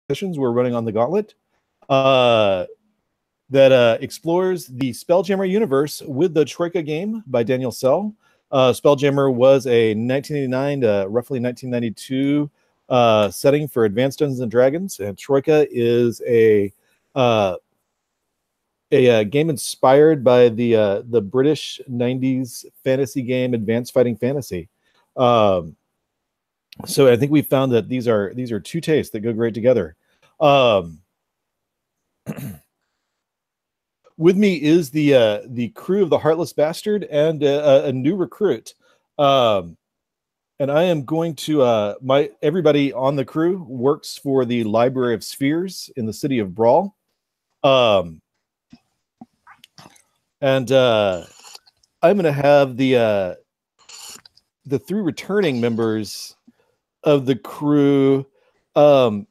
sessions we're running on the Gauntlet that explores the Spelljammer universe with the Troika game by Daniel Sell. Spelljammer was a 1989 to roughly 1992 setting for Advanced Dungeons and Dragons, and Troika is a game inspired by the British 90s fantasy game Advanced Fighting Fantasy. So I think we found that these are two tastes that go great together. With me is the crew of the Heartless Bastard and a new recruit. And I am going to everybody on the crew works for the Library of Spheres in the city of Brawl. And I'm going to have the three returning members of the crew. I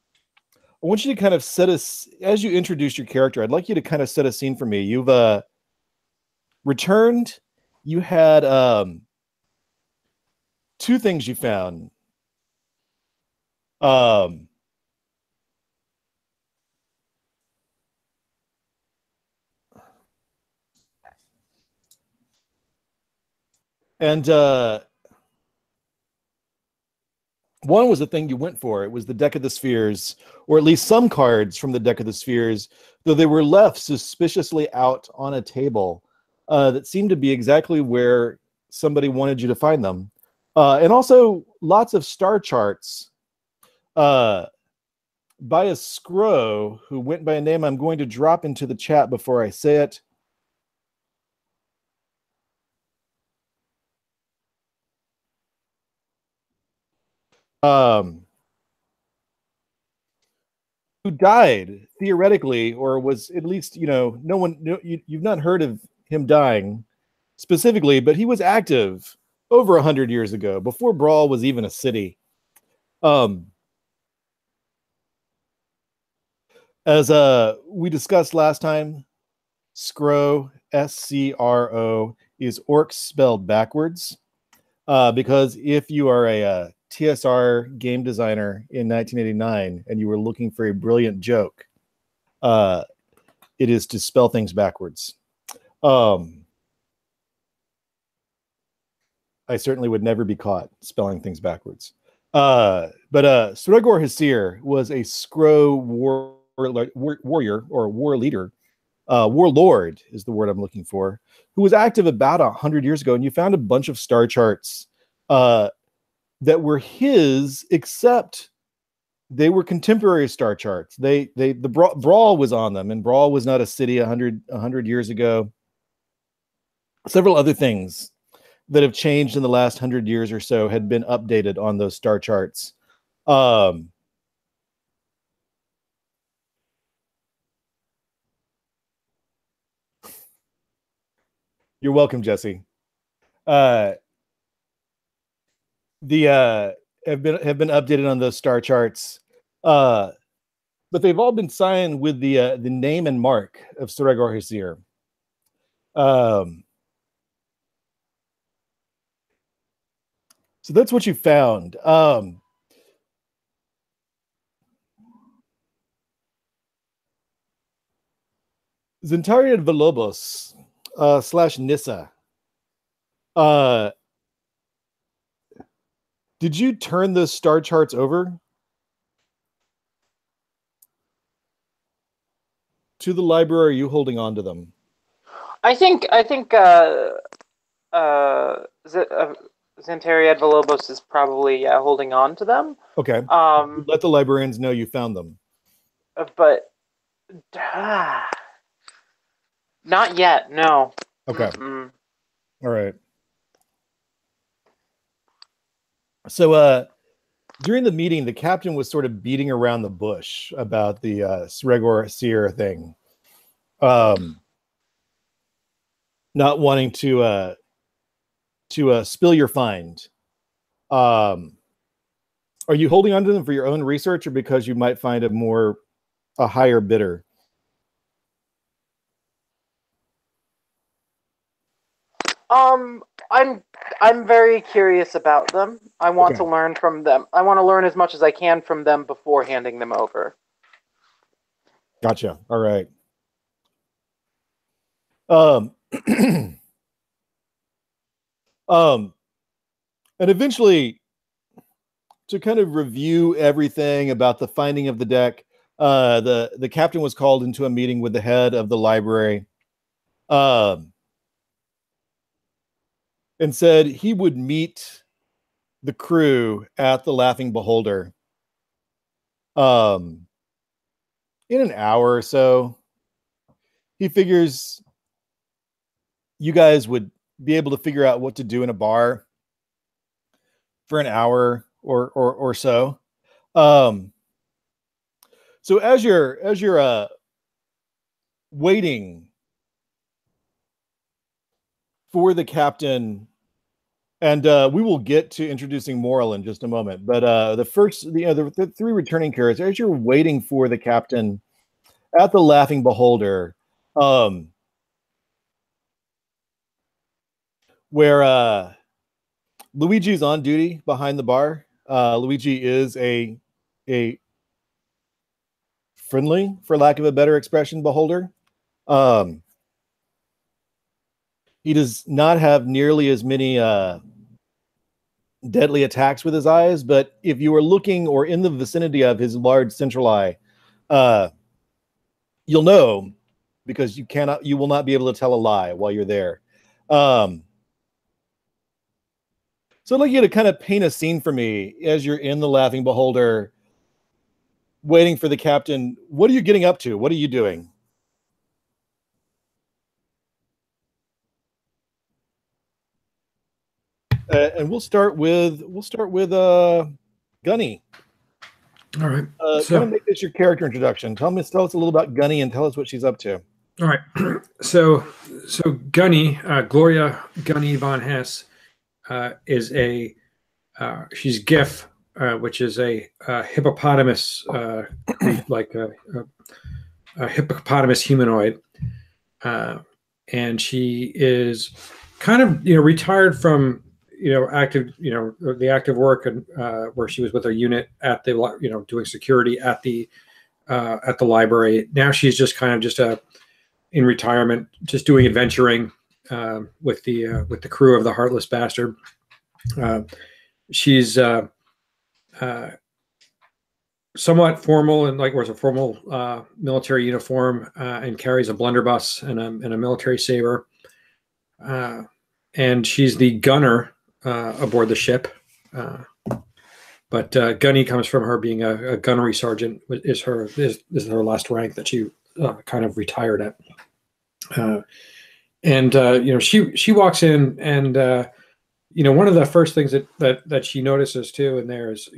want you to kind of set us, as you introduce your character, I'd like you to kind of set a scene for me. You've returned. You had two things you found. And one was the thing you went for. It was the Deck of the Spheres, or at least some cards from the Deck of the Spheres, though they were left suspiciously out on a table that seemed to be exactly where somebody wanted you to find them. And also lots of star charts by a Scro who went by a name I'm going to drop into the chat before I say it. Who died theoretically, or was at least, you've not heard of him dying specifically, but he was active over 100 years ago, before Brawl was even a city. As we discussed last time, Scro, S-C-R-O, is orcs spelled backwards. Because if you are a TSR game designer in 1989 and you were looking for a brilliant joke, it is to spell things backwards. I certainly would never be caught spelling things backwards. But Sregor Hasir was a Scro warrior or war leader. Warlord is the word I'm looking for, who was active about 100 years ago, and you found a bunch of star charts that were his, except they were contemporary star charts. Brawl was on them, and Brawl was not a city 100 years ago. Several other things that have changed in the last 100 years or so had been updated on those star charts. You're welcome, Jesse. Have been updated on those star charts, but they've all been signed with the name and mark of Sregor Hasir. So that's what you found. Zentaria Velobos / Nissa. Did you turn the star charts over to the library? Are you holding on to them? I think Zentaria Velobos is probably holding on to them. Okay. Let the librarians know you found them. But not yet. No. Okay. All right. So during the meeting, the captain was sort of beating around the bush about the Sregor Hasir thing. Not wanting to spill your find. Are you holding on to them for your own research, or because you might find a higher bidder? I'm very curious about them. I want to learn from them. I want to learn as much as I can from them before handing them over. Gotcha. All right. Um, um, and eventually, to kind of review everything about the finding of the deck, the captain was called into a meeting with the head of the library, and said he would meet the crew at the Laughing Beholder in an hour or so. He figures you guys would be able to figure out what to do in a bar for an hour or so. So as you're waiting for the captain, and we will get to introducing Moral in just a moment. But the three returning characters, as you're waiting for the captain at the Laughing Beholder, where Luigi's on duty behind the bar. Luigi is a friendly, for lack of a better expression, beholder. He does not have nearly as many deadly attacks with his eyes, but if you are looking or in the vicinity of his large central eye, you'll know, because you will not be able to tell a lie while you're there. So I'd like you to kind of paint a scene for me as you're in the Laughing Beholder, waiting for the captain. What are you getting up to? What are you doing? And we'll start with Gunny. All right. Kind of make this your character introduction. Tell us a little about Gunny and tell us what she's up to. All right. So Gunny, Gloria Gunny von Hess, is she's GIF, which is a hippopotamus, like a hippopotamus humanoid, and she is kind of retired from active the active work, and where she was with her unit at the doing security at the library. Now she's just kind of in retirement, just doing adventuring with the crew of the Heartless Bastard. She's somewhat formal, and wears a formal military uniform, and carries a blunderbuss and a military saber. And she's the gunner aboard the ship. But Gunny comes from her being a gunnery sergeant. Is her last rank that she kind of retired at. She walks in, and one of the first things that she notices too in there is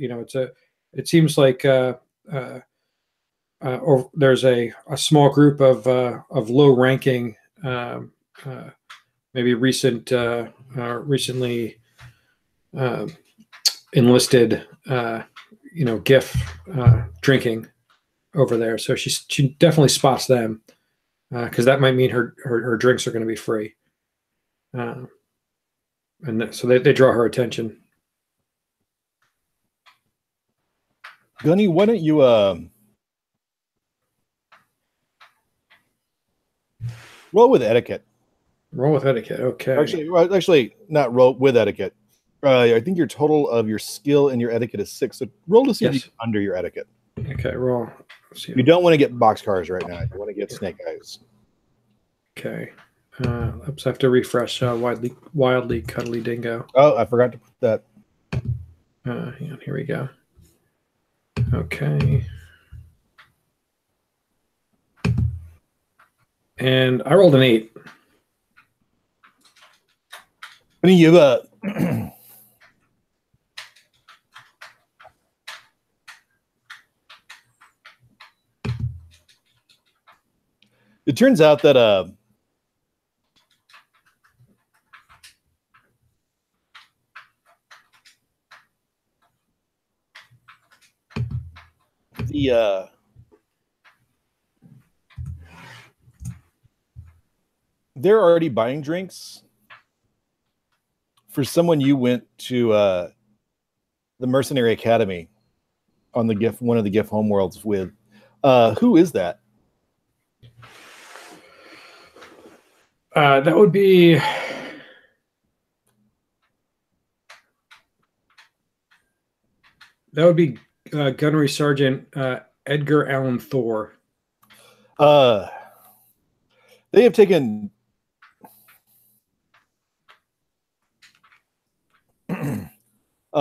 it seems like there's a small group of low-ranking, maybe recently enlisted GIF drinking over there. So she definitely spots them, because that might mean her drinks are going to be free. And so they draw her attention. Gunny, why don't you roll with etiquette? Roll with etiquette. Okay. Actually, not roll with etiquette. I think your total of your skill and your etiquette is 6. So roll to see if you get under your etiquette. Okay, roll. You don't want to get boxcars right now. You want to get snake eyes. Okay. Oops, I have to refresh. Wildly cuddly dingo. Oh, I forgot to put that. Hang on, here we go. Okay. And I rolled an 8. I mean, you it turns out that they're already buying drinks for someone you went to the Mercenary Academy on the one of the GIF homeworlds with. Who is that? That would be. That would be Gunnery Sergeant Edgar Allan Thor. They have taken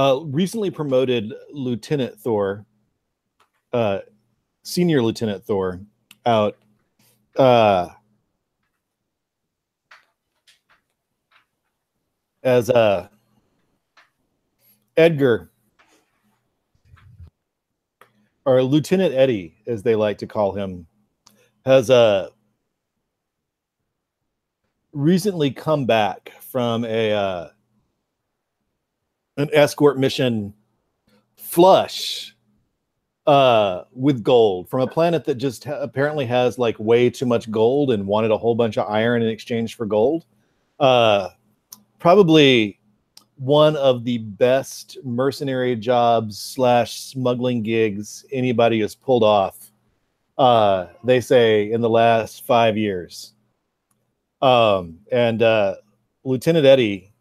recently promoted Lieutenant Thor, Senior Lieutenant Thor, out. As Edgar, or Lieutenant Eddie, as they like to call him, has recently come back from an escort mission flush with gold from a planet that just apparently has like way too much gold and wanted a whole bunch of iron in exchange for gold. Probably one of the best mercenary jobs / smuggling gigs anybody has pulled off, they say, in the last 5 years. And Lieutenant Eddie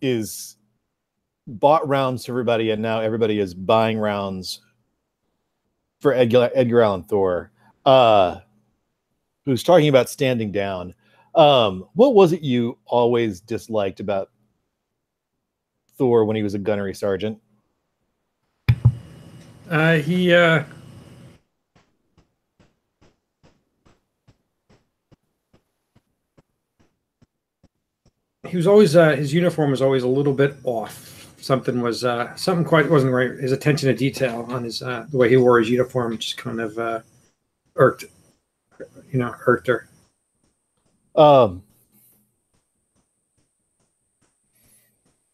is bought rounds to everybody, and now everybody is buying rounds for Edgar Allan Thor, who's talking about standing down. What was it you always disliked about Thor when he was a gunnery sergeant? He was always his uniform was always a little bit off. Something quite wasn't right. His attention to detail on his the way he wore his uniform just kind of irked her.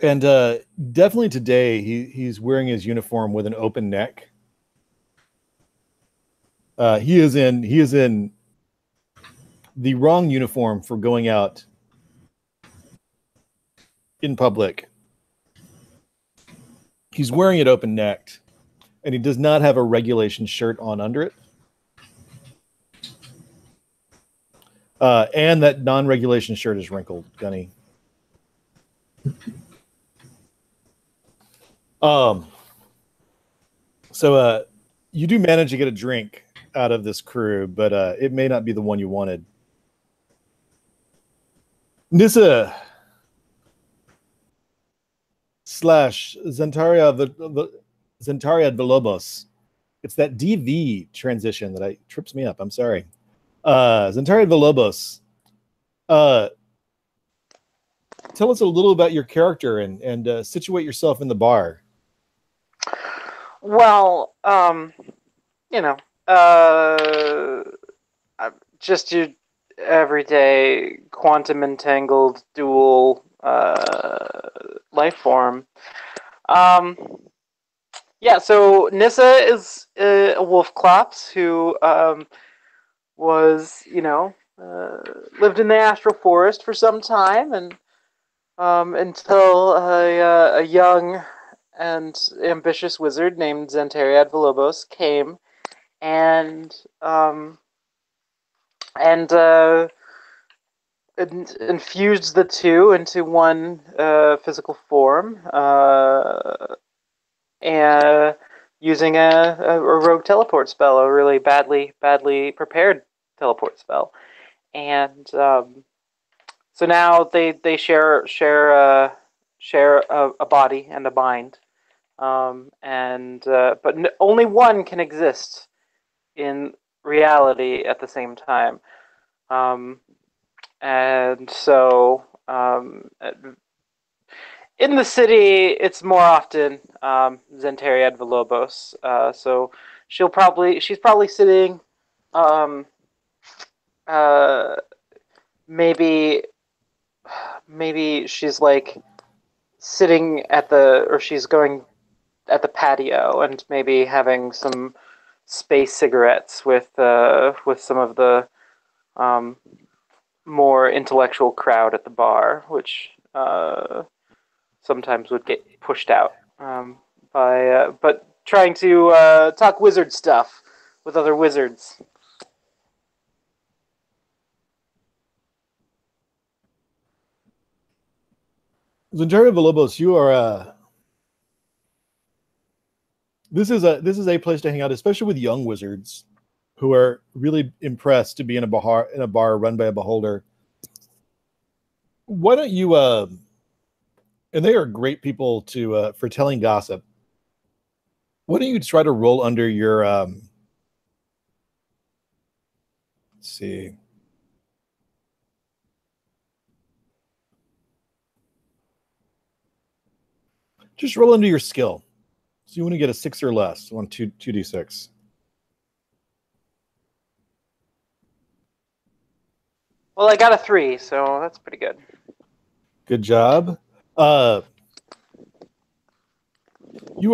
And definitely today he's wearing his uniform with an open neck. He is in the wrong uniform for going out in public. He's wearing it open necked, and he does not have a regulation shirt on under it. And that non-regulation shirt is wrinkled, Gunny. So you do manage to get a drink out of this crew, but it may not be the one you wanted. Nissa / Zentaria Villalobos. It's that DV transition that trips me up. I'm sorry. Zentaria Villalobos. Tell us a little about your character and situate yourself in the bar. Well, just your everyday quantum entangled dual life form. Yeah, so Nissa is a Wolfclops who was, lived in the astral forest for some time, and until a young and ambitious wizard named Zentariad Villalobos came and infused the two into one physical form, and using a rogue teleport spell, a really badly prepared teleport spell, and so now they share a body and a mind, but only one can exist in reality at the same time, and so in the city it's more often Zentariad Villalobos. So she's probably sitting maybe she's like sitting she's going at the patio and maybe having some space cigarettes with some of the more intellectual crowd at the bar, which sometimes would get pushed out but trying to talk wizard stuff with other wizards. Zentario Villalobos, you are this is a place to hang out, especially with young wizards who are really impressed to be in a bar run by a beholder. Why don't you and they are great people to for telling gossip. Why don't you try to roll under your let's see. Just roll under your skill. So you want to get a 6 or less on 2d6. Well, I got a 3, so that's pretty good. Good job. You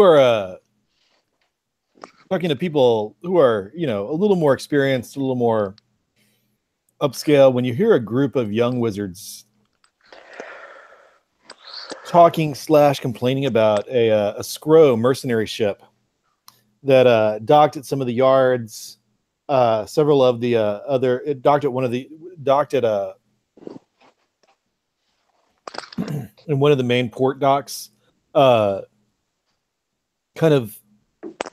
are talking to people who are, you know, a little more experienced, a little more upscale. When you hear a group of young wizards talking / complaining about a Skro mercenary ship that docked at some of the yards, several of the it docked at in one of the main port docks, kind of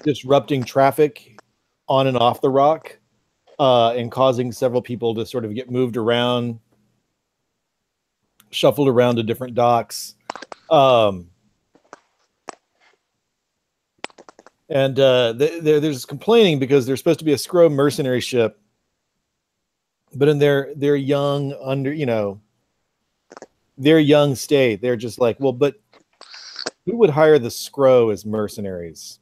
disrupting traffic on and off the rock, and causing several people to sort of get moved around, shuffled around to different docks. And there's complaining because there's supposed to be a Skro mercenary ship, but in their young their young state, they're just like, well, but who would hire the Skro as mercenaries?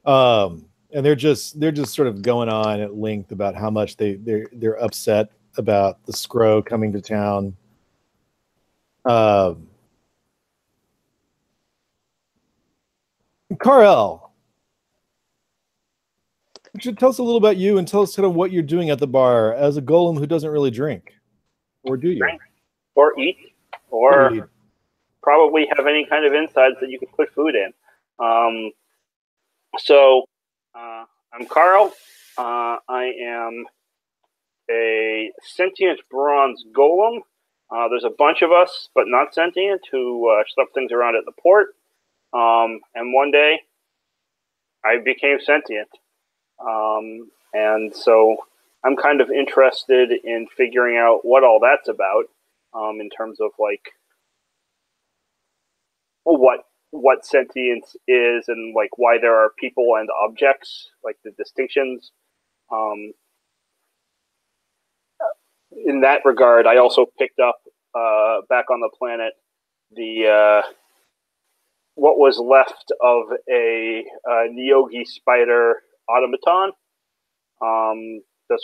And they're just sort of going on at length about how much they're upset about the Skro coming to town. Carl, you should tell us a little about you and tell us kind of what you're doing at the bar as a golem who doesn't really drink, or do you? Drink or eat, or probably have any kind of insides that you can put food in. So I'm Carl. I am a sentient bronze golem. There's a bunch of us, but not sentient, who schlep things around at the port. And one day, I became sentient. And so I'm kind of interested in figuring out what all that's about, in terms of like what sentience is, and like why there are people and objects, like the distinctions. In that regard, I also picked up back on the planet the what was left of a Neogi spider automaton. That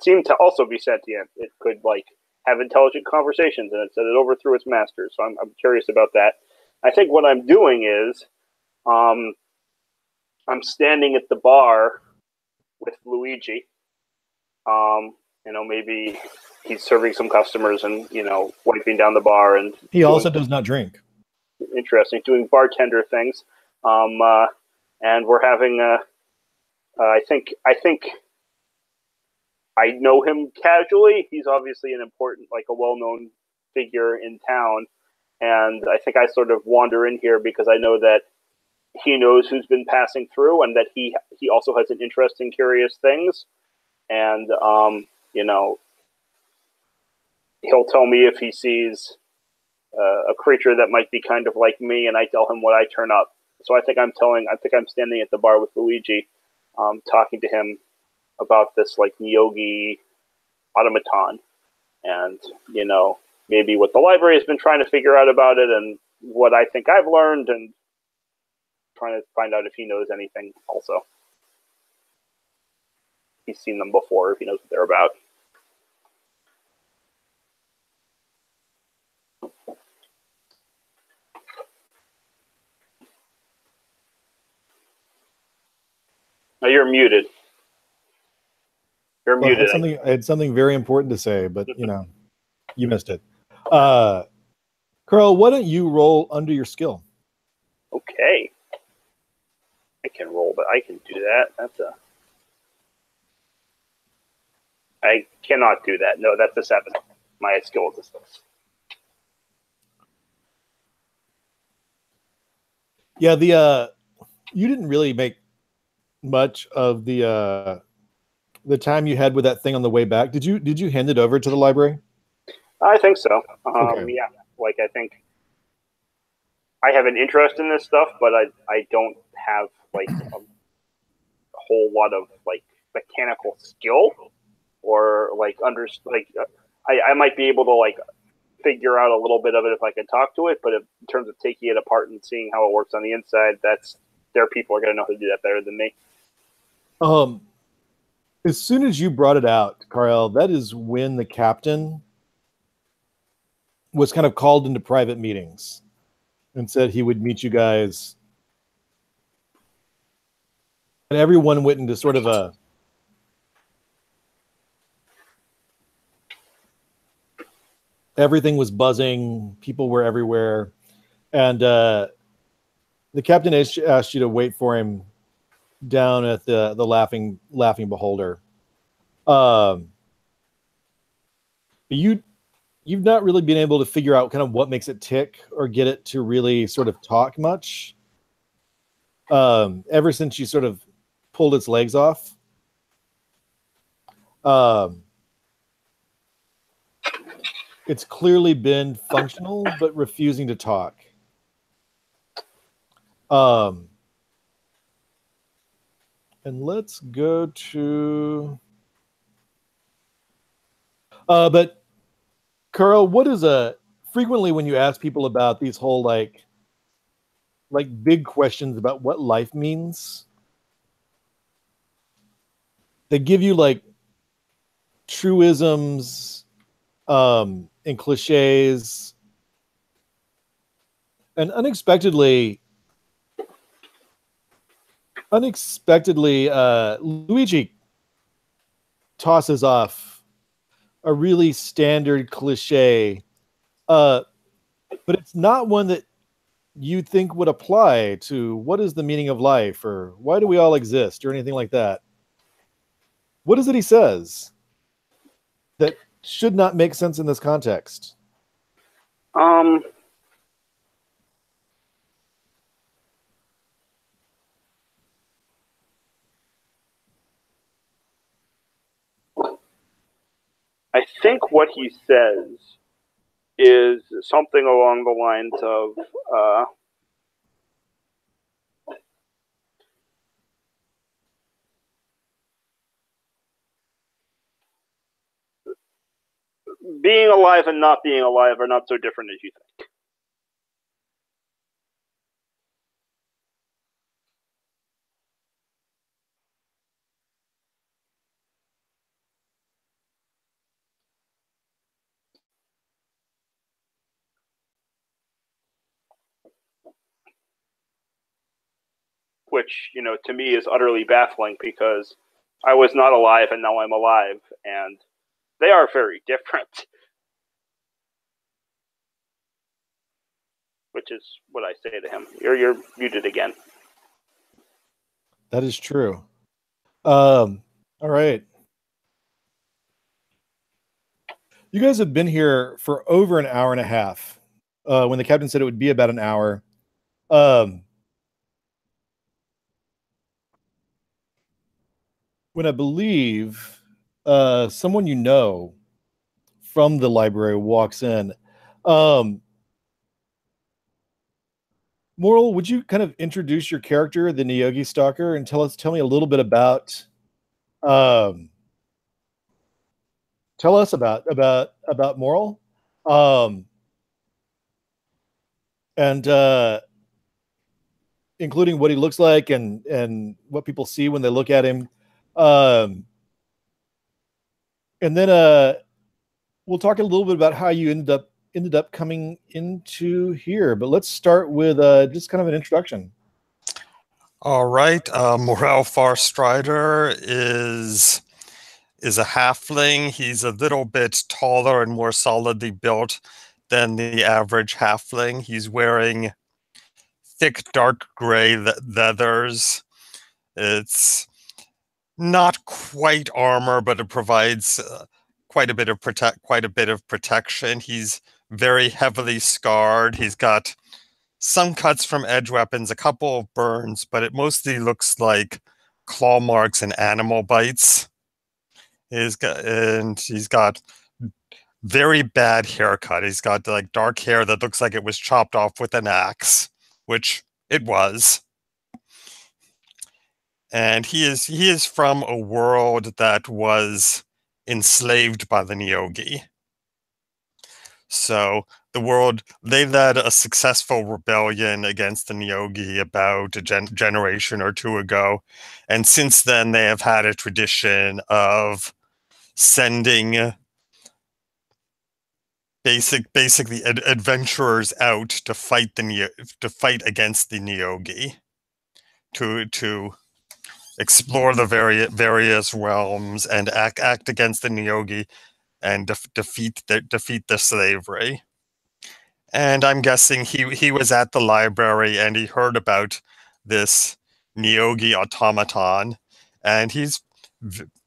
seemed to also be sentient. It could like have intelligent conversations, and it said it overthrew its master. So I'm curious about that. I think what I'm doing is I'm standing at the bar with Luigi. Maybe he's serving some customers and, wiping down the bar. And he also does not drink. Interesting. Doing bartender things. And we're having I think I know him casually. He's obviously an important, like a well-known figure in town. And I think I sort of wander in here because I know that he knows who's been passing through, and that he also has an interest in curious things. And, he'll tell me if he sees a creature that might be kind of like me, and I tell him what I turn up. So I think I'm standing at the bar with Luigi, talking to him about this like Neogi automaton, and maybe what the library has been trying to figure out about it, and what I think I've learned, and trying to find out if he knows anything also. He's seen them before, if he knows what they're about. No, you're muted. You're muted. I had something very important to say, but you missed it. Carl, why don't you roll under your skill? Okay. I can roll, but I can do that. I cannot do that. No, that's a 7. my skill is this. Yeah, you didn't really make much of the time you had with that thing on the way back. Did you hand it over to the library? I think so. Okay. Yeah, like I think I have an interest in this stuff, but I don't have like a whole lot of like mechanical skill or like I might be able to like figure out a little bit of it if I can talk to it, but in terms of taking it apart and seeing how it works on the inside, their people are going to know how to do that better than me. As soon as you brought it out, Carl, that is when the captain was kind of called into private meetings and said he would meet you guys. And everyone went into sort of everything was buzzing. People were everywhere. And the captain asked you to wait for him down at the Laughing Beholder. You've not really been able to figure out kind of what makes it tick or get it to really sort of talk much. Ever since you sort of pulled its legs off. It's clearly been functional, but refusing to talk. And let's go to... but Carl, what is frequently when you ask people about these whole like big questions about what life means, they give you like truisms and cliches, and unexpectedly Luigi tosses off a really standard cliche, but it's not one that you think would apply to what is the meaning of life or why do we all exist or anything like that. What is it he says that should not make sense in this context? I think what he says is something along the lines of being alive and not being alive are not so different as you think. Which, to me is utterly baffling because I was not alive and now I'm alive, and they are very different. Which is what I say to him. You're muted again. That is true. All right. You guys have been here for over an hour and a half. When the captain said it would be about an hour. When I believe someone you know from the library walks in. Moral, would you kind of introduce your character, the Niyogi Stalker, and tell me a little bit about tell us about Moral, and including what he looks like and what people see when they look at him, and then we'll talk a little bit about how you ended up coming into here. But let's start with just kind of an introduction. All right, Morel Farstrider is a halfling. He's a little bit taller and more solidly built than the average halfling. He's wearing thick, dark gray leathers. It's not quite armor, but it provides quite a bit of protection. He's very heavily scarred. He's got some cuts from edge weapons, a couple of burns, but it mostly looks like claw marks and animal bites. He's got very bad haircut. He's got like dark hair that looks like it was chopped off with an axe, which it was. And he is from a world that was enslaved by the Neogi. So they led a successful rebellion against the Neogi about a generation or two ago. And since then, they have had a tradition of sending basically adventurers out to fight against the Neogi, to explore the various realms and act against the Neogi and defeat the slavery. And I'm guessing he was at the library and he heard about this Neogi automaton, and he's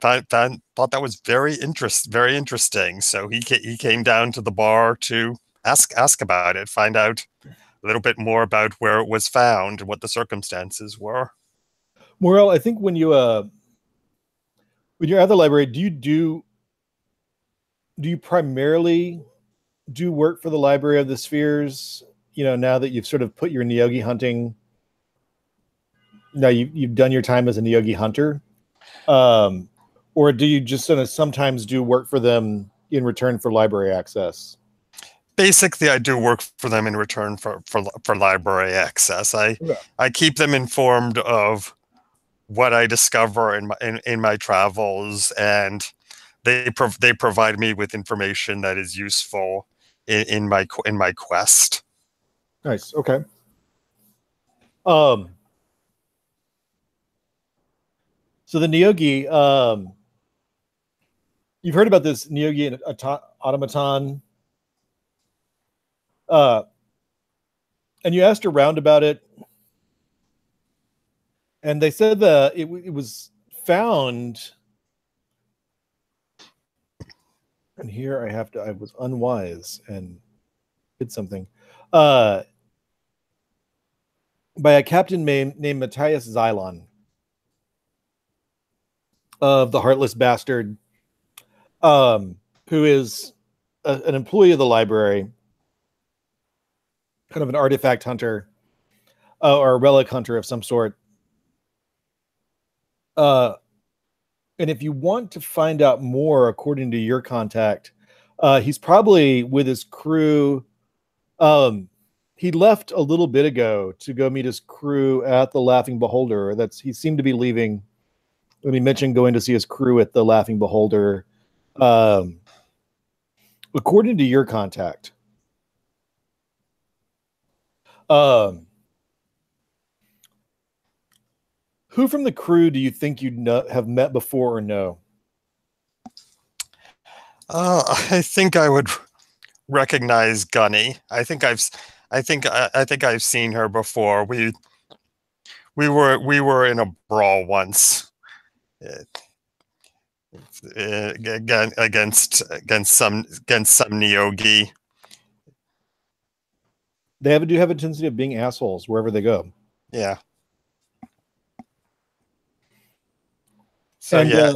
thought that was very interesting. So he came down to the bar to ask about it, find out a little bit more about where it was found and what the circumstances were. Morel, I think when you're at the library, do you primarily do work for the Library of the Spheres? Now that you've sort of put your Neogi hunting, now you've done your time as a Neogi hunter, or do you just sometimes do work for them in return for library access? Basically, I do work for them in return for library access. I keep them informed of what I discover in my travels, and they provide me with information that is useful in my quest. Nice. Okay. So the Neogi, you've heard about this Neogi automaton, and you asked around about it, and they said that it was found. And here I was unwise and did something. By a captain named Matthias Xylon of the Heartless Bastard, who is an employee of the library, kind of an artifact hunter, or a relic hunter of some sort. And if you want to find out more, according to your contact, he's probably with his crew. He left a little bit ago to go meet his crew at the Laughing Beholder. He seemed to be leaving when he mentioned going to see his crew at the Laughing Beholder. According to your contact, who from the crew do you think you have met before or know? I think I would recognize Gunny. I think I've seen her before. We were in a brawl once against some Neogi. They do have a tendency of being assholes wherever they go. Yeah. So yeah.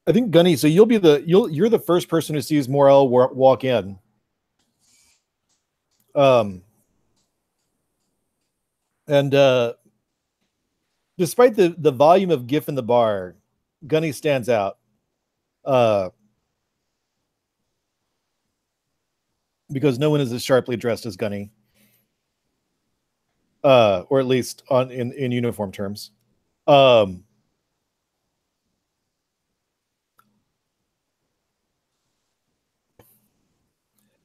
I think Gunny. So you're the first person who sees Morel walk in. And despite the volume of GIF in the bar, Gunny stands out. Because no one is as sharply dressed as Gunny. Or at least in uniform terms. And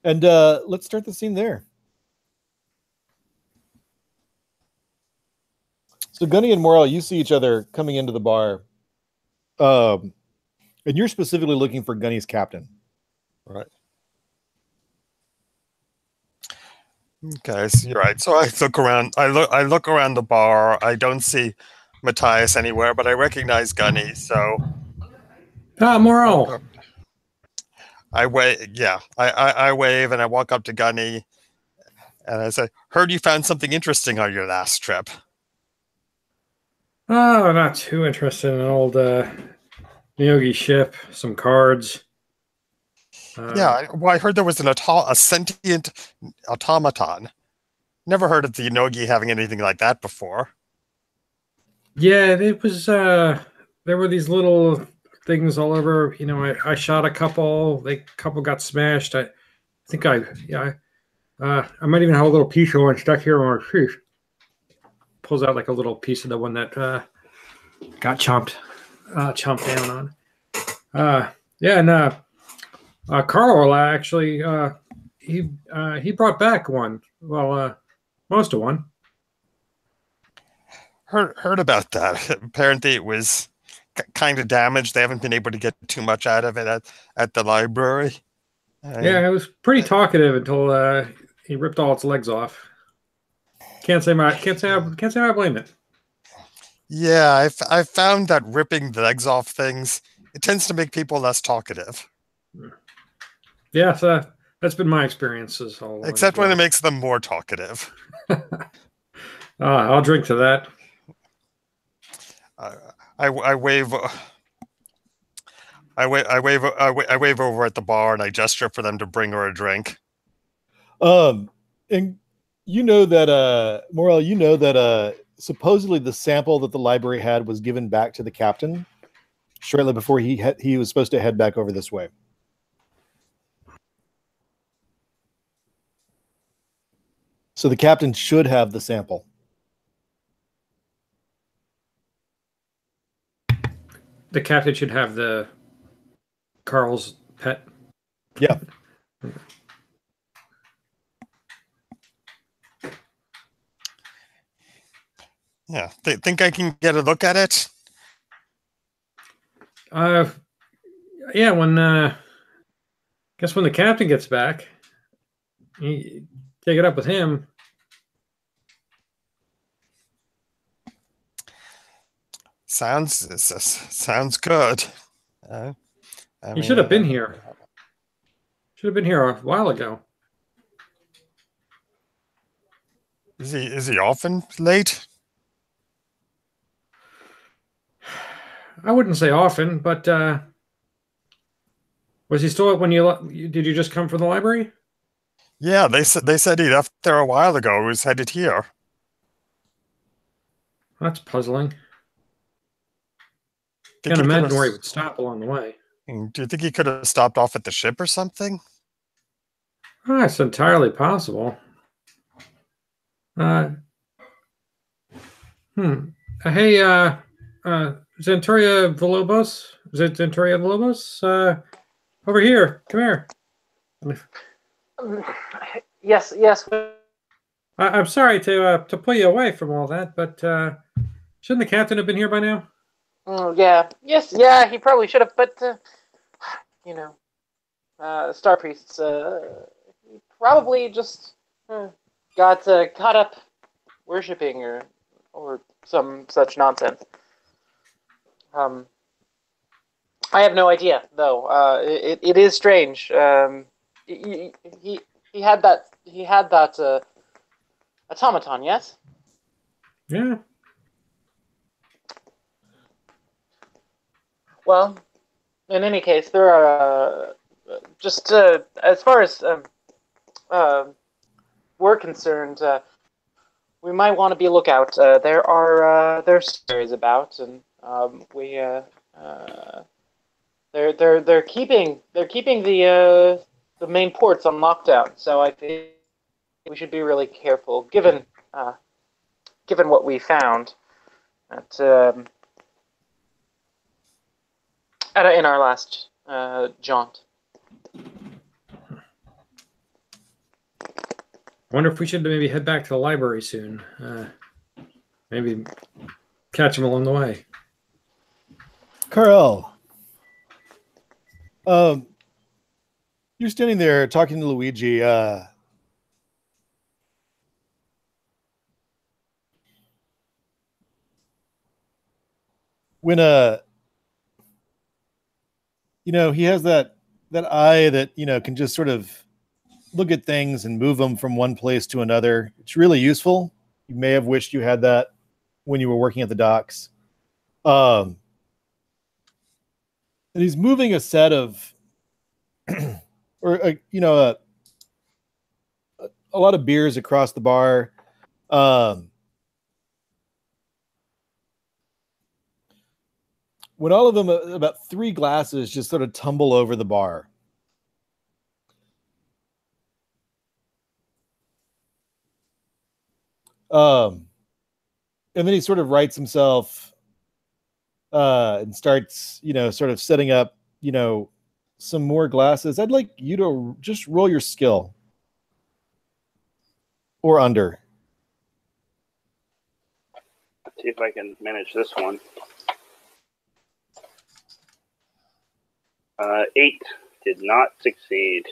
let's start the scene there. So Gunny and Morel, you see each other coming into the bar. And you're specifically looking for Gunny's captain. Right. Okay, so you're right. So I look around. I look around the bar. I don't see Matthias anywhere, but I recognize Gunny. So Morale. I wave. Yeah, I wave and I walk up to Gunny and I say, "Heard you found something interesting on your last trip." Oh, not too interested in an old Yogi ship, some cards. Yeah, well, I heard there was a sentient automaton. Never heard of the Inogi having anything like that before. Yeah, it was. There were these little things all over. I shot a couple. A couple got smashed. I think I might even have a little piece of one stuck here on my sheath. Pulls out like a little piece of the one that got chomped down on. Yeah, and Carl actually he brought back one. Well, most of one. Heard about that. Apparently, it was kind of damaged. They haven't been able to get too much out of it at the library. Yeah, it was pretty talkative until he ripped all its legs off. Can't say I blame it. Yeah, I found that ripping the legs off things, it tends to make people less talkative. Yeah, so that's been my experiences all along. Except when it makes them more talkative. I'll drink to that. I wave. I wave over at the bar and I gesture for them to bring her a drink. And you know that Morel, you know that supposedly the sample that the library had was given back to the captain shortly before he was supposed to head back over this way. So the captain should have the sample. The captain should have the Carl's pet. Yeah. Yeah. Think I can get a look at it? Yeah, when guess when the captain gets back, you take it up with him. Sounds good. He should have been here. Should have been here a while ago. Is he often late? I wouldn't say often, but was he still when did you just come from the library? Yeah, they said he left there a while ago. He was headed here. That's puzzling. Can't imagine where he would stop along the way. Do you think he could have stopped off at the ship or something? It's entirely possible. Hey, Zenturia Vilobos? Is it Zenturia Vilobos? Over here. Come here. Yes. I'm sorry to pull you away from all that, but shouldn't the captain have been here by now? Yeah. Yes. Yeah. He probably should have, but Star Priests. He probably just got caught up worshiping or some such nonsense. I have no idea, though. It is strange. He had that automaton, yes? Yeah. Well, in any case, there are just as far as we're concerned, we might want to be lookout. There's stories about, and they're keeping the main ports on lockdown. So I think we should be really careful, given what we found in our last jaunt. Wonder if we should maybe head back to the library soon. Maybe catch him along the way. Carl, you're standing there talking to Luigi. When he has that eye that can just sort of look at things and move them from one place to another. It's really useful. You may have wished you had that when you were working at the docks. And he's moving a set of, or a lot of beers across the bar. When all of them, about 3 glasses, just sort of tumble over the bar. And then he sort of rights himself and starts, sort of setting up, some more glasses. I'd like you to just roll your skill. Or under. Let's see if I can manage this one. 8 did not succeed.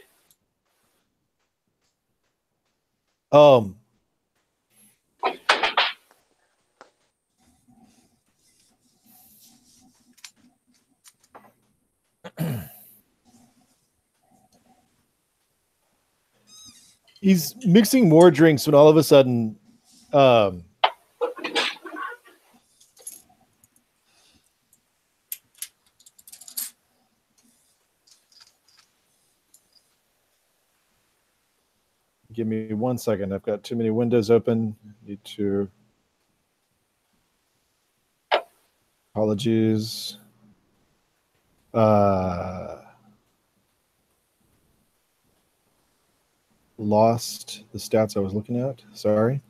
He's mixing more drinks when all of a sudden give me 1 second. I've got too many windows open. Need to. Apologies. Lost the stats I was looking at. Sorry.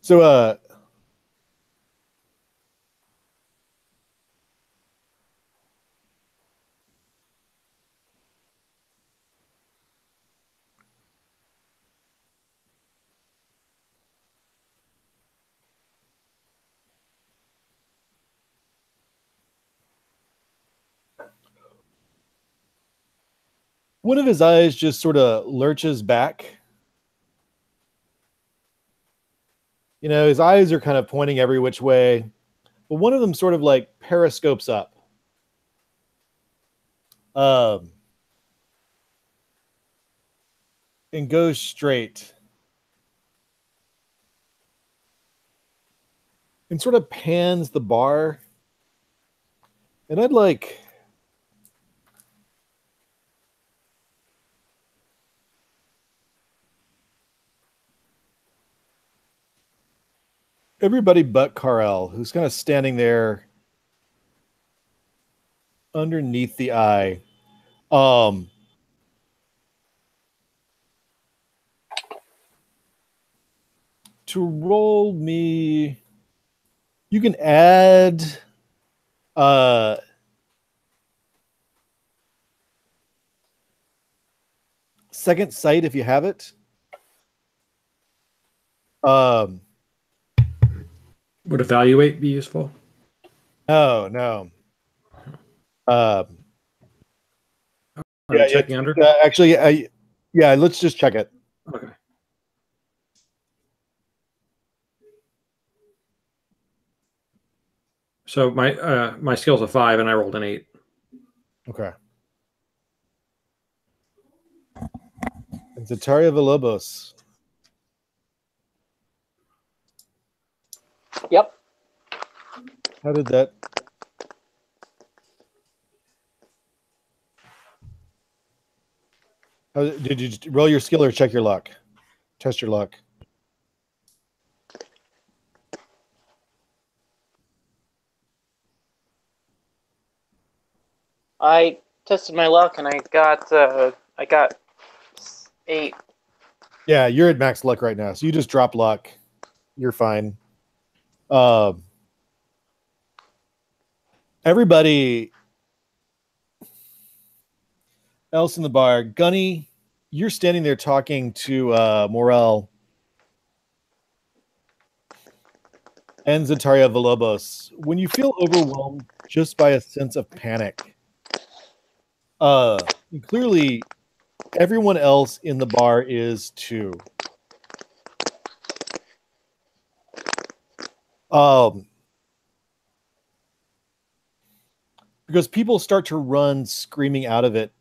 So one of his eyes just sort of lurches back. His eyes are kind of pointing every which way, but one of them sort of like periscopes up. And goes straight. And sort of pans the bar. And I'd like everybody but Carl, who's kind of standing there underneath the eye. To roll me, you can add second sight if you have it. Would evaluate be useful? No. Checking under? Actually, let's just check it. Okay. So my skill's a 5 and I rolled an 8. Okay. It's Ataria Villalobos. Yep. How did that? Did you roll your skill or check your luck? Test your luck. I tested my luck and I got 8. Yeah, you're at max luck right now, so you just drop luck. You're fine. Everybody else in the bar, Gunny, you're standing there talking to Morel. and Zataria Villalobos, when you feel overwhelmed just by a sense of panic, clearly everyone else in the bar is too. Because people start to run screaming out of it.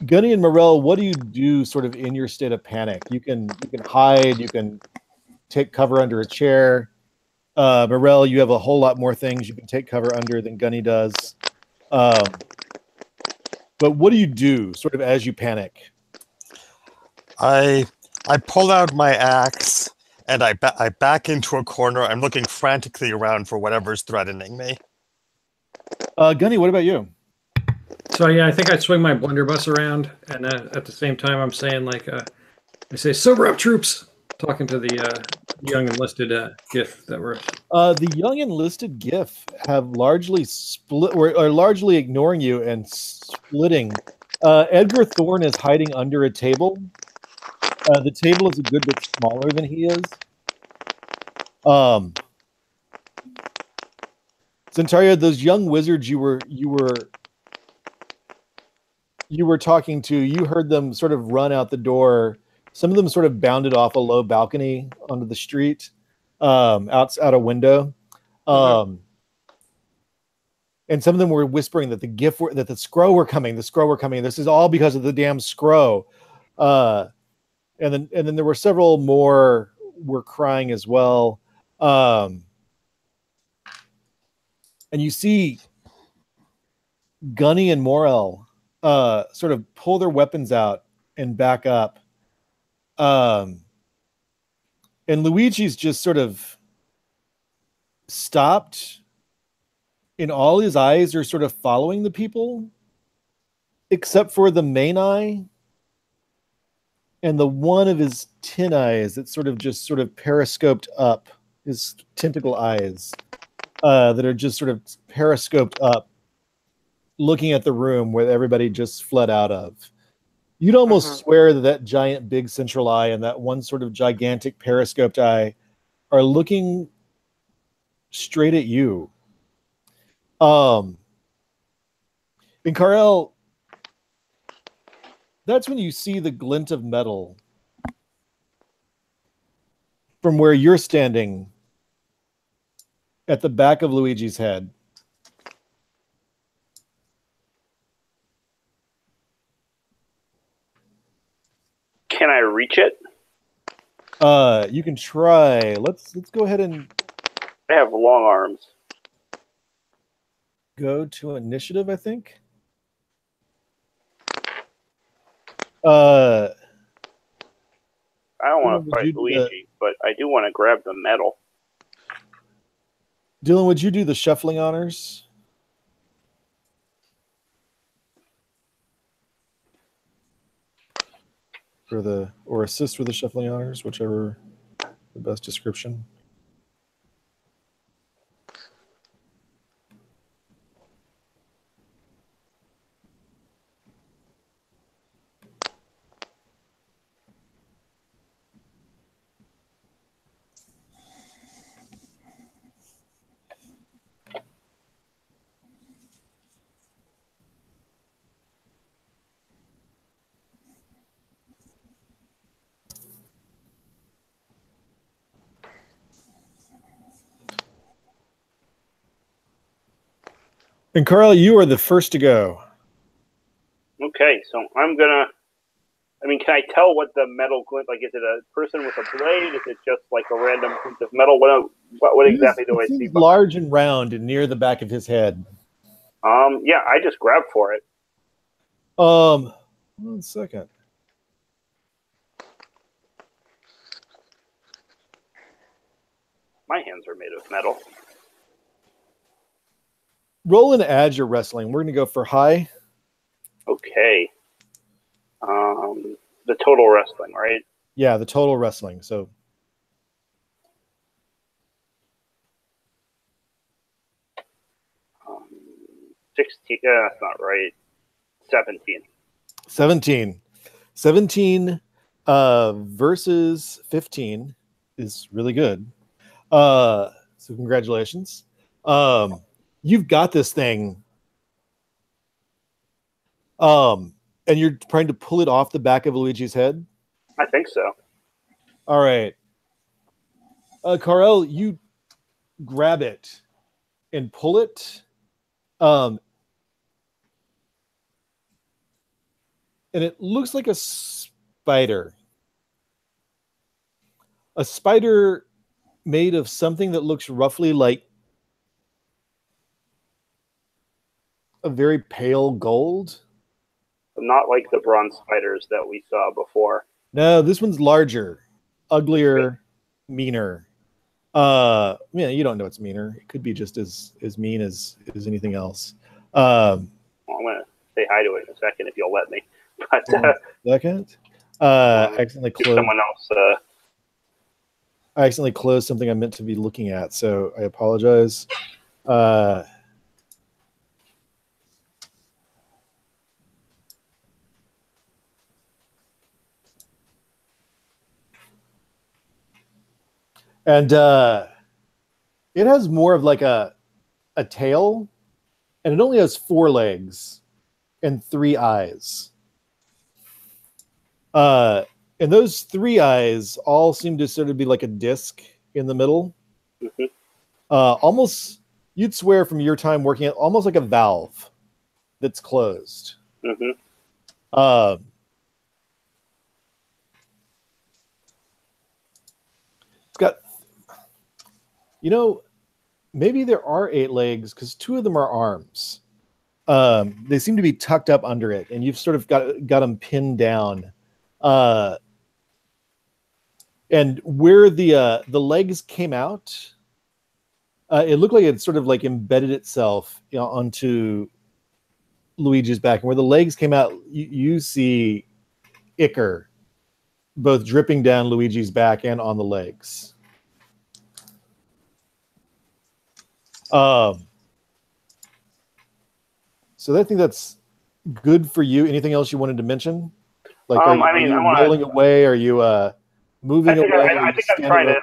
Gunny and Morel, what do you do sort of in your state of panic? You can hide, you can take cover under a chair. Morel, you have a whole lot more things you can take cover under than Gunny does. But what do you do sort of as you panic? I pull out my axe and I back into a corner. I'm looking frantically around for whatever's threatening me. Gunny, what about you? So yeah, I think I'd swing my blunderbuss around, and at the same time, I'm saying like, I say, "Sober up, troops!" Talking to the young enlisted GIF that were. The young enlisted GIF have largely split, or are largely ignoring you and splitting. Edgar Thorne is hiding under a table. The table is a good bit smaller than he is. Zentaria, those young wizards you were talking to, you heard them sort of run out the door. Some of them sort of bounded off a low balcony onto the street, out a window. And some of them were whispering that the Skrull were coming. The Skrull were coming. This is all because of the damn Skrull. And then there were several more were crying as well. And you see Gunny and Morel sort of pull their weapons out and back up. And Luigi's just sort of stopped, and all his eyes are sort of following the people, except for the main eye and the one of his tin eyes that sort of periscoped up, his tentacle eyes that are just sort of periscoped up, looking at the room where everybody just fled out of. You'd almost swear that giant big central eye and that one sort of gigantic periscoped eye are looking straight at you. And Karel, that's when you see the glint of metal from where you're standing at the back of Luigi's head. Can I reach it? You can try. Let's go ahead and I have long arms. go to initiative, I think. Uh, I don't want to Would you fight do Luigi, but I do want to grab the medal. Dylan, would you do the shuffling honors? Or assist with the shuffling honors, whichever the best description. And Carl, you are the first to go. Okay, so I'm gonna. I mean, can I tell what the metal glint? Like, is it a person with a blade? Is it just like a random piece of metal? What exactly do I see? Large and round and near the back of his head. Yeah, I just grabbed for it. 1 second. My hands are made of metal. Roll and add your wrestling. We're going to go for high. Okay. The total wrestling, right? Yeah, the total wrestling. So 16. That's not right. 17. 17. 17 versus 15 is really good. So congratulations. You've got this thing. And you're trying to pull it off the back of Luigi's head? I think so. All right. Carl, you grab it and pull it. And it looks like a spider. A spider made of something that looks roughly like a very pale gold. Not like the bronze spiders that we saw before. No, this one's larger, uglier, meaner. Yeah, you don't know it's meaner. It could be just as mean as anything else. Well, I'm gonna say hi to it in a second if you'll let me. But second, I accidentally closed. Someone else. I accidentally closed something I meant to be looking at, so I apologize. And it has more of like a tail, and it only has 4 legs and 3 eyes. And those 3 eyes all seem to sort of be like a disc in the middle. Mm-hmm. Almost, you'd swear from your time working at almost like a valve that's closed. Mm-hmm. It's got, maybe there are 8 legs because 2 of them are arms. They seem to be tucked up under it, and you've sort of got them pinned down. And where the legs came out, it looked like it sort of like embedded itself onto Luigi's back. And where the legs came out, you see ichor both dripping down Luigi's back and on the legs. So I think that's good for you. Anything else you wanted to mention? Like, are you rolling away? Are you moving away? I think I'm trying to.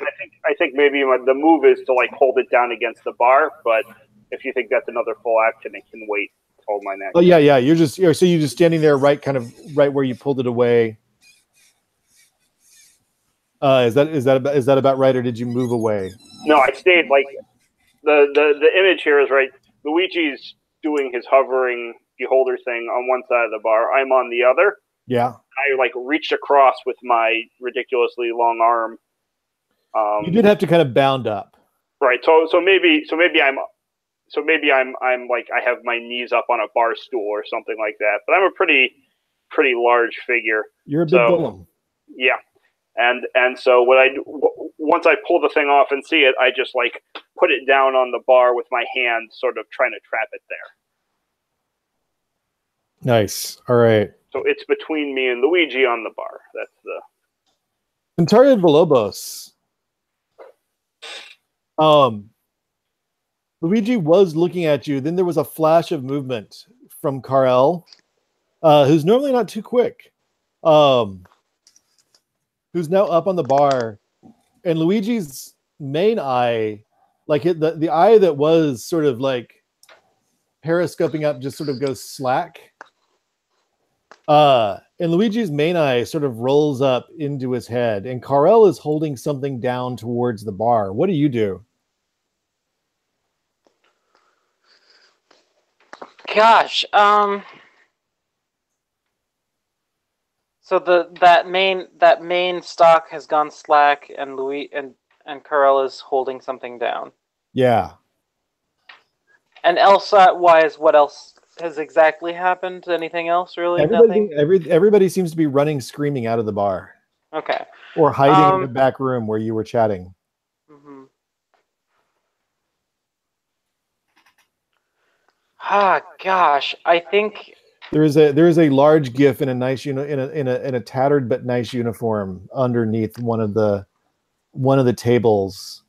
I think maybe the move is to like hold it down against the bar. But if you think that's another full action, it can wait. Hold my neck. Oh yeah. You're just standing there, right where you pulled it away. Is that about right, or did you move away? No, I stayed. Like the image here is right. Luigi's doing his hovering beholder thing on one side of the bar. I'm on the other. Yeah. I like reached across with my ridiculously long arm. You did have to kind of bound up. Right. So maybe I'm like I have my knees up on a bar stool or something like that. But I'm a pretty large figure. You're a big golem. Yeah. And so what I do, once I pull the thing off and see it, I just like put it down on the bar with my hand, sort of trying to trap it there. Nice. All right. So it's between me and Luigi on the bar. That's the Centaria Villalobos. Luigi was looking at you. Then there was a flash of movement from Carl, who's normally not too quick. Who's now up on the bar, and Luigi's main eye, like the eye that was sort of like periscoping up, just sort of goes slack. And Luigi's main eye sort of rolls up into his head, and Carl is holding something down towards the bar. What do you do? Gosh, so that main stock has gone slack, and and Carl is holding something down. Yeah. And Elsa-wise, what else has exactly happened? Anything else, really? Nothing? Everybody seems to be running, screaming out of the bar. Okay. Or hiding in the back room where you were chatting. Mm-hmm. Ah, gosh, I think there is a large GIF in a nice in a tattered but nice uniform underneath one of the tables,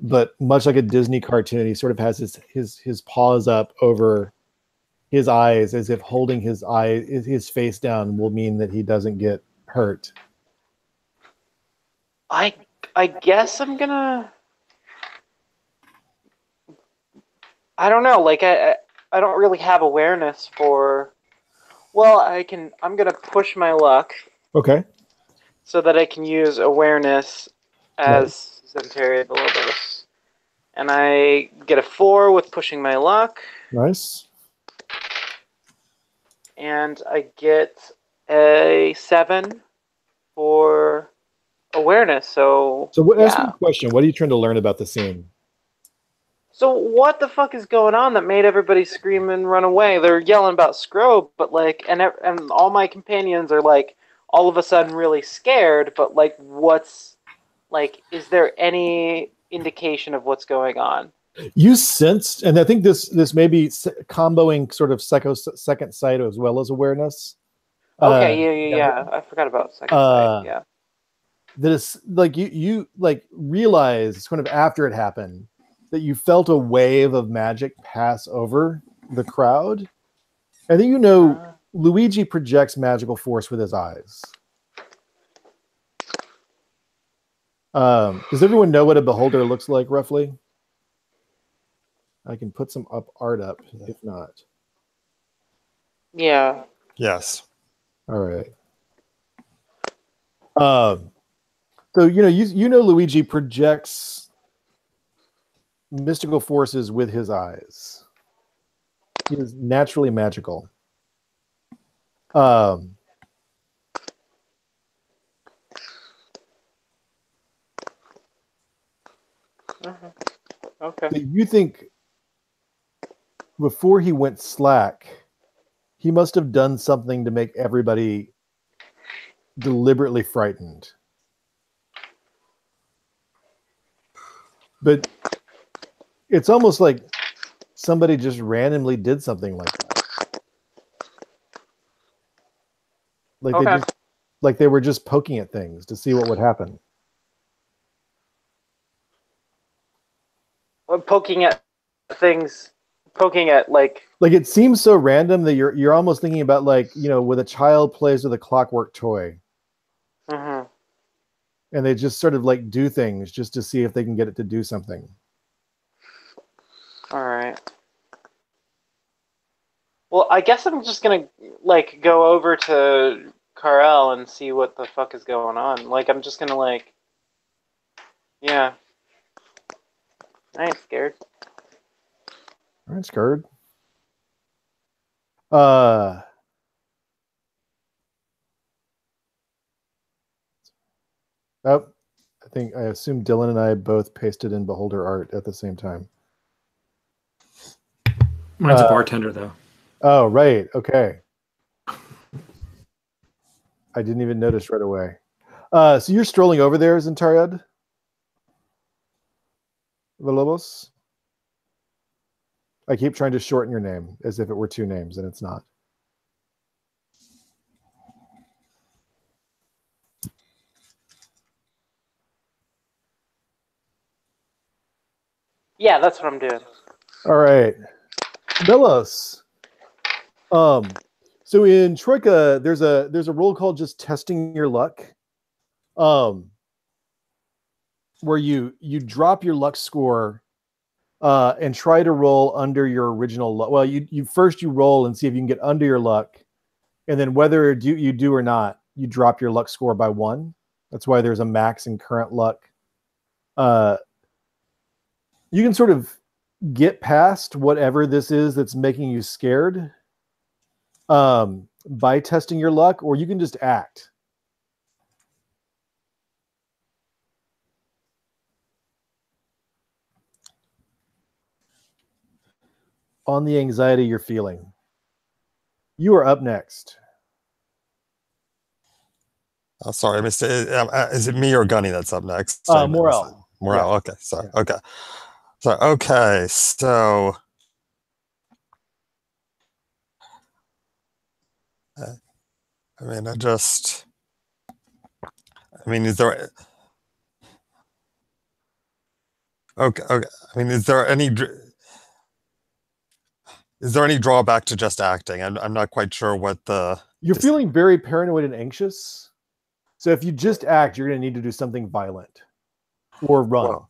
but much like a Disney cartoon, he sort of has his paws up over his eyes, as if holding his face down will mean that he doesn't get hurt. I guess I'm gonna I don't know. Like I don't really have awareness for. Well, I'm gonna push my luck Okay. so that I can use awareness Nice. as Zentaria Vilobos. And I get a 4 with pushing my luck, Nice. and I get a 7 for awareness. So Ask me yeah. a question. What are you trying to learn about the scene? So what the fuck is going on that made everybody scream and run away? They're yelling about Scrobe, but like, and all my companions are like, all of a sudden really scared. But like, is there any indication of what's going on? You sensed, and I think this may be comboing sort of second sight as well as awareness. Okay, yeah. I forgot about second sight. Yeah. That is like you like realize kind of after it happened that you felt a wave of magic pass over the crowd. And then Luigi projects magical force with his eyes. Does everyone know what a beholder looks like roughly? I can put some art up if not. Yeah. Yes. All right. So Luigi projects mystical forces with his eyes. He is naturally magical. Okay. So you think before he went slack, he must have done something to make everybody deliberately frightened. But it's almost like somebody just randomly did something like that. Like they were just poking at things to see what would happen. Poking at things, like it seems so random that you're almost thinking about with a child plays with a clockwork toy. Mm-hmm. And they just sort of like do things just to see if they can get it to do something. All right. Well, I guess I'm just gonna go over to Carl and see what the fuck is going on. I'm just gonna yeah. I ain't scared. I ain't scared. I assume Dylan and I both pasted in Beholder art at the same time. Mine's a bartender, though. Oh, right. Okay. I didn't even notice right away. So you're strolling over there, Zentariad? Vilobos? I keep trying to shorten your name as if it were two names, and it's not. Yeah, that's what I'm doing. All right. Milos. So in Troika, there's a role called just testing your luck. Where you drop your luck score and try to roll under your original luck. Well, you first roll and see if you can get under your luck, and then whether you do or not, you drop your luck score by 1. That's why there's a max in current luck. You can sort of get past whatever this is that's making you scared by testing your luck, or you can just act. On the anxiety you're feeling. You are up next. Oh, sorry, I missed it. Is it me or Gunny that's up next? Morel. Morel. Yeah. Okay. Sorry. Yeah. Okay. So okay. So. I mean, is there? Okay. Okay. I mean, is there any drawback to just acting? I'm not quite sure what the. You're feeling very paranoid and anxious. So if you just act, you're going to need to do something violent or run.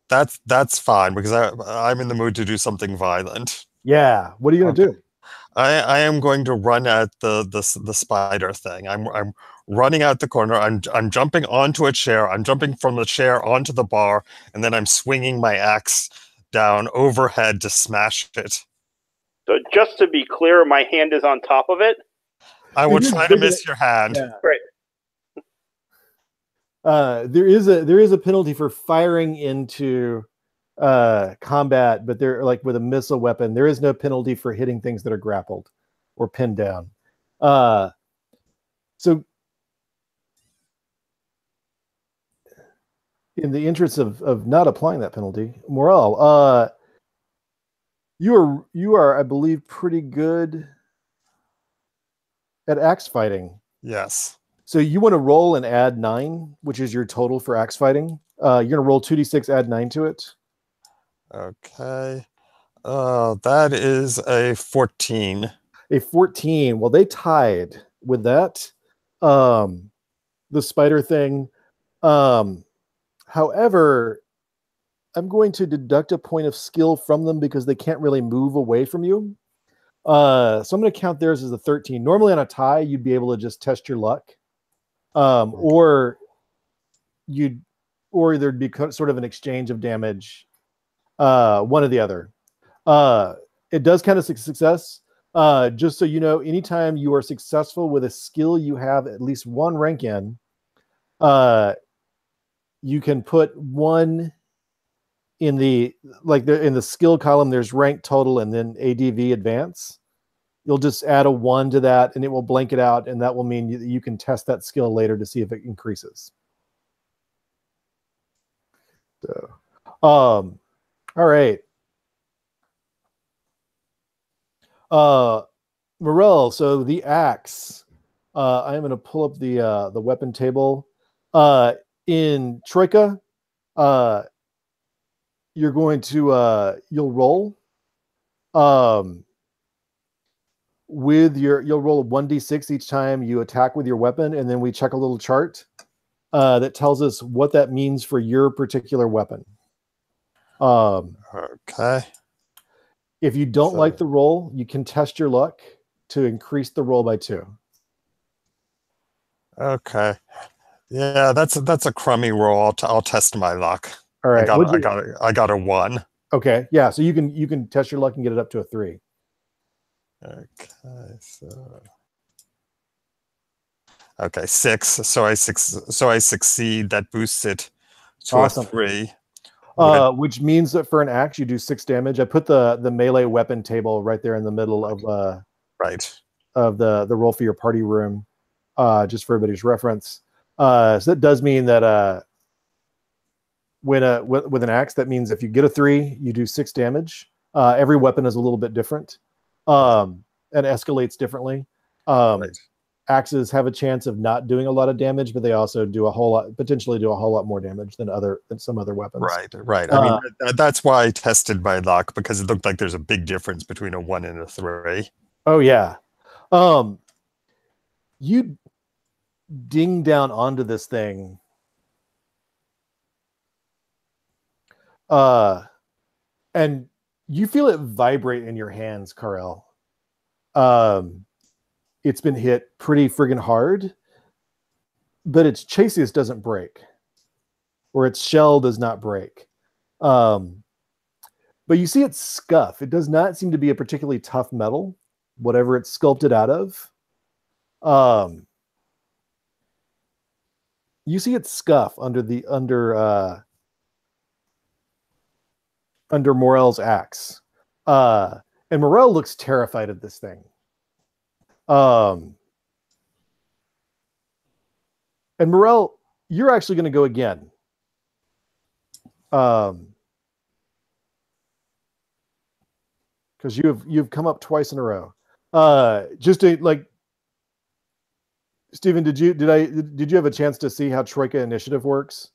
that's fine because I'm in the mood to do something violent. Yeah. What are you gonna do? I am going to run at the spider thing. I'm running out the corner. I'm jumping onto a chair. I'm jumping from the chair onto the bar, and then I'm swinging my axe down overhead to smash it. So just to be clear, my hand is on top of it. I will try to miss your hand. Yeah. Great. There is a penalty for firing into combat, but they're like with a missile weapon. There is no penalty for hitting things that are grappled or pinned down. So in the interest of not applying that penalty, Morel, you are, I believe, pretty good at axe fighting. Yes. So you want to roll and add 9, which is your total for axe fighting. You're gonna roll 2d6, add 9 to it. Okay. That is a 14. A 14. Well, they tied with that. The spider thing. However, I'm going to deduct a point of skill from them because they can't really move away from you. So I'm going to count theirs as a 13. Normally on a tie, you'd be able to just test your luck. Or there'd be sort of an exchange of damage. One or the other. It does count as success. Just so you know, anytime you are successful with a skill you have at least 1 rank in, you can put 1 in the skill column. There's rank total and then ADV advance. You'll just add a 1 to that, and it will blank it out, and that will mean you can test that skill later to see if it increases. So, all right. Morel, so the axe. I am going to pull up the weapon table. In Troika, you're going to you'll roll. You'll roll a 1d6 each time you attack with your weapon, and then we check a little chart that tells us what that means for your particular weapon. Okay. If you don't like the roll, you can test your luck to increase the roll by 2. Okay. Yeah, that's a crummy roll. I'll test my luck. All right. I got a 1. Okay. Yeah. So you can test your luck and get it up to a 3. Okay. Okay, 6. So I succeed. That boosts it to Awesome. a 3. Which means that for an axe you do 6 damage. I put the melee weapon table right there in the middle of the roll for your party room, just for everybody's reference. So that does mean that with an axe, that means if you get a 3, you do 6 damage. Every weapon is a little bit different, and escalates differently. Axes have a chance of not doing a lot of damage, but they also potentially do a whole lot more damage than some other weapons. Right. I mean, that's why I tested my luck, because it looked like there's a big difference between a 1 and a 3. Oh yeah. You ding down onto this thing. And you feel it vibrate in your hands, Karel. It's been hit pretty friggin' hard, but its chassis doesn't break, or its shell does not break. But you see it scuff. It does not seem to be a particularly tough metal, whatever it's sculpted out of. You see it scuff under Morel's axe. And Morel looks terrified of this thing. And Morel, you're actually going to go again. Because you've come up twice in a row. Just to like, Stephen, did you have a chance to see how Troika initiative works?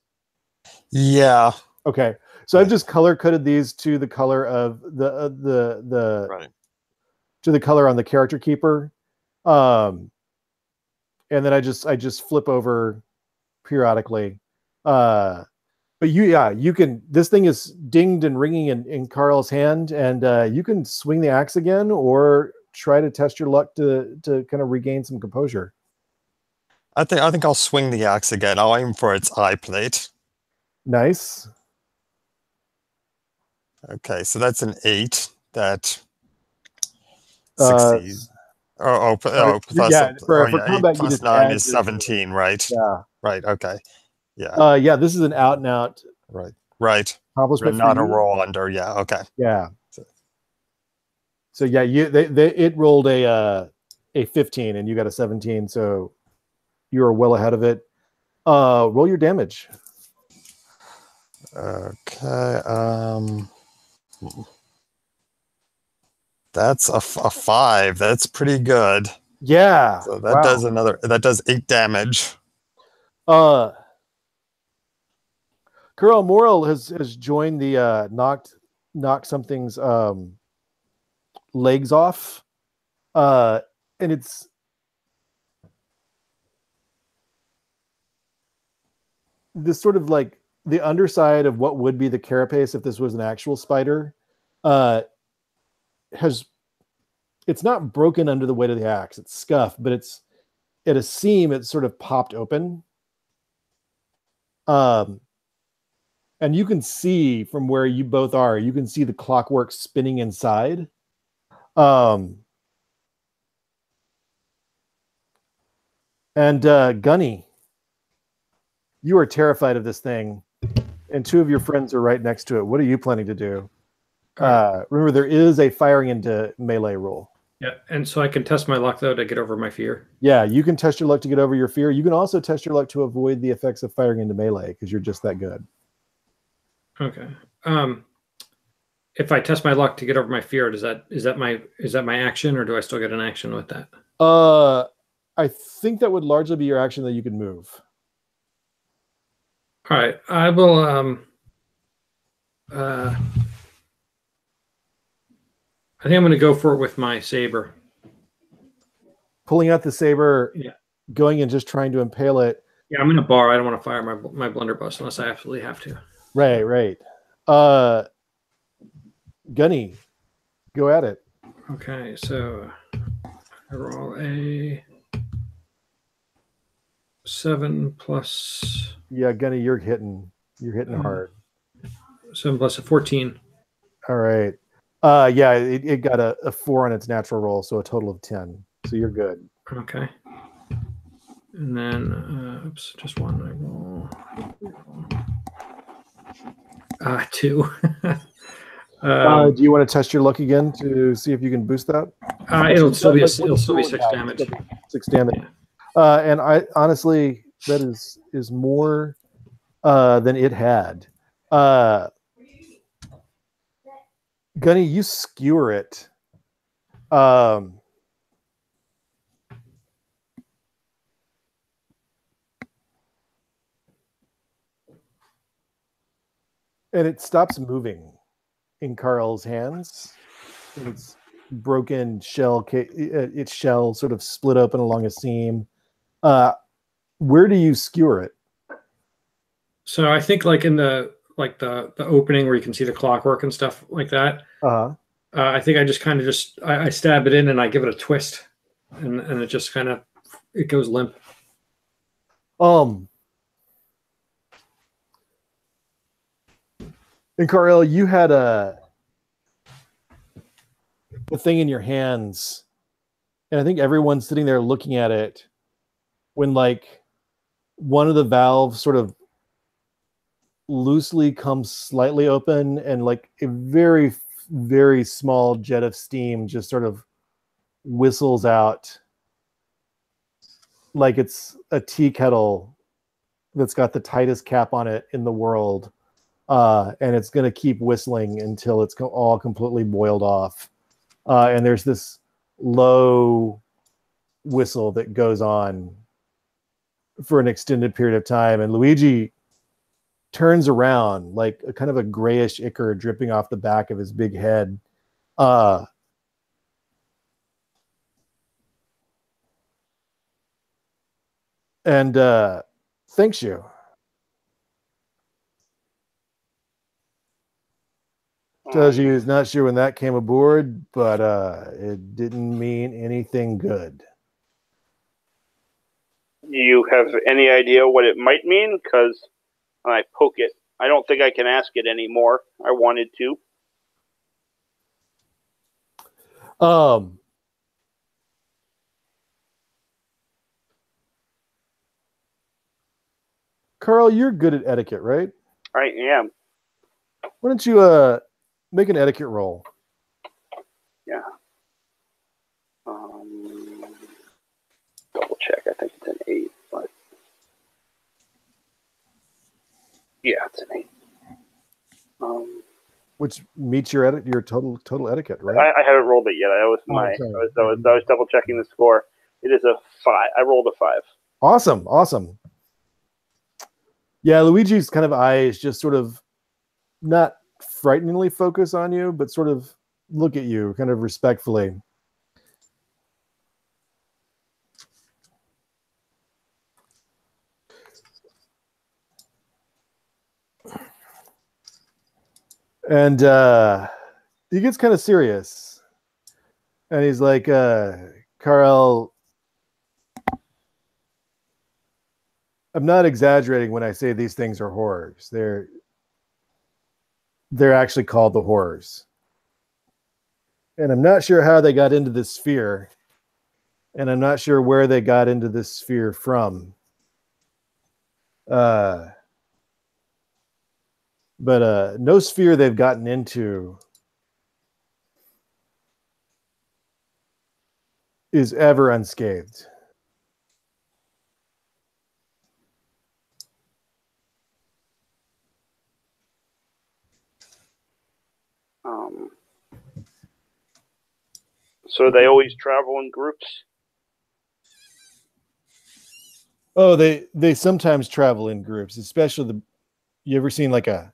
Yeah. Okay. So I've just color coded these to the color of to the color on the character keeper. And then I just flip over periodically. But you can. This thing is dinged and ringing in Carl's hand, and you can swing the axe again, or try to test your luck to kind of regain some composure. I think I'll swing the axe again. I'll aim for its eye plate. Nice. Okay, so that's an 8. That succeeds. Yeah, for 8 combat, you plus just 9 add is your 17, right? yeah. Right, okay. Yeah, Yeah, this is an out and out right. accomplishment Not for a you. roll under, yeah, okay. Yeah. So yeah, it rolled a 15 and you got a 17, so you are well ahead of it. Roll your damage. Okay, that's a 5. That's pretty good. Yeah. So that does 8 damage. Carl Morrell has joined the knock something's legs off. And it's this sort of like the underside of what would be the carapace if this was an actual spider. It's not broken under the weight of the axe. It's scuffed, but it's at a seam. It's sort of popped open. And you can see from where you both are, you can see the clockwork spinning inside. And Gunny, you are terrified of this thing, and 2 of your friends are right next to it. What are you planning to do? Remember, there is a firing into melee rule. Yeah, and so I can test my luck, though, to get over my fear. Yeah, you can test your luck to get over your fear. You can also test your luck to avoid the effects of firing into melee, because you're just that good. Okay. If I test my luck to get over my fear, is that my action, or do I still get an action with that? I think that would largely be your action that you can move. All right, I will. I think I'm going to go for it with my saber. Pulling out the saber, Yeah. Going and just trying to impale it. Yeah, I'm in a bar. I don't want to fire my blunderbuss unless I absolutely have to. Right. Gunny, go at it. Okay, so I roll a 7 plus. Yeah, Gunny, you're hitting hard. 7 plus a 14. All right. Yeah, it got a 4 on its natural roll, so a total of 10. So you're good. Okay. And then, just one. I roll 2. Do you want to test your luck again to see if you can boost that? It'll still be 6 damage. 6 damage. Yeah. And I honestly, that is more than it had. Gunny, you skewer it. And it stops moving in Carl's hands. And its broken shell, its shell sort of split open along a seam. Where do you skewer it? So I think like in the opening where you can see the clockwork and stuff like that. I think I just kind of I stab it in and I give it a twist, and it just kind of it goes limp. And Carl, you had a thing in your hands, and I think everyone's sitting there looking at it when like one of the valves sort of loosely comes slightly open, and like a very, very small jet of steam just sort of whistles out like it's a tea kettle that's got the tightest cap on it in the world. And it's going to keep whistling until it's all completely boiled off. And there's this low whistle that goes on for an extended period of time. And Luigi turns around like a kind of a grayish ichor dripping off the back of his big head. And thanks you. Tells you he's not sure when that came aboard, but it didn't mean anything good. You have any idea what it might mean? Because when I poke it, I don't think I can ask it anymore. I wanted to. Carl, you're good at etiquette, right? I am. Why don't you make an etiquette roll? Yeah. Double check. I think it's an 8, but yeah, it's an 8. Which meets your total etiquette, right? I haven't rolled it yet. I was double checking the score. It is a 5. I rolled a 5. Awesome. Yeah, Luigi's kind of eyes just sort of not frighteningly focus on you, but sort of look at you kind of respectfully. And he gets kind of serious. And he's like, Carl, I'm not exaggerating when I say these things are horrors. They're actually called the horrors. And I'm not sure how they got into this sphere. And I'm not sure where they got into this sphere from. But no sphere they've gotten into is ever unscathed. So they always travel in groups? Oh, they sometimes travel in groups, especially you ever seen like a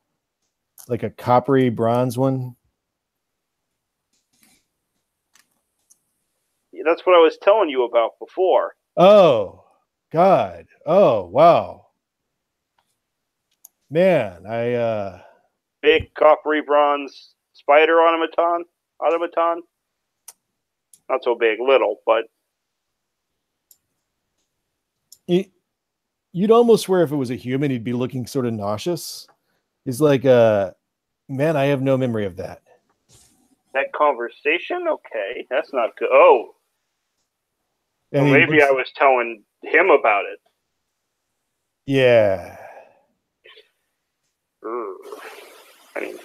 coppery bronze one? Yeah, that's what I was telling you about before. Oh, God. Oh, wow. Man, Big coppery bronze spider automaton? Not so big, little, but you'd almost swear if it was a human, he'd be looking sort of nauseous. He's like, man, I have no memory of that. that conversation? Okay, that's not good. Oh, And well, maybe I was telling him about it. Yeah. I mean,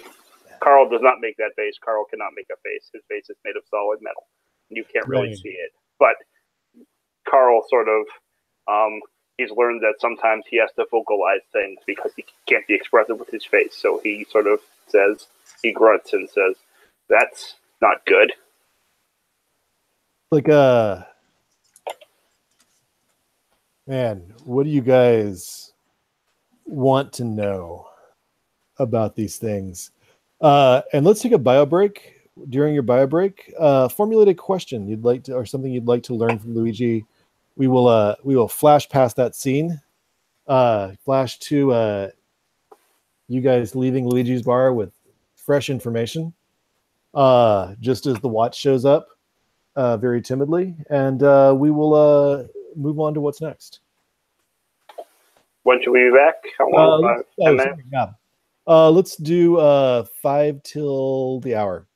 Carl does not make that face. Carl cannot make a face. His face is made of solid metal. You can't really see it. But Carl sort of, he's learned that sometimes he has to vocalize things because he can't be expressive with his face. So he sort of says, he grunts and says, that's not good. Like, man, what do you guys want to know about these things? And let's take a bio break. During your bio break, formulate a question you'd like to, or something you'd like to learn from Luigi. We will flash past that scene. Flash to you guys leaving Luigi's bar with fresh information. Just as the watch shows up, very timidly, and we will move on to what's next. When should we be back? How long? Let's do 5 till the hour.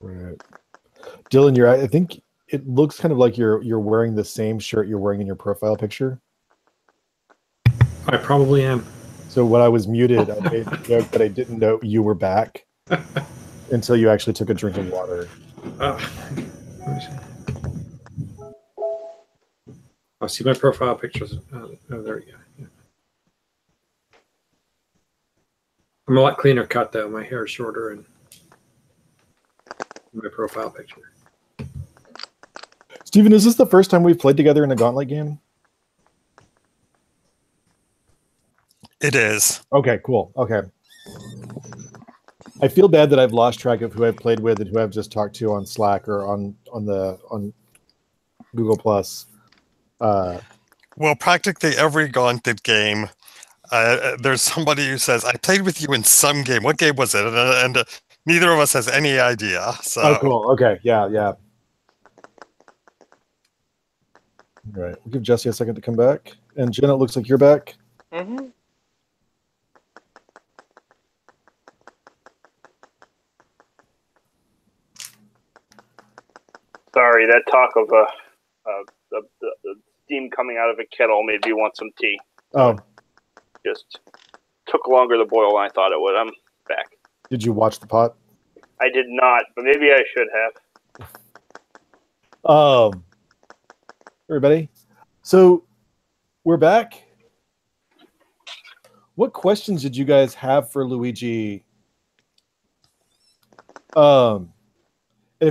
Right. Dylan, I think it looks kind of like you're wearing the same shirt you're wearing in your profile picture. I probably am. So when I was muted, I made the joke that I didn't know you were back until you actually took a drink of water. Let me see. I'll see my profile pictures. There you go. Yeah. I'm a lot cleaner cut though. My hair is shorter and my profile picture. Steven, is this the first time we've played together in a Gauntlet game? It is. Okay, cool. Okay. I feel bad that I've lost track of who I've played with and who I've just talked to on Slack or on Google Plus. Well, practically every Gauntlet game, there's somebody who says, I played with you in some game. What game was it? And neither of us has any idea. So. Oh, cool. Okay. Yeah, yeah. All right. We'll give Jesse a second to come back. And Jen, it looks like you're back. Mm-hmm. Sorry, that talk of the steam coming out of a kettle made me want some tea. Oh. Just took longer to boil than I thought it would. I'm back. Did you watch the pot? I did not, but maybe I should have. Everybody. So we're back. What questions did you guys have for Luigi? And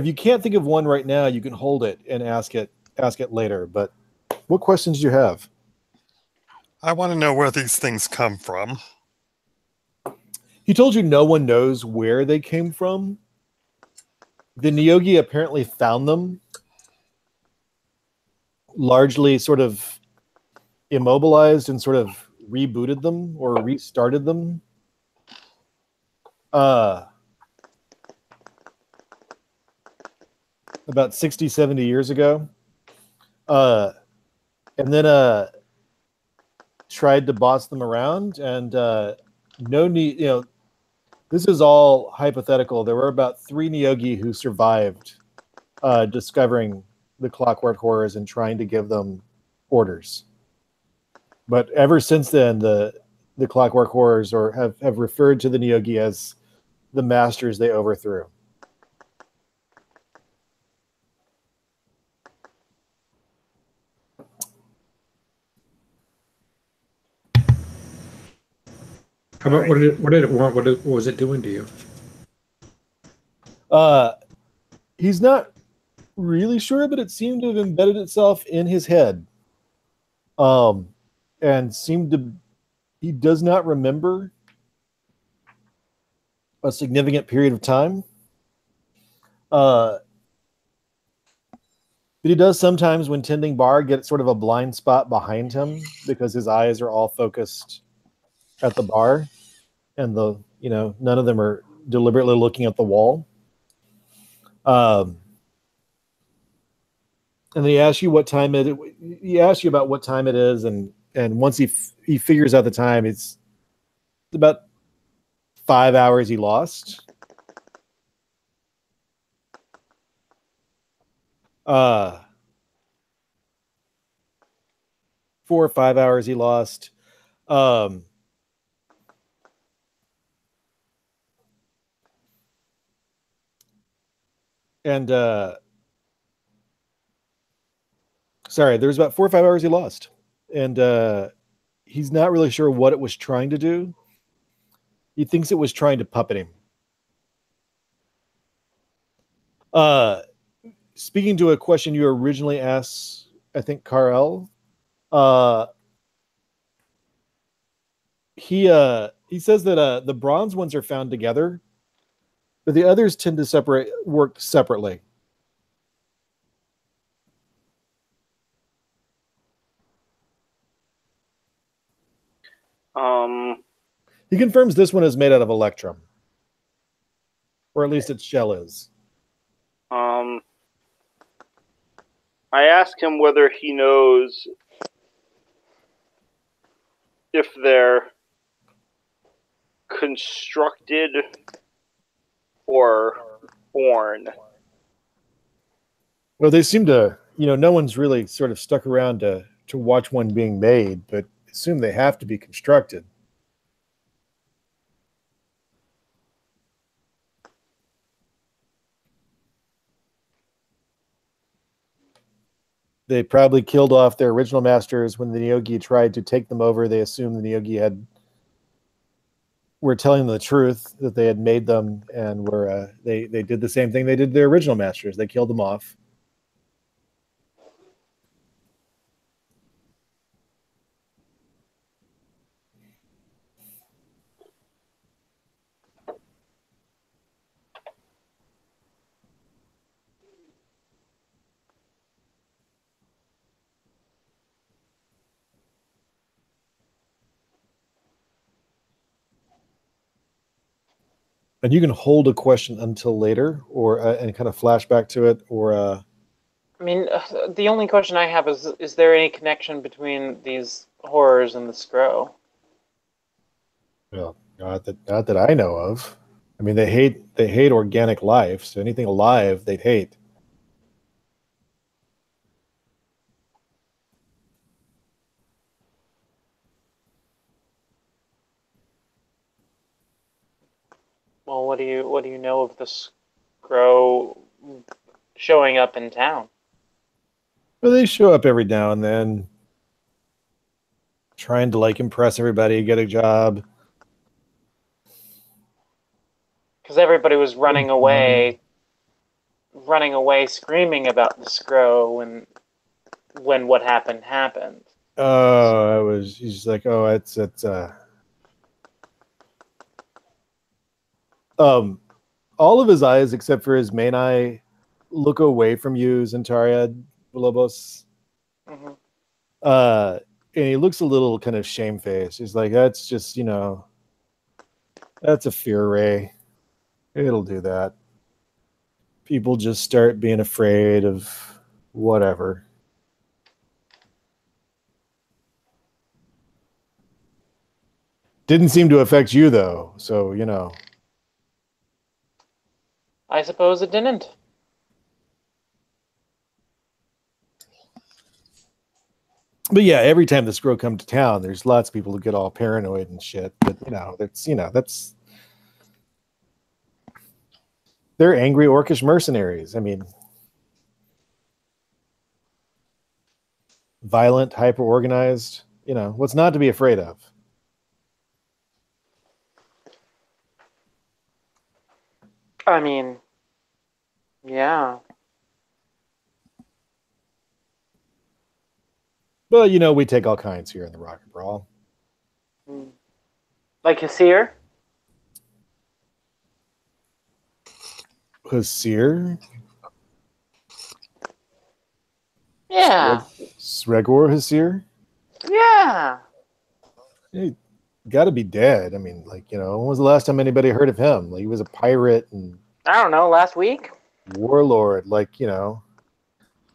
if you can't think of one right now, you can hold it and ask it later. But what questions do you have? I want to know where these things come from. He told you no one knows where they came from. The Nyogi apparently found them, largely sort of immobilized and sort of rebooted them or restarted them. About 60, 70 years ago. And then tried to boss them around, and no need, this is all hypothetical. There were about 3 Nyogi who survived discovering the Clockwork Horrors and trying to give them orders. But ever since then, the Clockwork Horrors have referred to the Nyogi as the masters they overthrew. How about what did it want? What was it doing to you? He's not really sure, but it seemed to have embedded itself in his head. And he does not remember a significant period of time. But he does sometimes, when tending bar, get sort of a blind spot behind him because his eyes are all focused at the bar, and none of them are deliberately looking at the wall. And then he asks you what time it. He asks you about what time it is, and once he figures out the time, it's about 5 hours he lost. 4 or 5 hours he lost. Sorry, there's about 4 or 5 hours he lost, and he's not really sure what it was trying to do. He thinks it was trying to puppet him. Speaking to a question you originally asked, I think, Carl, he says that the bronze ones are found together, but the others tend to work separately. He confirms this one is made out of electrum, or at least its shell is. I asked him whether he knows if they're constructed or born. Well, they seem to, no one's really sort of stuck around to watch one being made, but assume they have to be constructed. They probably killed off their original masters when the Neogi tried to take them over. They assumed the Neogi were telling them the truth, that they had made them, and they did the same thing they did to their original masters. They killed them off. And you can hold a question until later, or and kind of flash back to it, or. I mean, the only question I have is there any connection between these horrors and the Skrull? Well, not that I know of. I mean, they hate organic life, so anything alive they'd hate. Well, what do you know of the Skrull showing up in town? Well, they show up every now and then, trying to impress everybody, get a job. Because everybody was running away, screaming about the Skrull when what happened. Oh, he's like, oh, it's all of his eyes except for his main eye look away from you, Zentaria Lobos. Mm-hmm. And he looks a little kind of shamefaced. He's like, that's just, that's a fear ray. It'll do that. People just start being afraid of whatever. Didn't seem to affect you, though. So, I suppose it didn't. But yeah, every time the Skrull come to town, there's lots of people who get all paranoid and shit. But, that's... They're angry orcish mercenaries. I mean... Violent, hyper-organized. What's not to be afraid of? I mean, yeah. But, we take all kinds here in the Rocket Brawl. Like Hasir? Hasir? Yeah. Sregor Hasir? Yeah. He got to be dead. I mean, when was the last time anybody heard of him? He was a pirate and... I don't know, last week? Warlord, what,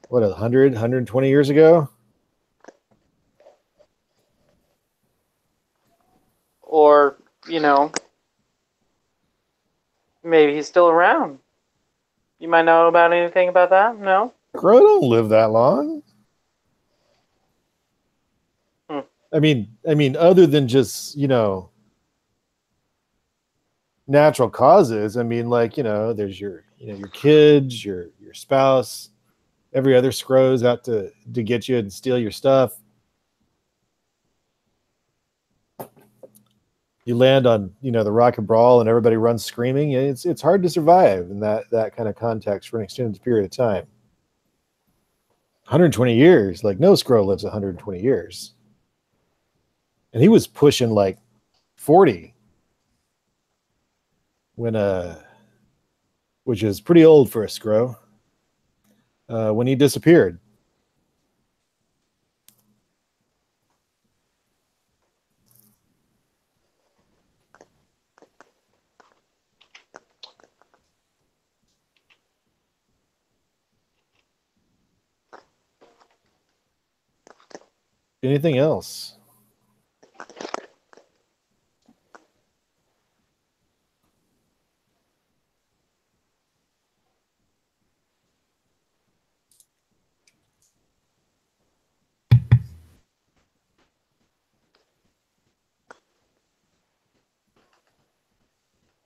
100, 120 years ago? Or, maybe he's still around. You might know about anything about that? No? Crow don't live that long. I mean, other than just, natural causes. I mean, there's your kids, your spouse, every other Skrull's out to get you and steal your stuff. You land on, the Rocket Brawl and everybody runs screaming. It's hard to survive in that kind of context for an extended period of time. 120 years, no Skrull lives 120 years. And he was pushing 40 when which is pretty old for a Skrull, when he disappeared. Anything else?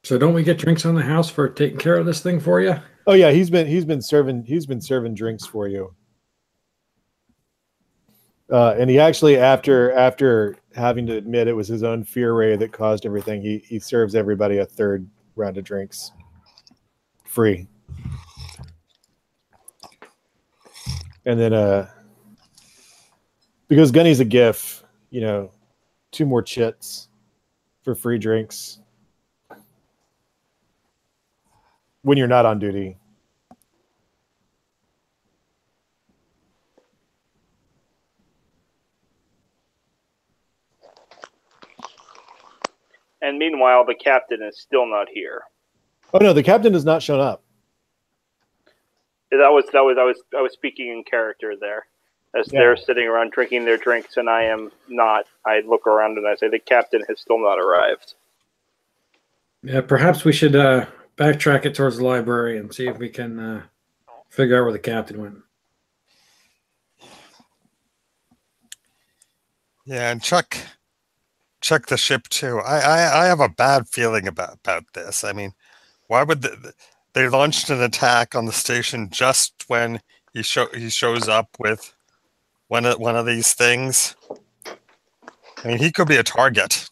So don't we get drinks on the house for taking care of this thing for you? Oh yeah, he's been serving drinks for you. And he actually, after having to admit it was his own fear ray that caused everything, he serves everybody a third round of drinks, free. And then, because Gunny's a GIF, 2 more chits for free drinks when you're not on duty. And meanwhile, the captain is still not here. Oh no, the captain has not shown up. I was speaking in character there, as they're sitting around drinking their drinks, and I am not. I look around and I say the captain has still not arrived. Yeah, perhaps we should backtrack it towards the library and see if we can figure out where the captain went. Yeah, and check the ship too. I have a bad feeling about this. I mean, why would they launched an attack on the station just when he shows up with one of these things? I mean, he could be a target.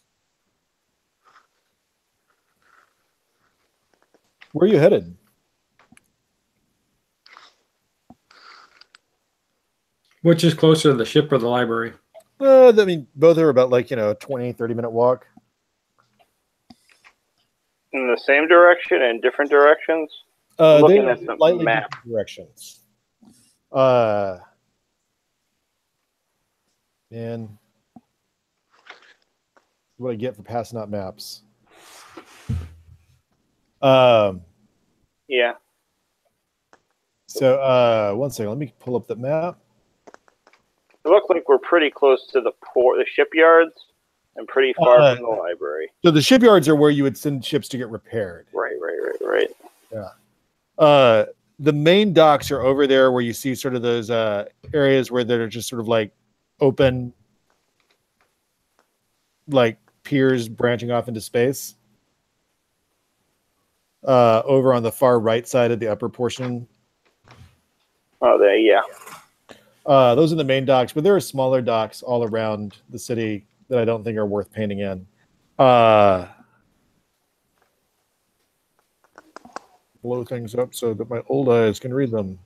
Where are you headed? Which is closer, the ship or the library? I mean, both are about 20, 30-minute walk. In the same direction and different directions? Looking at the slightly map. different directions. Man, what I get for passing out maps. Yeah. So, one second. Let me pull up the map. It looks like we're pretty close to the shipyards, and pretty far from the library. So the shipyards are where you would send ships to get repaired. Right. Yeah. The main docks are over there where you see sort of those areas where they're just sort of like open, like piers branching off into space. Over on the far right side of the upper portion. Oh, there, yeah. Those are the main docks, but there are smaller docks all around the city that I don't think are worth painting in. Blow things up so that my old eyes can read them.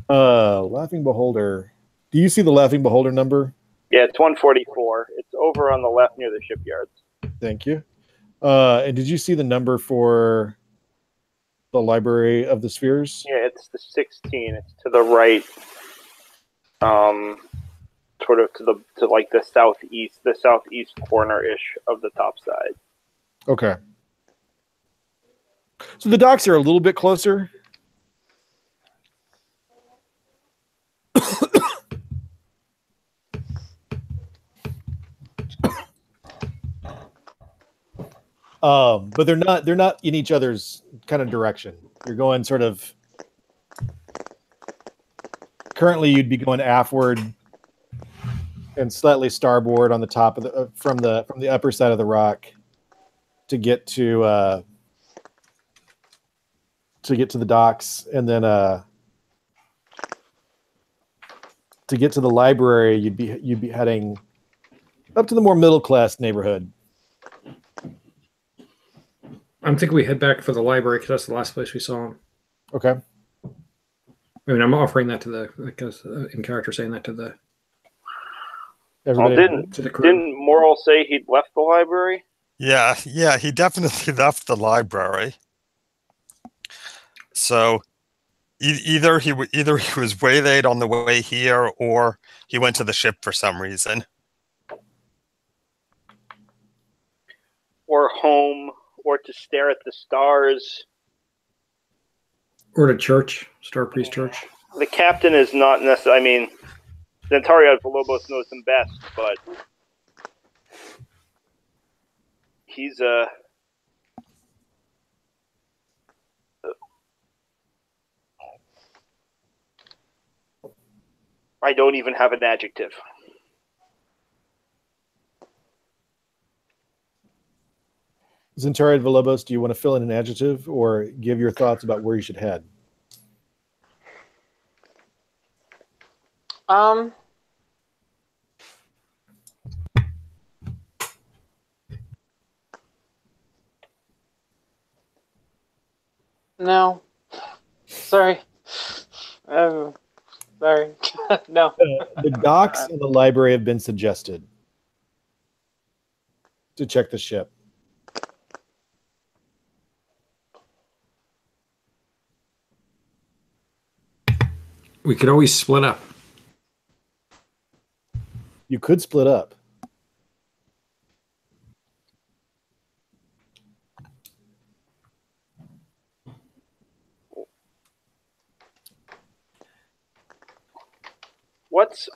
Laughing Beholder. Do you see the Laughing Beholder number? Yeah, it's 144. It's over on the left near the shipyards. Thank you. And did you see the number for the Library of the Spheres? Yeah, it's the 16. It's to the right. Sort of to the southeast corner-ish of the top side. Okay. So the docks are a little bit closer. But they're not in each other's kind of direction. You're going sort of currently you'd be going aftward and slightly starboard on the top of the from the upper side of the rock to get to the docks, and then to get to the library you'd be heading up to the more middle class neighborhood. I'm thinking we head back for the library because that's the last place we saw him. Okay. I mean, I'm offering that to the in character, saying that to the. Everybody, didn't Morrill say he'd left the library? Yeah, he definitely left the library. So either he was waylaid on the way here, or he went to the ship for some reason, or home, or to stare at the stars, or to church, Star Priest Church. The captain is not necessarily. I mean, Zentariad Vilobos knows him best, but he's I don't even have an adjective. Zentari Villalobos, do you want to fill in an adjective or give your thoughts about where you should head? No. Sorry. Sorry. No. The docks and the library have been suggested to check the ship. We could always split up. You could split up.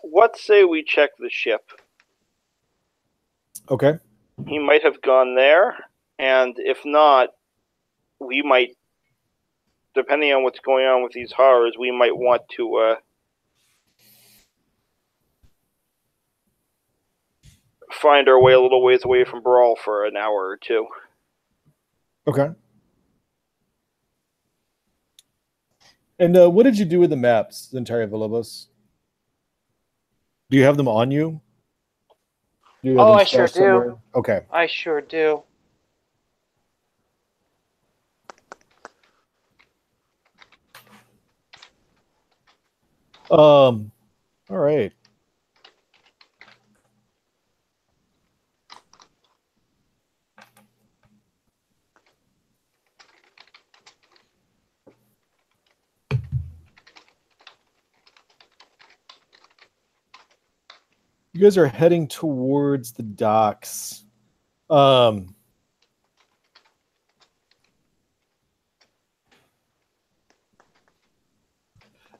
Let's say we check the ship. Okay. He might have gone there, and if not, we might, depending on what's going on with these horrors, we might want to find our way a little ways away from Brawl for an hour or two. Okay. And what did you do with the maps, Zentari Villalobos? Do you have them on you? Do you have them I sure stashed somewhere? Okay. I sure do. All right. You guys are heading towards the docks. And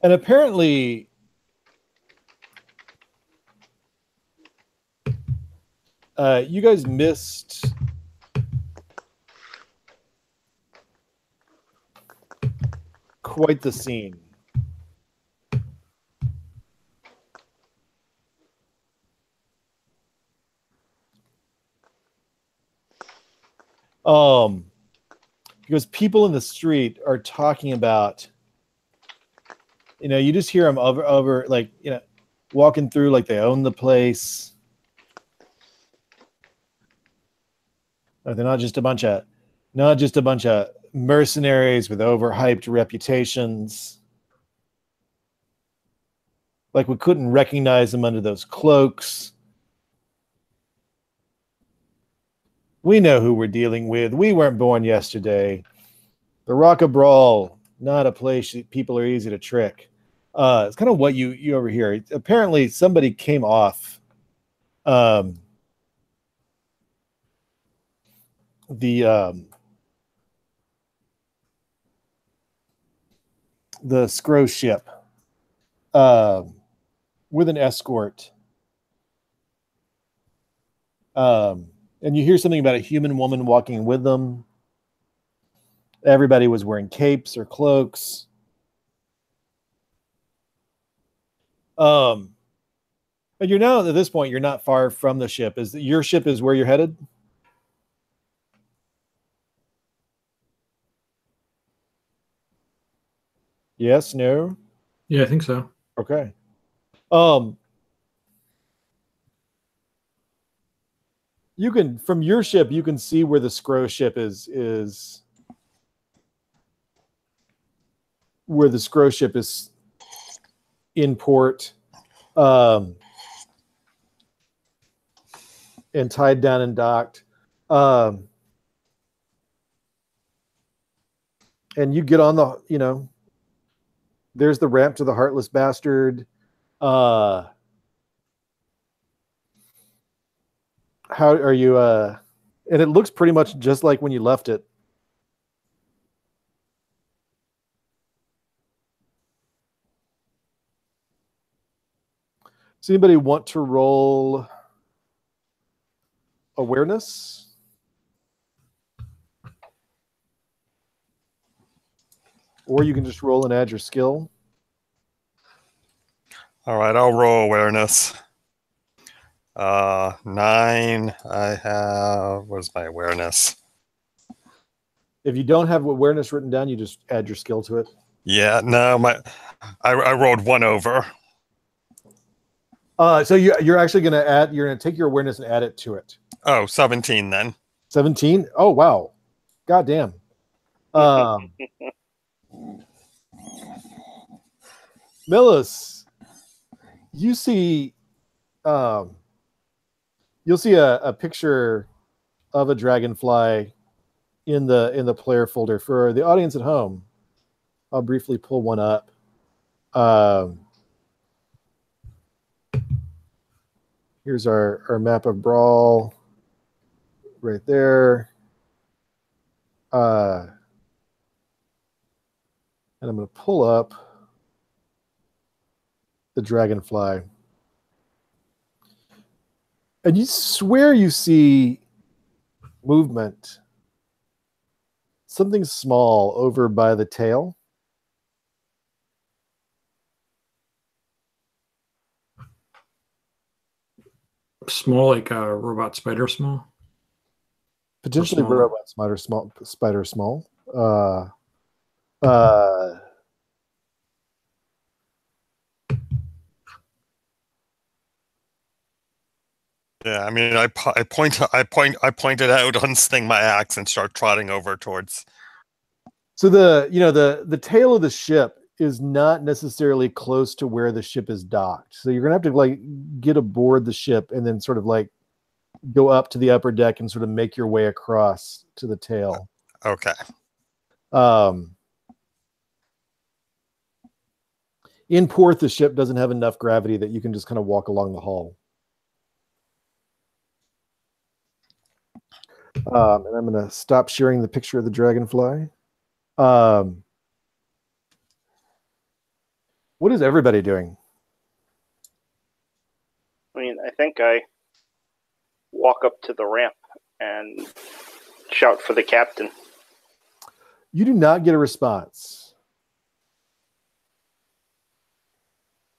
apparently, you guys missed quite the scene. Because people in the street are talking about, you just hear them over like, walking through like they own the place. They're not just a bunch of mercenaries with overhyped reputations. Like we couldn't recognize them under those cloaks. We know who we're dealing with. We weren't born yesterday. The Rock of Brawl, not a place people are easy to trick. It's kind of what you overhear. Apparently, somebody came off the Scro ship with an escort. And you hear something about a human woman walking with them. Everybody was wearing capes or cloaks. And you're now at this point, you're not far from the ship. Your ship is where you're headed? Yes, no? Yeah, I think so. Okay. You can, from your ship, you can see where the Scro ship is where the Scro ship is in port, and tied down and docked. And you get on the, there's the ramp to the Heartless Bastard. How are you? And it looks pretty much just like when you left it. Does anybody want to roll awareness? Or you can just roll and add your skill. All right, I'll roll awareness. 9. I have, where's my awareness? If you don't have awareness written down, you just add your skill to it. Yeah, no, I rolled 1 over. So you're actually going to add. You're going to take your awareness and add it to it. Oh, 17 then. 17. Oh wow, goddamn. Millis, you see, you'll see a picture of a dragonfly in the player folder. For the audience at home, I'll briefly pull one up. Here's our map of Brawl right there. And I'm going to pull up the dragonfly. And you swear you see movement. Something small over by the tail. Small, like a robot spider small? Potentially Small. robot spider small. Yeah, I mean, I pointed out on Sting my axe and start trotting over towards. So the tail of the ship is not necessarily close to where the ship is docked. So you're gonna have to like get aboard the ship and then sort of like go up to the upper deck and sort of make your way across to the tail. Okay. In port, the ship doesn't have enough gravity that you can just kind of walk along the hull. And I'm going to stop sharing the picture of the dragonfly. What is everybody doing? I mean, I think I walk up to the ramp and shout for the captain. You do not get a response.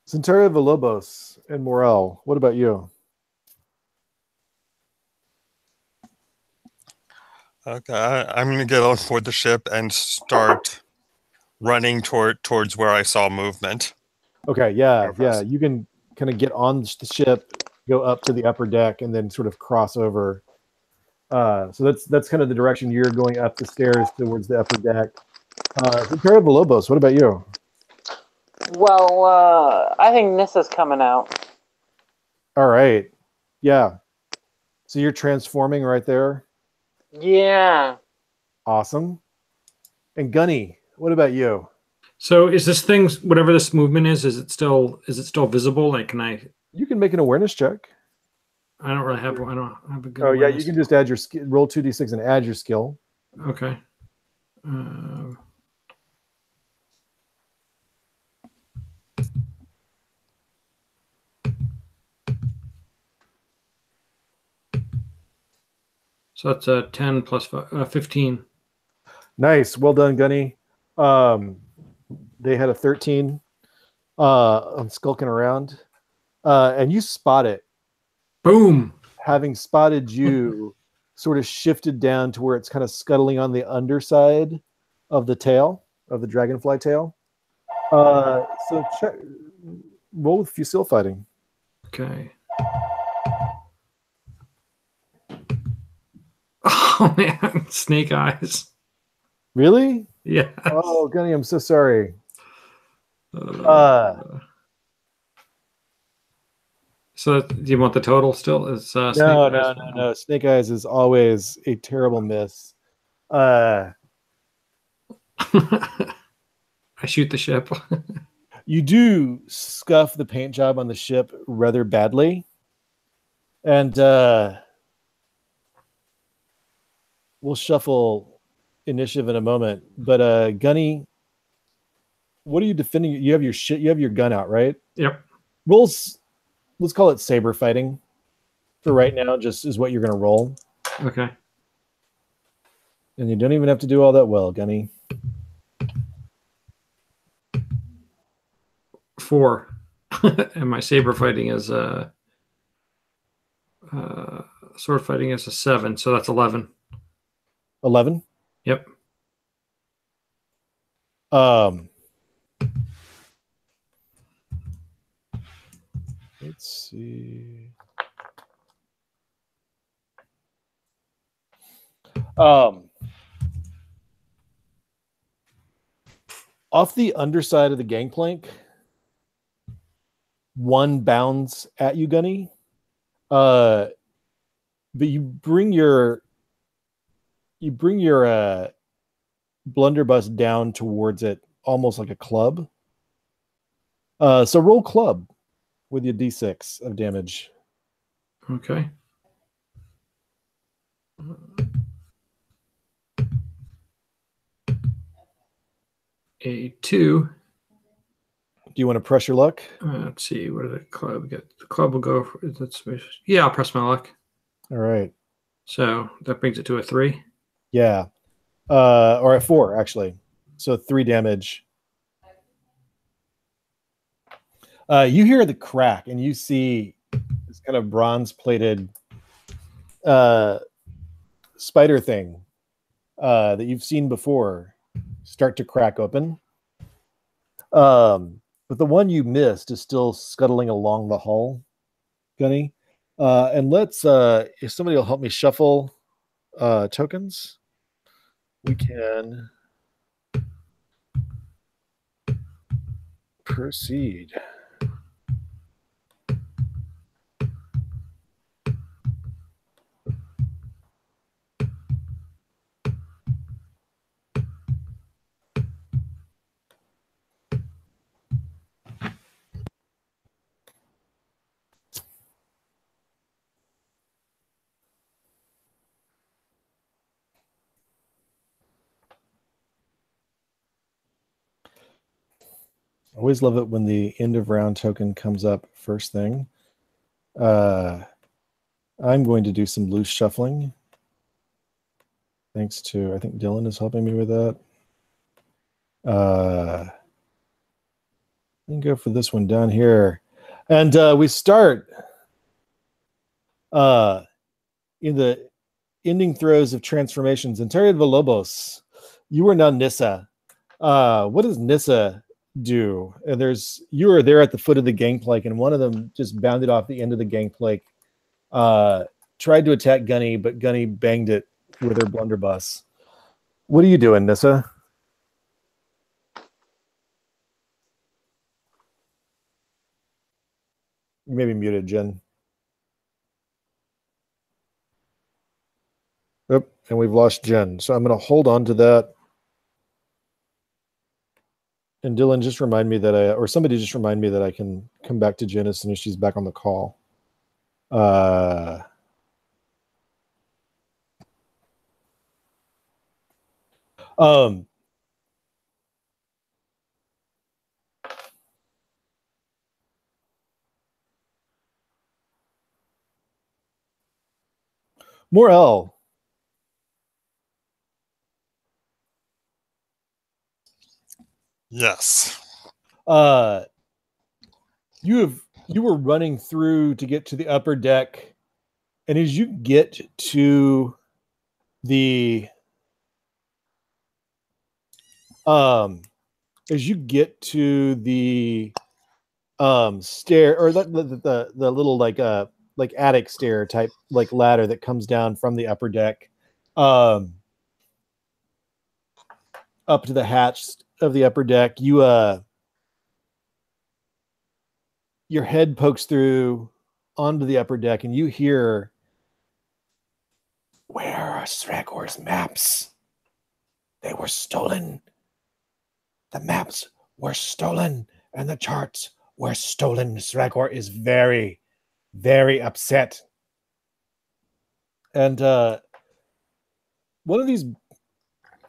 Centauria Villalobos and Morel, what about you? Okay, I'm going to get on board the ship and start running towards where I saw movement. Okay, yeah. You can kind of get on the ship, go up to the upper deck, and then sort of cross over. So that's kind of the direction you're going up the stairs towards the upper deck. Centauria Villalobos, what about you? Well, I think Nissa's coming out. All right. Yeah. So you're transforming right there? Yeah. Awesome. And Gunny, what about you? So is this thing, whatever this movement is it still visible? Like, can I? You can make an awareness check. I don't really have. I don't have a good. Oh yeah, awareness. you can just add your roll 2d6 and add your skill. Okay. So that's a 10 plus 15. Nice, well done, Gunny. They had a 13 on skulking around, and you spot it. Boom. Having spotted you, sort of shifted down to where it's kind of scuttling on the underside of the tail of the dragonfly tail. So check, roll with fusil fighting. Okay. Oh man, snake eyes. Really? Yeah. Oh, Gunny, I'm so sorry. So do you want the total still? It's No. Snake eyes is always a terrible miss. I shoot the ship. You do scuff the paint job on the ship rather badly, and we'll shuffle initiative in a moment. But Gunny, what are you defending? You have your gun out, right? Yep. Let's call it saber fighting for right now, just is what you're going to roll. Okay. And you don't even have to do all that well, Gunny. 4. And my saber fighting is sword fighting is a 7, so that's 11. 11? Yep. Let's see. Off the underside of the gangplank, one bounds at you, Gunny. But you bring your blunderbuss down towards it, almost like a club. So roll club with your d6 of damage. Okay. A 2. Do you want to press your luck? Let's see. What did the club get? The club will go for. Yeah, I'll press my luck. All right. So that brings it to a 3. Yeah. Or a 4, actually. So 3 damage. You hear the crack, and you see this kind of bronze-plated spider thing that you've seen before start to crack open. But the one you missed is still scuttling along the hall, Gunny. And let's, if somebody will help me shuffle tokens, we can proceed. Always love it when the end of round token comes up first thing. I'm going to do some loose shuffling. Thanks to, I think Dylan is helping me with that. I can go for this one down here. And we start in the ending throes of transformations. And Terry Villalobos, you are now Nissa. What does Nissa do? And you are there at the foot of the gangplank, and one of them just bounded off the end of the gangplank, tried to attack Gunny, but Gunny banged it with her blunderbuss. What are you doing, Nissa? You may be muted, Jen. Yep, and we've lost Jen. So I'm going to hold on to that. And Dylan, just remind me that or somebody just remind me that I can come back to Jen as soon as she's back on the call. Morel. Yes. You were running through to get to the upper deck, and as you get to the stair, or the little like attic stair type like ladder that comes down from the upper deck up to the hatch of the upper deck, your head pokes through onto the upper deck, and you hear, "Where are Sragor's maps? They were stolen. The maps were stolen, and the charts were stolen. Sragor is very, very upset." And one of these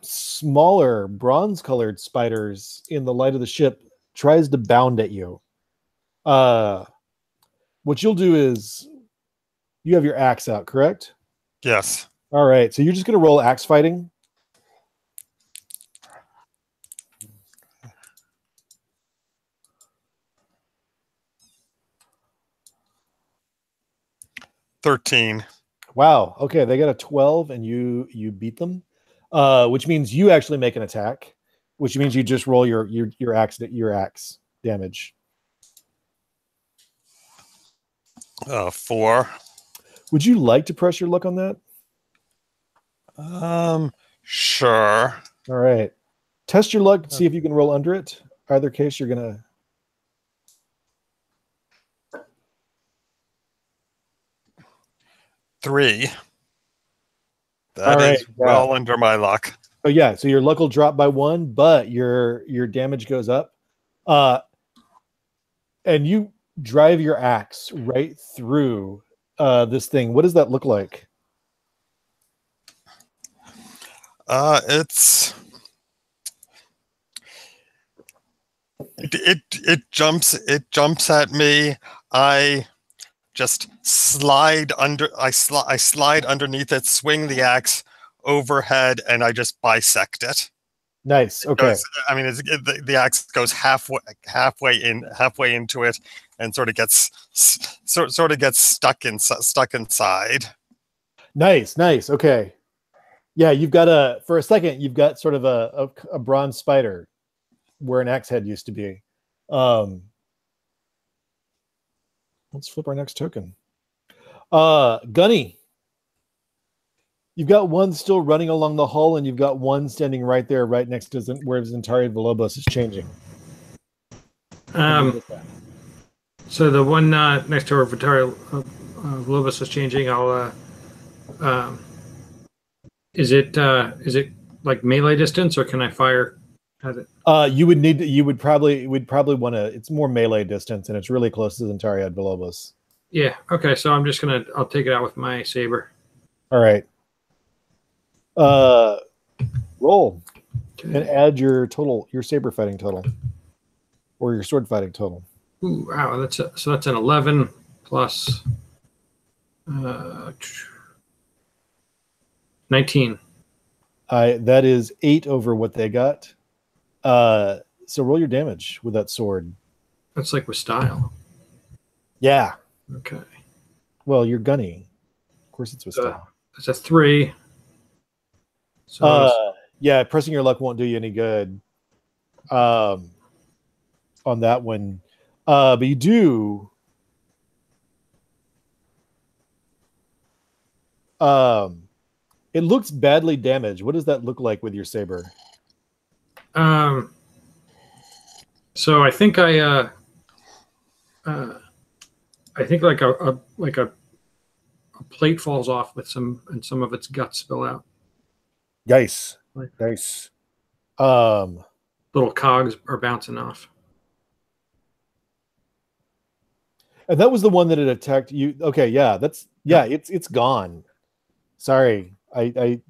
smaller bronze-colored spiders in the light of the ship tries to bound at you. What you'll do is, you have your axe out, correct? Yes. All right, so you're just going to roll axe fighting. $13. Wow. Okay, they got a 12, and you beat them, which means you actually make an attack. which means you just roll your axe damage. 4. Would you like to press your luck on that? Sure. All right. Test your luck. See if you can roll under it. Either case, you're gonna. Three. That is well under my luck. Oh yeah, so your luck will drop by 1, but your damage goes up. And you drive your axe right through this thing. What does that look like? It jumps at me. I just slide under. I slide underneath it, swing the axe overhead, and I just bisect it. Nice. Okay. The axe goes halfway into it, and sort of gets stuck inside. Nice. Okay. Yeah, you've got for a second, you've got sort of a bronze spider where an axe head used to be. Let's flip our next token. Gunny. You've got one still running along the hull, and you've got one standing right there, right next to where Zentari Vilobos is changing. So the one next to where Zentari Vilobos is changing, is it like melee distance, or can I fire at it? We'd probably want to. It's more melee distance, and it's really close to Zentari Vilobos. Yeah. Okay. So I'm just I'll take it out with my saber. All right. Roll and add your saber fighting total, or your sword fighting total. Ooh, wow, that's an 11 plus 19. That is 8 over what they got. So roll your damage with that sword. That's like with style. Yeah. Okay. Well, you're gunny. Of course, it's with style. It's a 3. So yeah, pressing your luck won't do you any good on that one. But you do it looks badly damaged. What does that look like with your saber? So I think I think like a plate falls off with some of its guts spill out. Nice. Little cogs are bouncing off. And that was the one that had attacked you. Okay, yeah, it's gone. Sorry, I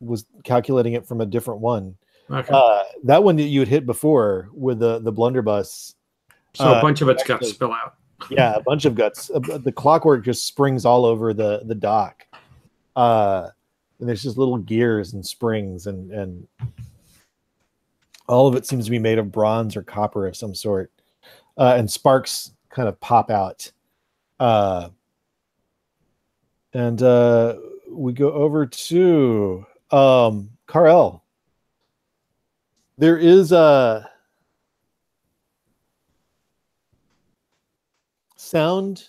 was calculating it from a different one. Okay. That one that you had hit before with the blunderbuss. So a bunch of its guts spill out. Yeah, a bunch of guts. The clockwork just springs all over the dock. And there's just little gears and springs, and all of it seems to be made of bronze or copper of some sort. And sparks kind of pop out. And we go over to Carl. There is a sound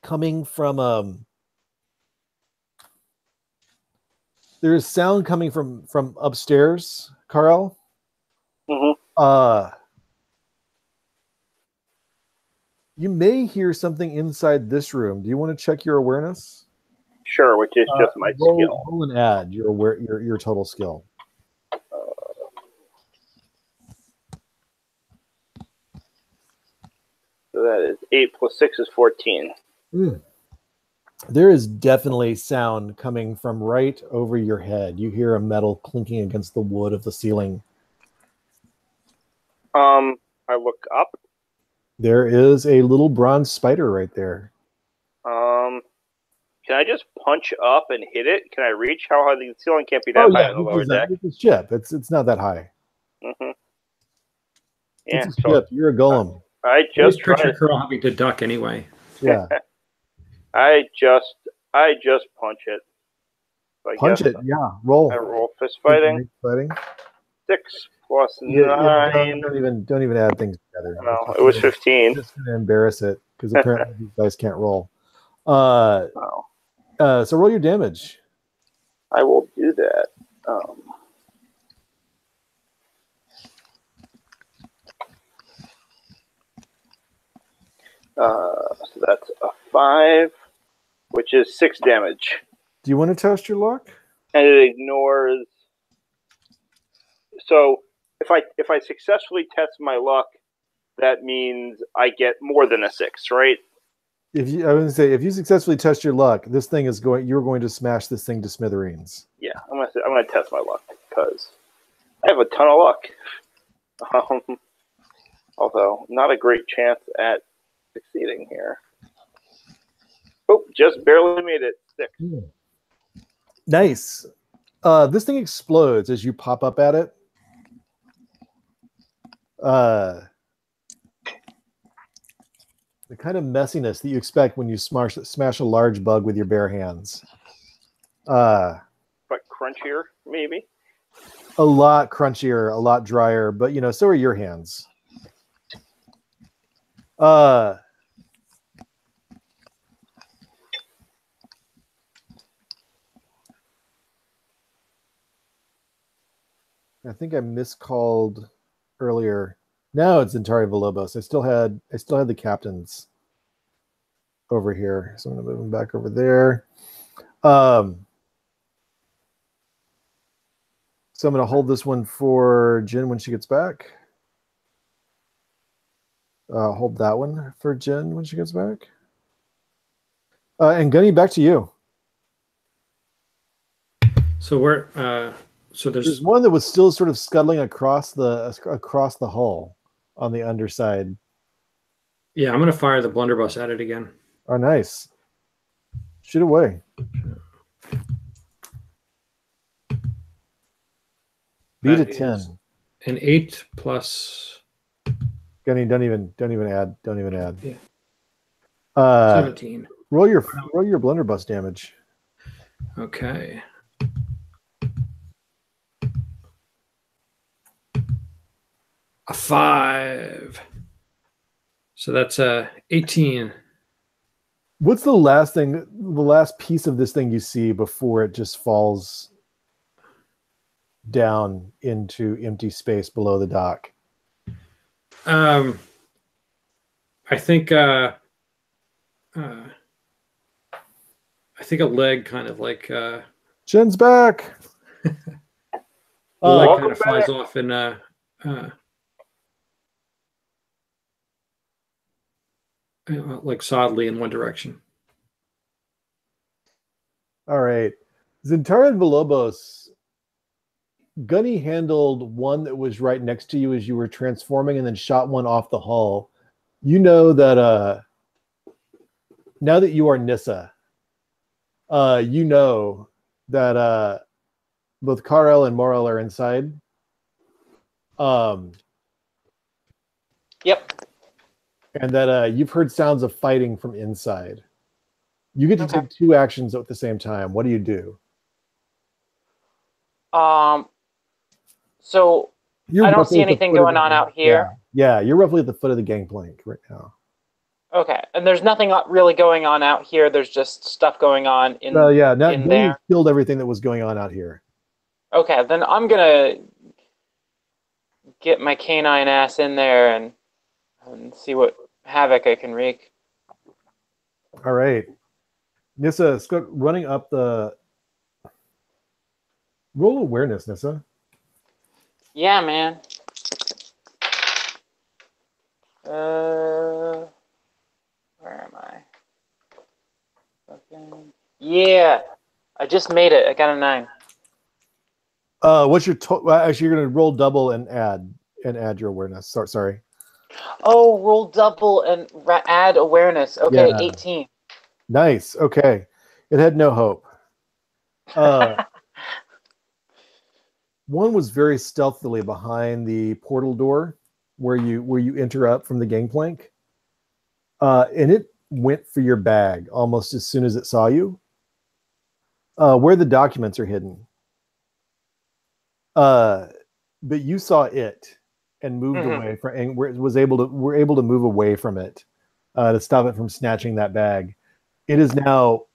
coming from there is sound coming from upstairs, Carl. Mm-hmm. You may hear something inside this room. Do you want to check your awareness? Sure, which is just my skill. Roll and add your total skill. So that is 8 plus 6 is 14. There is definitely sound coming from right over your head. You hear a metal clinking against the wood of the ceiling. I look up. There is a little bronze spider right there. Can I just punch up and hit it? Can I reach? How high? The ceiling can't be that high on the lower deck. It's a ship. It's not that high. Mm-hmm. Yeah, it's a ship. You're a golem. I just picture Carl having to duck anyway. Yeah. I just punch it. So I Punch guess it. Yeah. Roll. I roll fist fighting. Fighting. 6 plus Yeah, 9. don't even add things together. Oh, it was 15. Just gonna embarrass it because apparently these guys can't roll. Oh, So roll your damage. I will do that. So that's a 5, which is 6 damage. Do you want to test your luck? And it ignores. So if I successfully test my luck, that means I get more than a 6, right? I was gonna say, if you successfully test your luck, this thing is going. You're going to smash this thing to smithereens. Yeah, I'm gonna test my luck because I have a ton of luck. Although not a great chance at succeeding here. Oh, just barely made it. 6. Nice. This thing explodes as you pop up at it. The kind of messiness that you expect when you smash a large bug with your bare hands. But crunchier, maybe. A lot crunchier, a lot drier, but so are your hands. I think I miscalled earlier. No, it's Zentari Villalobos. I still had the captains over here, so I'm gonna move them back over there. So I'm gonna hold this one for Jen when she gets back. Hold that one for Jen when she gets back. And Gunny, back to you. So we're so there's one that was still sort of scuttling across the hull on the underside. Yeah, I'm gonna fire the blunderbuss at it again. Oh, nice. Shoot away. Beat a 10. An 8 plus. Gunny, don't even add. Don't even add. Yeah. 17. Roll your blunderbuss damage. Okay. A 5. So that's 18. What's the last piece of this thing you see before it just falls down into empty space below the dock? I think a leg kind of like Jen's back. The leg kind of flies off in like soddly in one direction. All right. Zentari and Villalobos, Gunny handled one that was right next to you as you were transforming and then shot one off the hull. You know that now that you are Nissa, you know that both Karel and Morel are inside. Yep. And that you've heard sounds of fighting from inside. You get to take 2 actions at the same time. What do you do? So I don't see anything going on out here. Yeah, you're roughly at the foot of the gangplank right now. Okay, and there's nothing really going on out here. There's just stuff going on in there. You killed everything that was going on out here. Okay, then I'm gonna get my canine ass in there and see what havoc I can wreak. All right, Nissa, running up the. Roll awareness, Nissa. Yeah, man. Where am I? Okay. Yeah, I just made it. I got a 9. What's your actually? You're gonna roll double and add your awareness. Sorry. Oh, roll double and add awareness. Okay, Yeah. 18. Nice. Okay, it had no hope. One was very stealthily behind the portal door where you enter up from the gangplank, and it went for your bag almost as soon as it saw you. where the documents are hidden. But you saw it and moved away from, and were able to move away from it to stop it from snatching that bag. It is now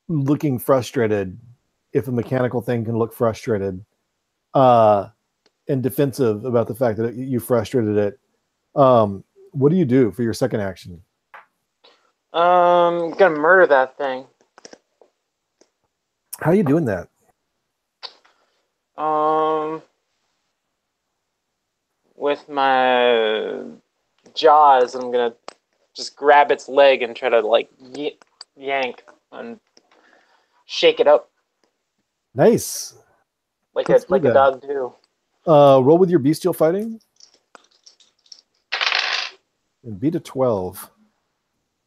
looking frustrated, if a mechanical thing can look frustrated, and defensive about the fact that you frustrated it. What do you do for your second action? Gonna murder that thing. How are you doing that? With my jaws, I'm gonna just grab its leg and try to like yank and shake it up Nice. like Let's do a that. dog do. Roll with your bestial fighting and beat a 12.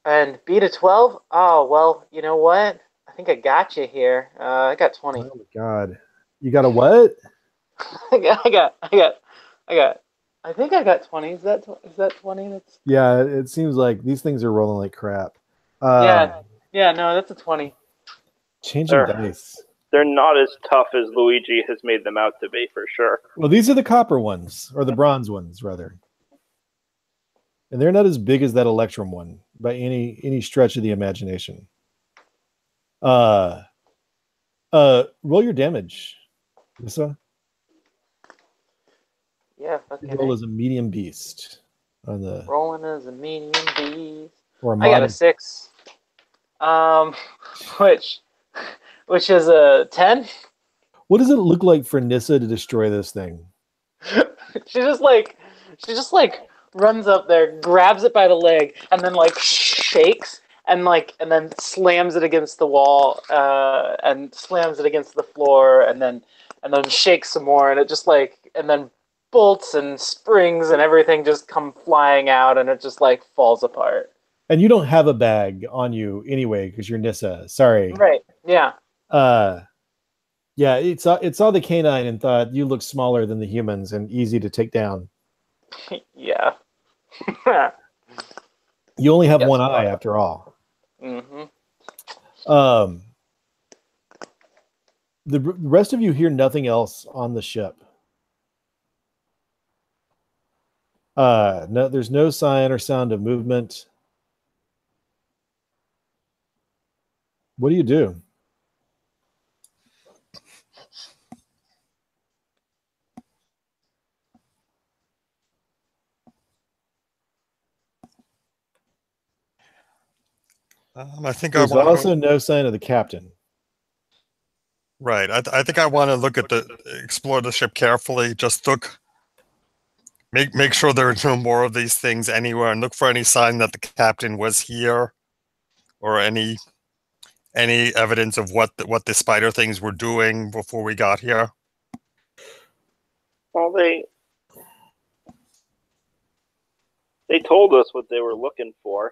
And beat a 12? Oh well, you know what? I think I got you here. I got 20. Oh my god, you got a what? I think I got 20. Is that 20? That's Yeah, it seems like these things are rolling like crap. yeah. No, that's a 20. Changing dice. They're not as tough as Luigi has made them out to be, for sure. Well, these are the copper ones, or the bronze ones, rather. And they're not as big as that Electrum one by any stretch of the imagination. Roll your damage, Nissa. Yeah, fucking Roll as a medium beast on the rolling as a medium beast. or a I got a 6. Which is a 10. What does it look like for Nissa to destroy this thing? she just like runs up there, grabs it by the leg, and then like shakes and then slams it against the wall, and slams it against the floor, and then shakes some more, and it just and then bolts and springs and everything just come flying out, and it just like falls apart. And you don't have a bag on you anyway because you're Nissa. Sorry. Right. Yeah. Yeah, it saw the canine and thought you look smaller than the humans and easy to take down. Yeah. You only have one eye after all. Mm-hmm. The rest of you hear nothing else on the ship. No, there's no sign or sound of movement. What do you do? I think there's also no sign of the captain. Right. I think I want to explore the ship carefully. Just make sure there are no more of these things anywhere, and look for any sign that the captain was here, or any evidence of what the spider things were doing before we got here. Well, they told us what they were looking for.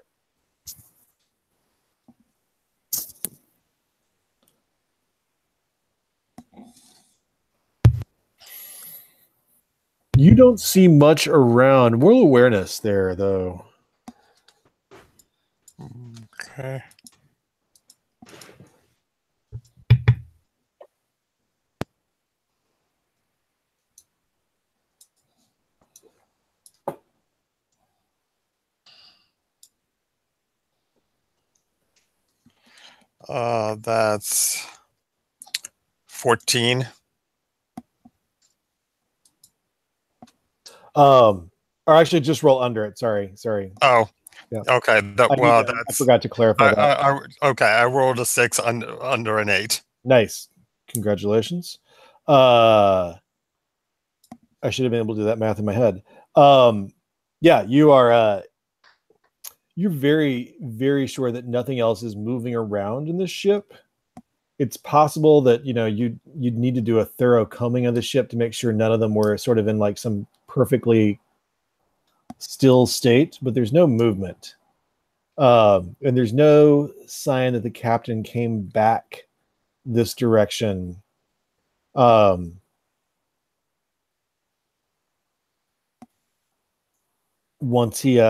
You don't see much around. World awareness there, though. Okay. That's 14. Or actually, just roll under it. Sorry. Oh, yeah. Okay. I forgot to clarify that. Okay, I rolled a 6 under an 8. Nice, congratulations. I should have been able to do that math in my head. Yeah, you are. You're very, very sure that nothing else is moving around in this ship. It's possible that you'd need to do a thorough combing of the ship to make sure none of them were sort of in like some perfectly still state, but there's no movement, and there's no sign that the captain came back this direction. Once he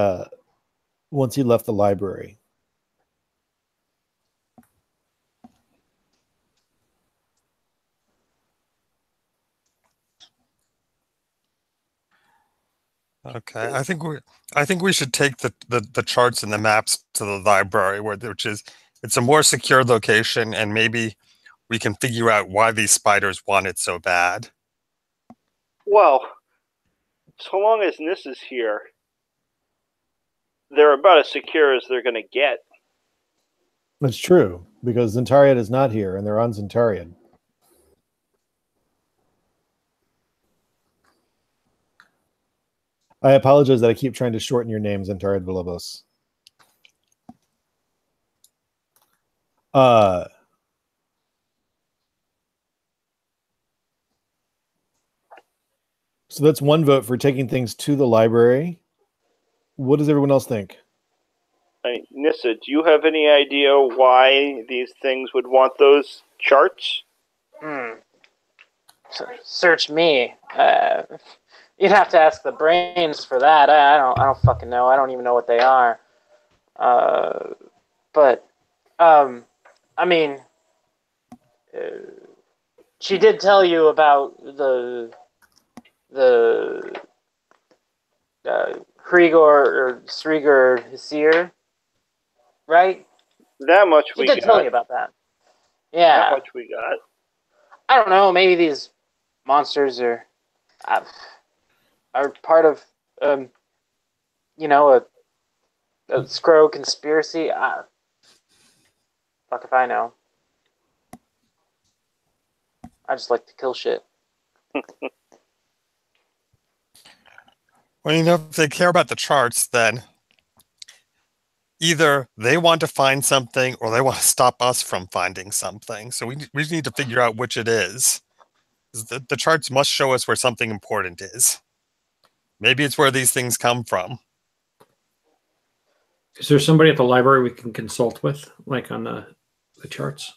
left the library. Okay, I think we should take the charts and the maps to the library, which is it's a more secure location, and maybe we can figure out why these spiders want it so bad. Well, so long as Nis is here, they're about as secure as they're going to get. That's true, because Zentariad is not here, and they're on Zentariad. I apologize that I keep trying to shorten your name, Zentariad Villalobos. So that's one vote for taking things to the library. What does everyone else think? Nissa, do you have any idea why these things would want those charts? Search me. You'd have to ask the brains for that. I don't fucking know. I don't even know what they are. But I mean, she did tell you about the Hrigor or Srigor Hisir, right? That much we got. She did tell you about that. Yeah. That much we got. I don't know. Maybe these monsters are part of, you know, a Skrull conspiracy. Fuck if I know. I just like to kill shit. Well, you know, if they care about the charts, then either they want to find something or they want to stop us from finding something. So we just need to figure out which it is. The charts must show us where something important is. Maybe it's where these things come from. Is there somebody at the library we can consult with, like on the charts?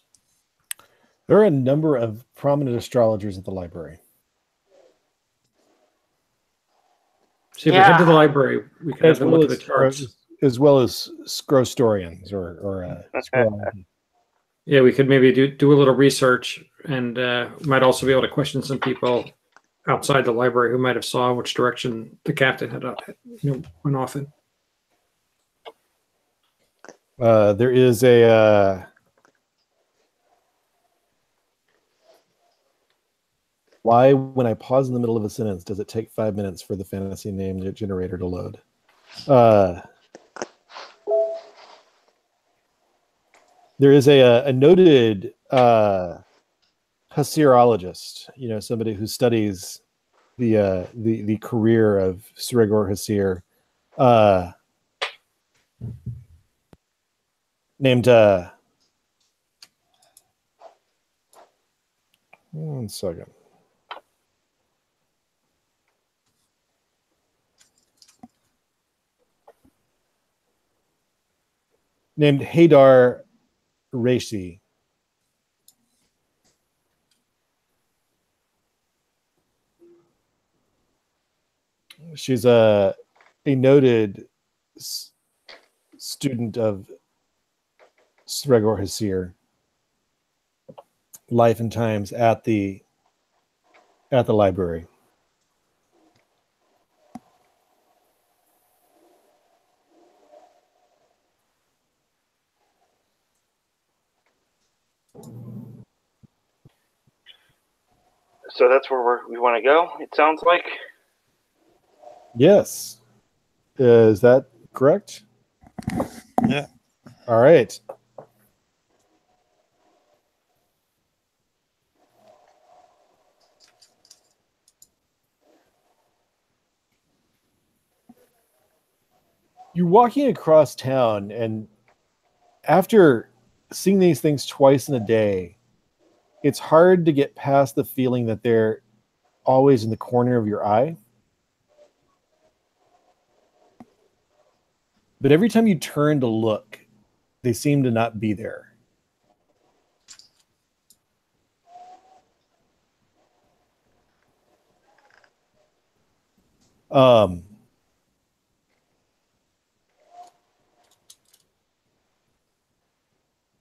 There are a number of prominent astrologers at the library. See, if we head to the library, we can have them look at the charts. As well as Scrostorians or Scroll. Yeah, we could maybe do a little research, and might also be able to question some people outside the library who might have saw which direction the captain had went off in. There is a why, when I pause in the middle of a sentence, does it take 5 minutes for the fantasy name generator to load? There is a noted Hasirologist, you know, somebody who studies the career of Srigor Hasir, named one second. Named Haydar Reishi. She's a noted student of Srigor Hasir, life and times at the library. So that's where we want to go, it sounds like. Yes. Is that correct? Yeah. All right. You're walking across town, and after seeing these things twice in a day, it's hard to get past the feeling that they're always in the corner of your eye. But every time you turn to look, they seem to not be there.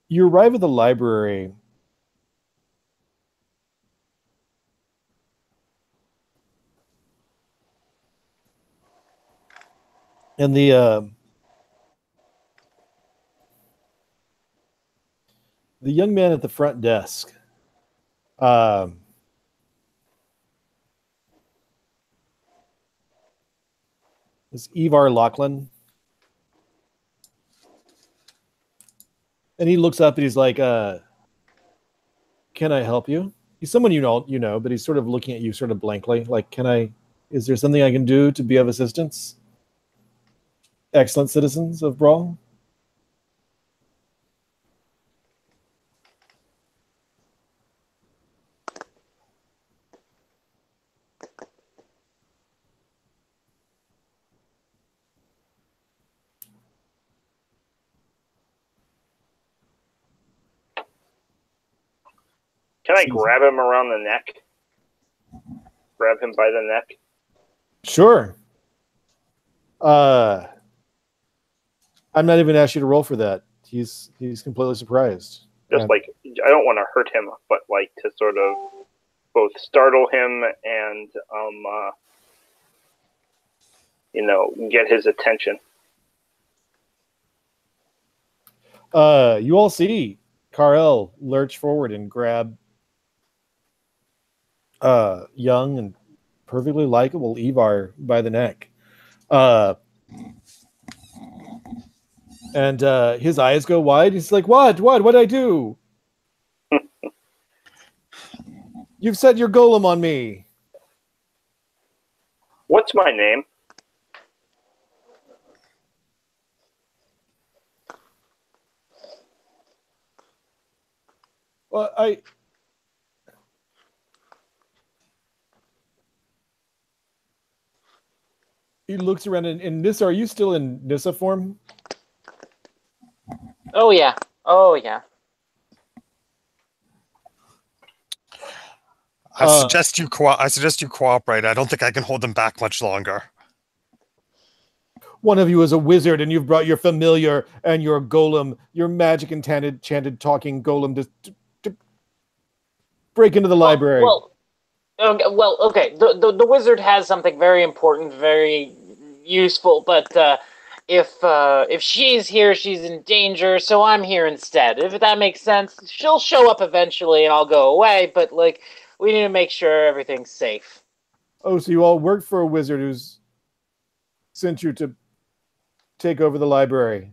You arrive at the library. And the young man at the front desk, is Ivar Lachlan. And he looks up and he's like, can I help you? He's someone you know, but he's sort of looking at you sort of blankly, like, is there something I can do to be of assistance? Excellent citizens of Brawl. Can I grab him around the neck? Grab him by the neck? Sure. I'm not even asking you to roll for that. He's completely surprised. Just like, I don't want to hurt him, but like to sort of both startle him and, get his attention. You all see Karel lurch forward and grab young and perfectly likable Ivar by the neck. And his eyes go wide. He's like, What did I do? You've set your golem on me. What's my name? Well, He looks around in Nissa. Are you still in Nissa form? Oh yeah. Oh yeah. I suggest you cooperate. I don't think I can hold them back much longer. One of you is a wizard, and you've brought your familiar and your golem, your magic enchanted talking golem to break into the library. Okay. The wizard has something very important, very useful, but if she's here, she's in danger, so I'm here instead. If that makes sense, she'll show up eventually, and I'll go away. But like, we need to make sure everything's safe. Oh, so you all work for a wizard who's sent you to take over the library?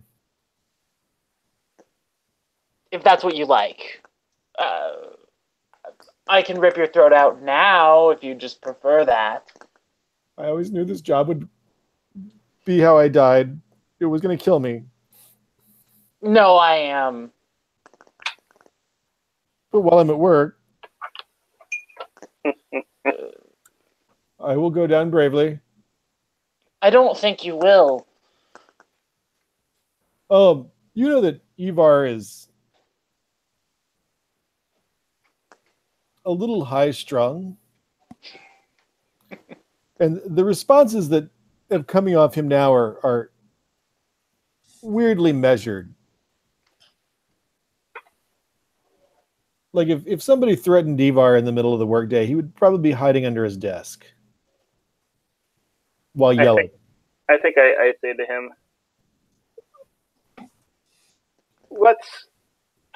If that's what you like. I can rip your throat out now if you just prefer that. I always knew this job would be how I died. It was going to kill me. No, I am. But while I'm at work, I will go down bravely. I don't think you will. You know that Ivar is a little high-strung. And the responses that are coming off him now are weirdly measured. Like if somebody threatened Ivar in the middle of the workday, he would probably be hiding under his desk while yelling. I think I say to him,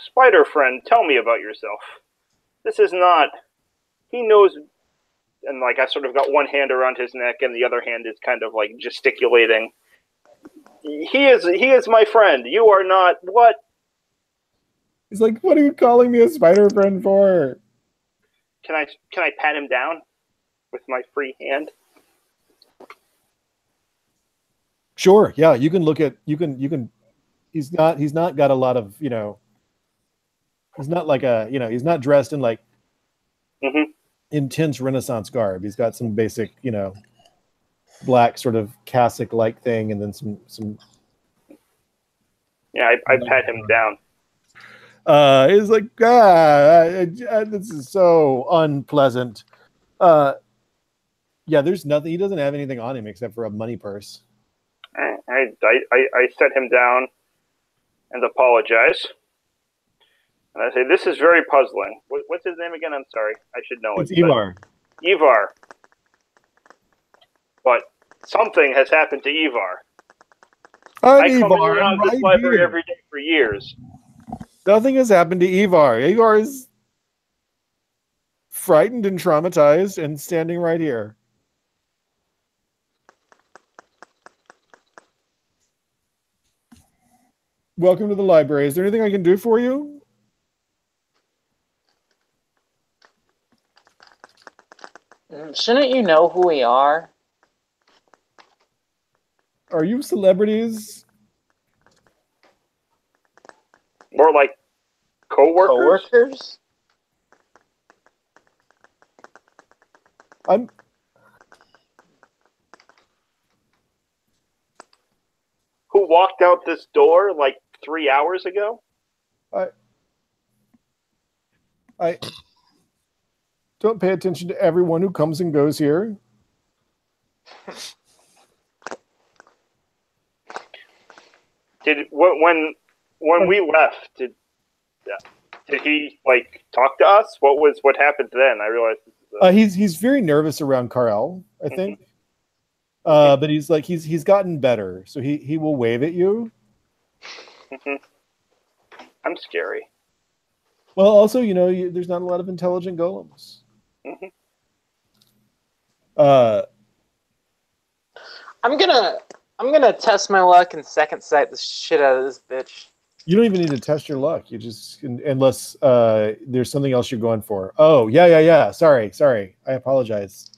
Spider friend, tell me about yourself. This is not, he knows, and like I sort of got one hand around his neck and the other hand is kind of like gesticulating. He is my friend. You are not, what? He's like, what are you calling me a spider friend for? Can I pat him down with my free hand? Sure. Yeah, you can look at he's not got a lot of, he's not like he's not dressed in like intense Renaissance garb. He's got some basic, black sort of cassock like thing and then some Yeah, I pat him down. He's like, this is so unpleasant. Yeah, there's nothing. He doesn't have anything on him except for a money purse. I set him down and apologize. And I say, this is very puzzling. What's his name again? I'm sorry. I should know it. It's Ivar. Ivar. But something has happened to Ivar. I'm I come in Ivar. and out I'm of this right library here. every day for years. Nothing has happened to Ivar. Ivar is frightened and traumatized and standing right here. Welcome to the library. Is there anything I can do for you? Shouldn't you know who we are? Are you celebrities? More like co-workers? Co-workers? I'm Who walked out this door like 3 hours ago? I don't pay attention to everyone who comes and goes here. When we left, did he like talk to us? What happened then? I realized He's very nervous around Carl, I think. But he's gotten better, so he will wave at you. I'm scary. Well, also, there's not a lot of intelligent golems. I'm gonna test my luck and second sight the shit out of this bitch. You don't even need to test your luck. You just unless there's something else you're going for. Oh, yeah. Sorry. I apologize.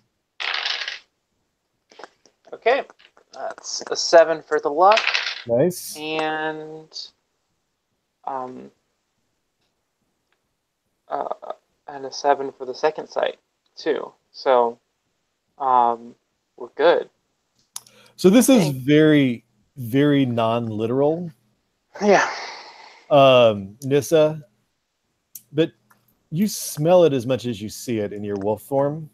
Okay, that's a 7 for the luck, Nice. and a 7 for the second sight too. So, we're good. So this is very, very non-literal. Yeah. Nissa, but you smell it as much as you see it in your wolf form.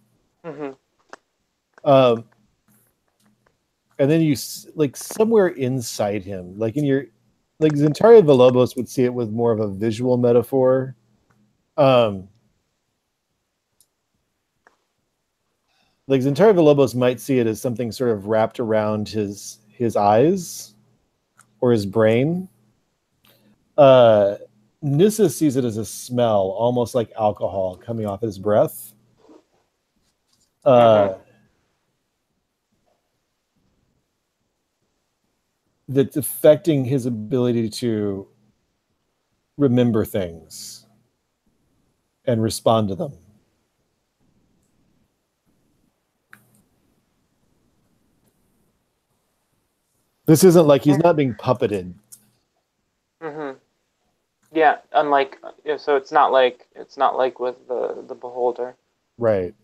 And then you somewhere inside him, like Zentaria Villalobos would see it with more of a visual metaphor. Zentaria Villalobos might see it as something sort of wrapped around his eyes or his brain. Nissa sees it as a smell, almost like alcohol coming off his breath. That's affecting his ability to remember things and respond to them. This isn't like he's not being puppeted. Yeah, unlike so it's not like with the beholder. Right.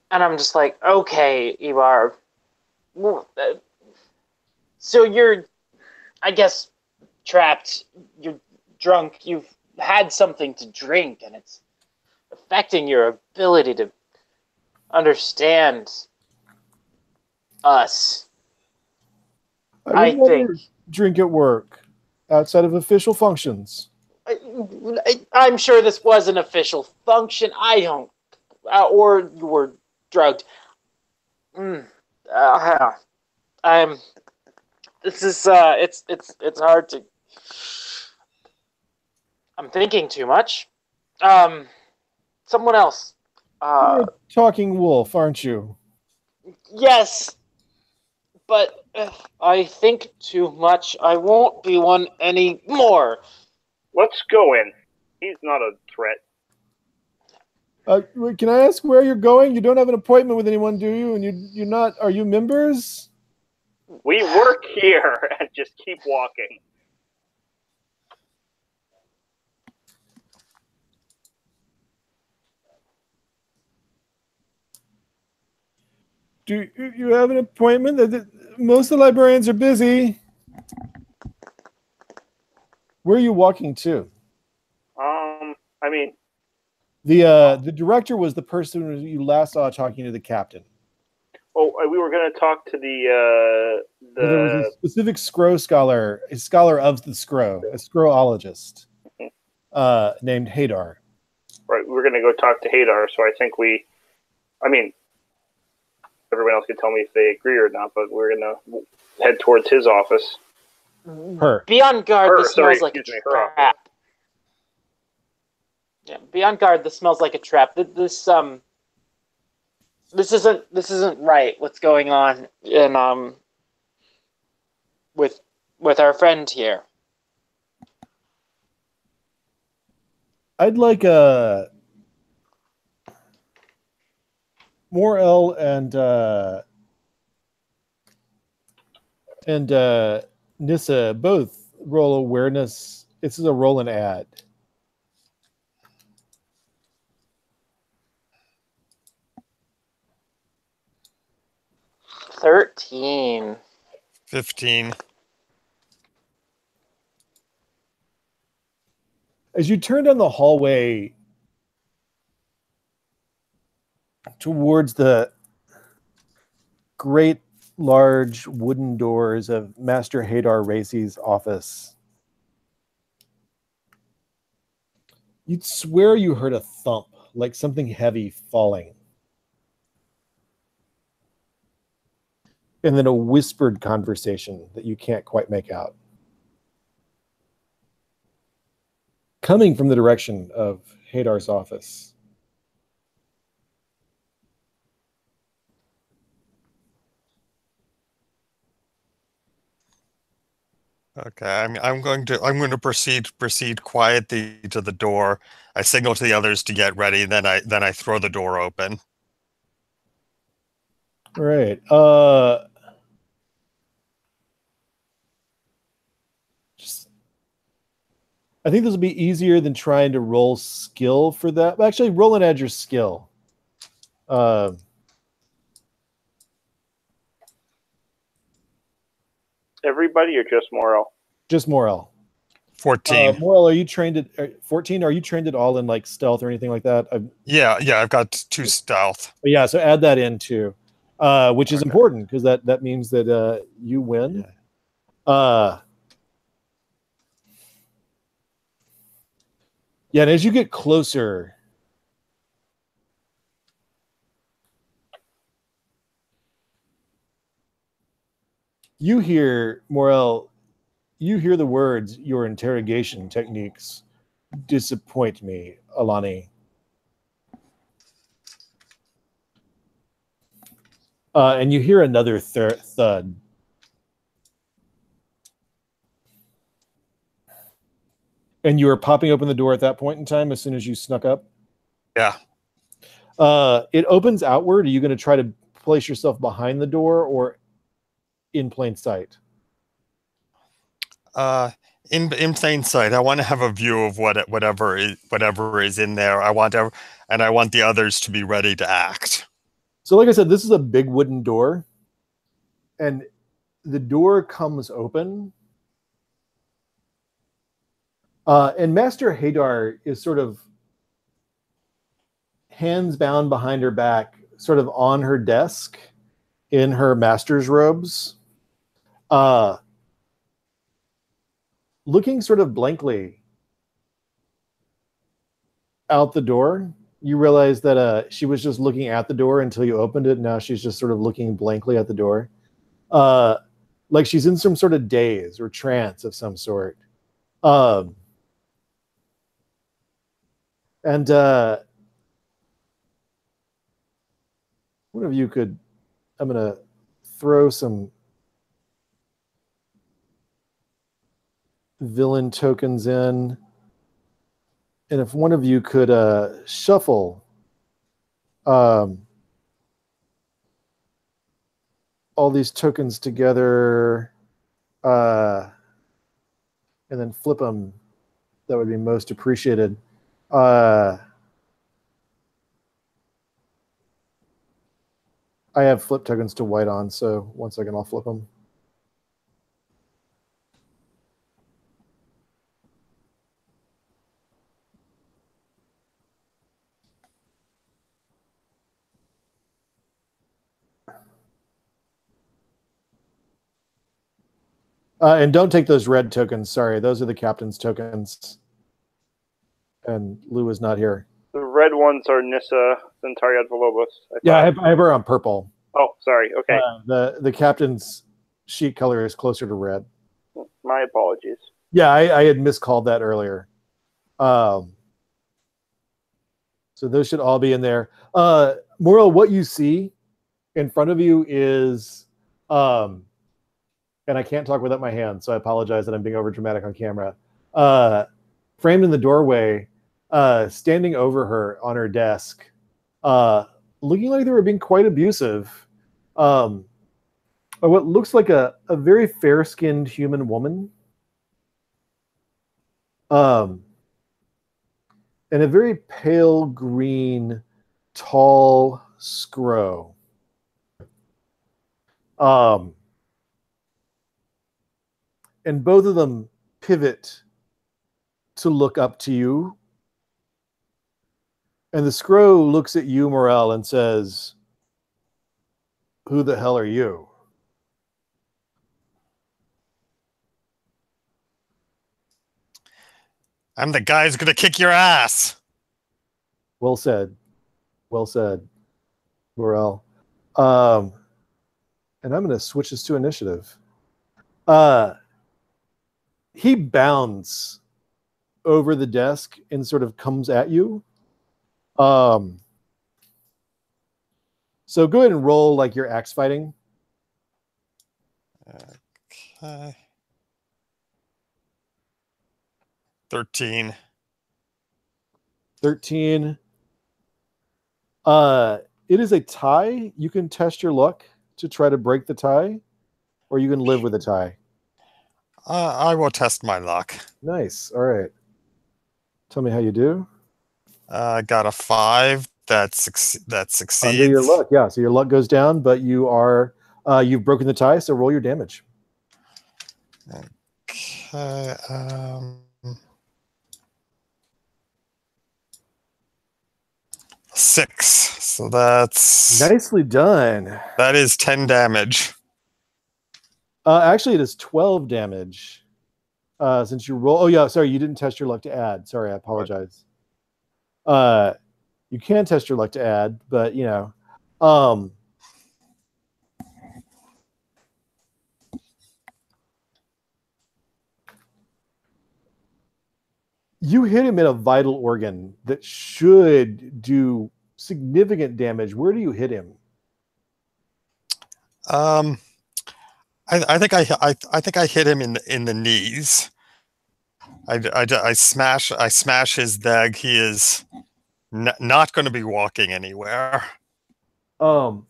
And I'm just like, okay, Ivar. So you're, I guess, trapped. You're drunk. You've had something to drink, and it's affecting your ability to understand us. I think. Drink at work, outside of official functions. I'm sure this was an official function. I don't, or you were drugged. This is it's hard to. I'm thinking too much. Someone else. You're a talking wolf, aren't you? Yes, but if I think too much, I won't be one anymore. Let's go in. He's not a threat. Can I ask where you're going? You don't have an appointment with anyone, do you? And you're not. Are you members? We work here and just keep walking. Do you have an appointment? Most of the librarians are busy. Where are you walking to? I mean, the director was the person you last saw talking to the captain. Oh, we were going to talk to the There was a specific Scrow scholar, a scholar of the Scrow, a Scrowologist, named Hadar. Right, we were going to go talk to Hadar, so I think we I mean, everyone else can tell me if they agree or not, but we're going to head towards his office. Her. Be on guard. Her, This smells sorry, like a excuse me, her office. trap. Yeah, be on guard. This smells like a trap. This isn't right. What's going on in with our friend here? I'd like Morel and Nissa both roll awareness. This is a roll and add. $13. 15. As you turn down the hallway towards the great large wooden doors of Master Hadar Racy's office, you'd swear you heard a thump, like something heavy falling. And then a whispered conversation that you can't quite make out, coming from the direction of Hadar's office. Okay, I'm going to proceed quietly to the door. I signal to the others to get ready, then I throw the door open. All right. I think this will be easier than trying to roll skill for that. Actually, roll and add your skill. Everybody or just Morel? Just Morel. 14. Morel, are you trained at 14? Are you trained at all in like stealth or anything like that? Yeah, I've got 2 stealth. Yeah, so add that in too, which is important because that means that you win. Yeah. Yeah, and as you get closer, you hear, Morel, you hear the words, "Your interrogation techniques disappoint me, Alani." And you hear another thud. And you were popping open the door at that point in time as soon as you snuck up? Yeah. It opens outward. Are you going to try to place yourself behind the door or in plain sight? In plain sight. I want to have a view of whatever is in there. I want the others to be ready to act. So like I said, this is a big wooden door. And the door comes open. And Master Hadar is sort of hands bound behind her back, sort of on her desk in her master's robes, looking sort of blankly out the door. You realize that she was just looking at the door until you opened it. Now she's just sort of looking blankly at the door, like she's in some sort of daze or trance of some sort. And one of you could, I'm going to throw some villain tokens in. And if one of you could shuffle all these tokens together and then flip them, that would be most appreciated. I have flip tokens to white on, so 1 second, I'll flip them. And don't take those red tokens. Sorry, those are the captain's tokens. And Lou is not here. The red ones are Nissa Centauriad Volobos. Yeah, I have her on purple. Oh, sorry. Okay. The captain's sheet color is closer to red. My apologies. Yeah, I had miscalled that earlier. So those should all be in there. Morel, what you see in front of you is, and I can't talk without my hands, so I apologize that I'm being over dramatic on camera. Framed in the doorway, standing over her on her desk, looking like they were being quite abusive. What looks like a very fair-skinned human woman. And a very pale green, tall scrow. And both of them pivot to look up to you. And the scrow looks at you, Morel, and says, "Who the hell are you?" I'm the guy who's going to kick your ass. Well said. Well said, Morel. And I'm going to switch this to initiative. He bounds over the desk and sort of comes at you. So go ahead and roll like you're axe fighting. Okay. 13. 13. It is a tie. You can test your luck to try to break the tie, or you can live with a tie. I will test my luck. Nice. All right. Tell me how you do. I got a 5 that succeeds. Under your luck, yeah. So your luck goes down, but you are you've broken the tie. So roll your damage. Okay. 6. So that's Nicely done. that is 10 damage. Actually, it is 12 damage. Since you roll. Oh yeah, sorry, you didn't test your luck to add. Sorry, I apologize. You can test your luck to add, but you know, you hit him in a vital organ that should do significant damage. Where do you hit him? I think I hit him in the knees. I smash his leg. He is not going to be walking anywhere. In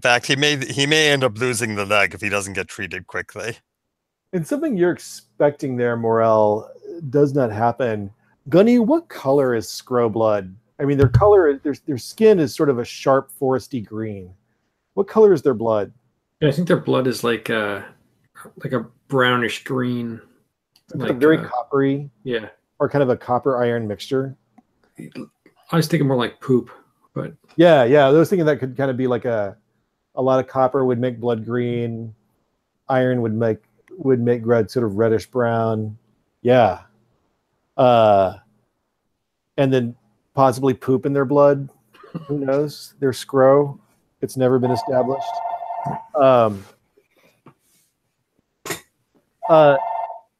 fact, he may end up losing the leg if he doesn't get treated quickly. And something you're expecting there, Morel, does not happen. Gunny, what color is Scrow blood? I mean, their skin is sort of a sharp foresty green. What color is their blood? Yeah, I think their blood is like a brownish green, like very coppery. Yeah, or kind of a copper iron mixture. I was thinking more like poop, but yeah, I was thinking that could kind of be like a lot of copper would make blood green, iron would make blood sort of reddish brown. Yeah. And then possibly poop in their blood. Who knows? Their scrow. It's never been established.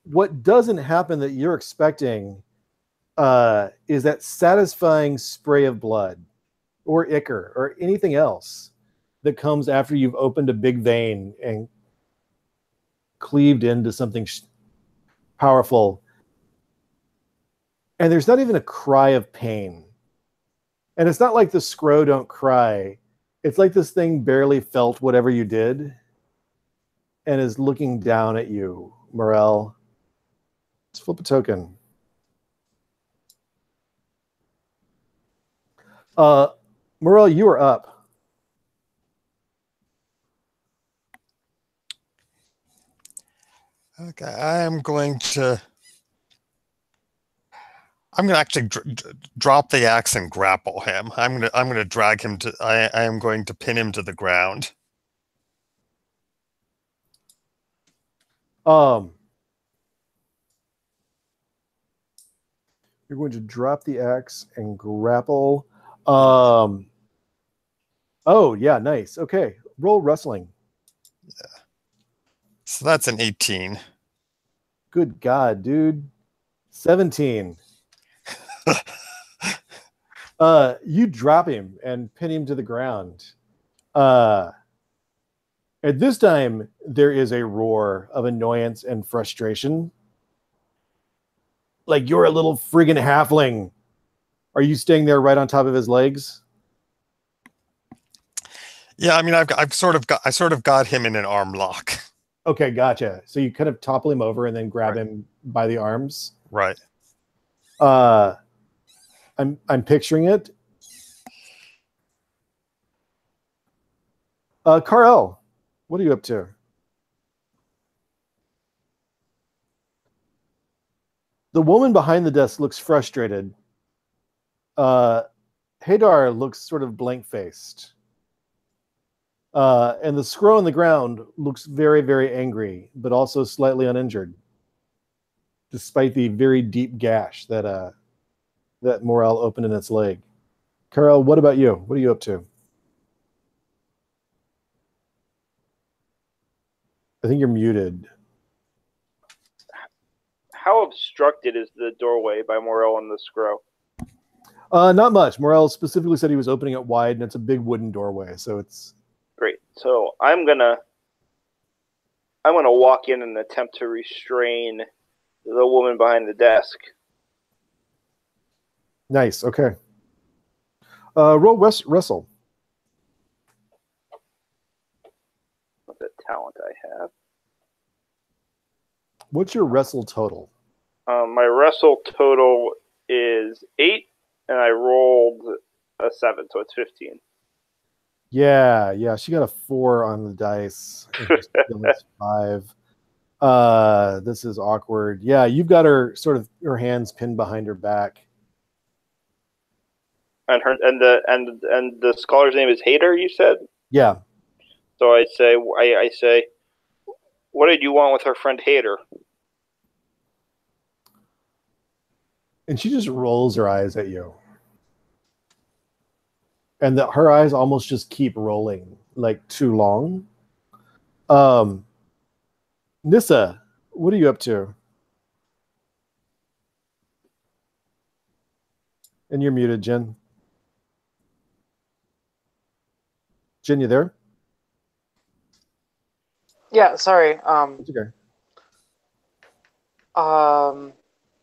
What doesn't happen that you're expecting is that satisfying spray of blood or ichor or anything else that comes after you've opened a big vein and cleaved into something powerful. And there's not even a cry of pain. And it's not like the scrow don't cry. It's like this thing barely felt whatever you did and is looking down at you, Morel. Let's flip a token. Morel, you are up. Okay, I'm going to actually drop the axe and grapple him. I'm going to drag him to. I am going to pin him to the ground. You're going to drop the axe and grapple. Oh, yeah, nice. Okay, roll wrestling. So that's an 18. Good God, dude. 17. You drop him and pin him to the ground. At this time, there is a roar of annoyance and frustration. Like, you're a little friggin' halfling. Are you staying there right on top of his legs? Yeah, I mean, I sort of got him in an arm lock. Okay, gotcha. So you kind of topple him over and then grab him by the arms. Right. I'm picturing it. Carl, what are you up to? The woman behind the desk looks frustrated. Hadar looks sort of blank-faced. And the scroll on the ground looks very, very angry, but also slightly uninjured, despite the very deep gash that that Morel opened in its leg. Carl, what about you? What are you up to? I think you're muted. How obstructed is the doorway by Morel and the Scrow? Not much. Morel specifically said he was opening it wide, and it's a big wooden doorway, so it's Great. So I'm gonna walk in and attempt to restrain the woman behind the desk. nice. Okay. Roll wrestle. What the talent I have. What's your wrestle total? My wrestle total is 8, and I rolled a 7, so it's 15. Yeah. She got a 4 on the dice. And her skill is 5. This is awkward. Yeah, you've got her hands pinned behind her back. And the scholar's name is Hader, you said? Yeah. So I say, what did you want with our friend Hader? And she just rolls her eyes at you. And her eyes almost just keep rolling, like too long. Nissa, what are you up to? And you're muted, Jen. Jen, you there? Yeah, sorry. It's okay.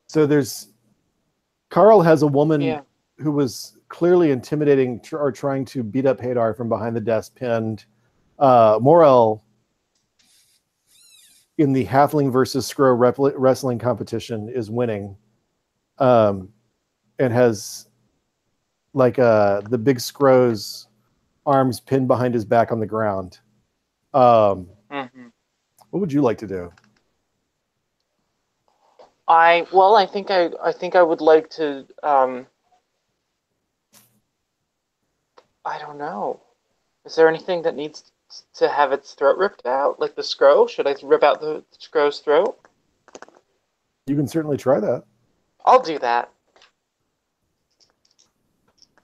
So there's Carl has a woman who was clearly intimidating or trying to beat up Hadar from behind the desk, pinned. Morel in the Halfling versus Scrow wrestling competition is winning, and has like the big Scrow's arms pinned behind his back on the ground. What would you like to do? I think I would like to. I don't know. Is there anything that needs to have its throat ripped out, like the Scrow? Should I rip out the Scrow's throat? You can certainly try that. I'll do that.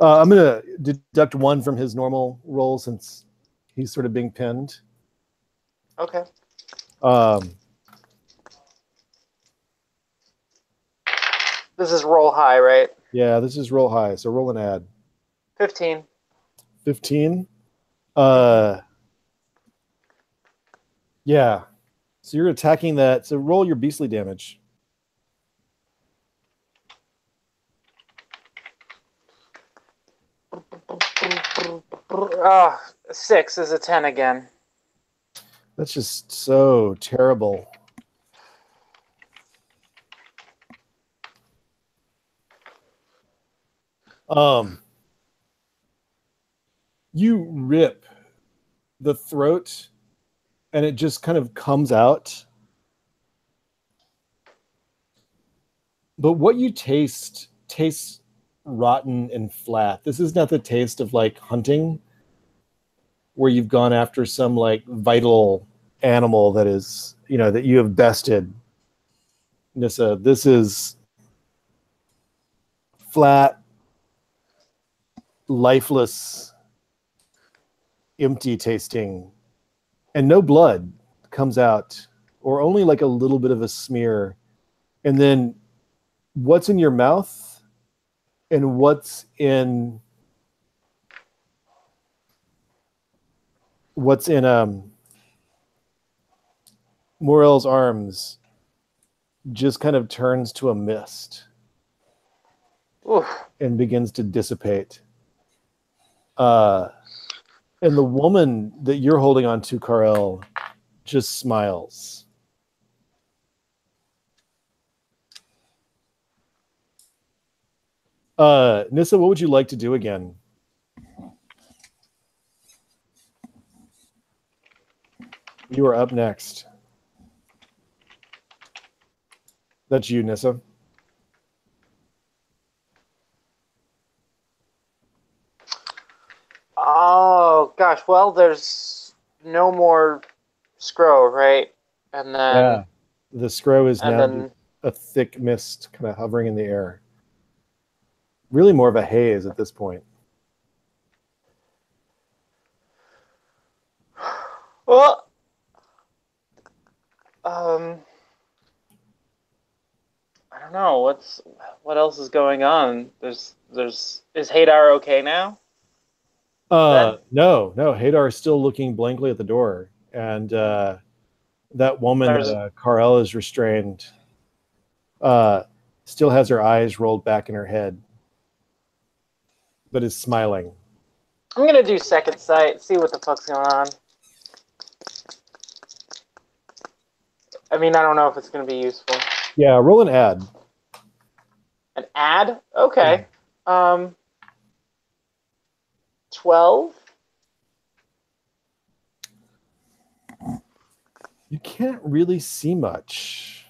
I'm gonna deduct 1 from his normal roll since he's sort of being pinned. Okay. This is roll high, right? Yeah, this is roll high, so roll an add. 15. 15. Yeah. So you're attacking that. So roll your beastly damage. Ah, 6 is a 10 again. That's just so terrible. You rip the throat and it just kind of comes out. But what you taste tastes rotten and flat. This is not the taste of like hunting where you've gone after some like vital animal that is, that you have bested. Nissa, this is flat, lifeless, empty tasting, and no blood comes out, or only like a little bit of a smear. And then what's in your mouth and what's in Morel's arms just kind of turns to a mist. Oof. And begins to dissipate. And the woman that you're holding on to, Karel, just smiles. Nissa, what would you like to do again? You are up next. That's you, Nissa. Oh gosh, well, there's no more scroll, right? And then the scroll is now then, a thick mist kind of hovering in the air. Really more of a haze at this point. well, I don't know what else is going on. Is Hadar okay now? No. Hadar is still looking blankly at the door, and that woman that Karel is restrained still has her eyes rolled back in her head, but is smiling. I'm gonna do second sight, see what the fuck's going on. I mean, I don't know if it's gonna be useful. Yeah, roll an ad. An ad? Okay. 12. You can't really see much.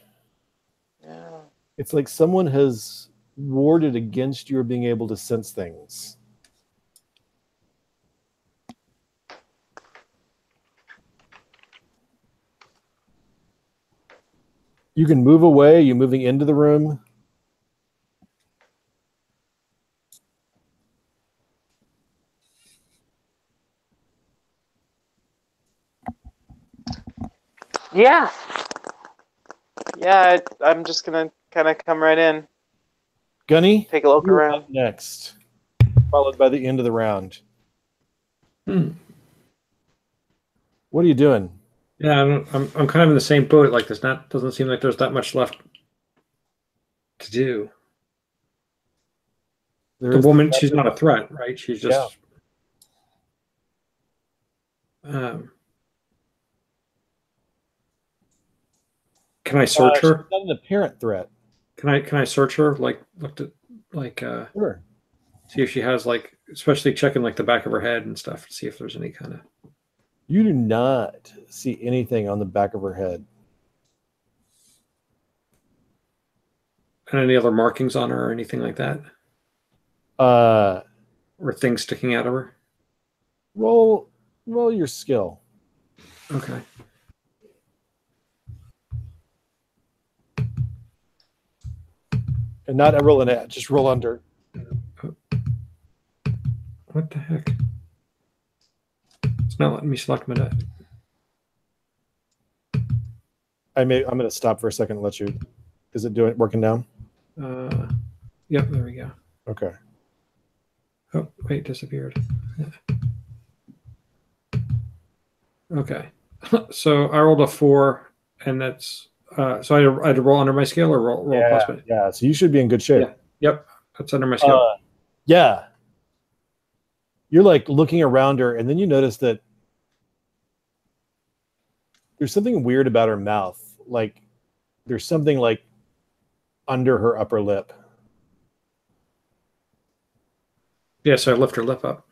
Yeah. It's like someone has warded against your being able to sense things. You can move away. You're moving into the room. Yeah. Yeah, I'm just gonna kind of come right in. Gunny, Take a look you're around. up next, followed by the end of the round. What are you doing? Yeah, I'm kind of in the same boat. Like doesn't seem like there's that much left to do. The woman, she's not a threat, right? She's just can I search her? She's not an apparent threat. Can I search her? Sure. See if she has especially checking the back of her head and stuff to see if there's any kind of. You do not see anything on the back of her head. And any other markings on her or anything like that? Or things sticking out of her? Roll your skill. Okay. And not a roll an ad, just roll under. What the heck? It's not letting me select my die. I'm going to stop for a second and let you. Is it working now? Yep, there we go. Okay. Oh, wait, disappeared. Okay. So I rolled a 4, and that's so I had to roll under my scale or roll plus my. Yeah, so you should be in good shape. Yeah. Yep, that's under my scale. Yeah. You're looking around her, and then you notice that there's something weird about her mouth. There's something under her upper lip. Yeah, so I lift her lip up.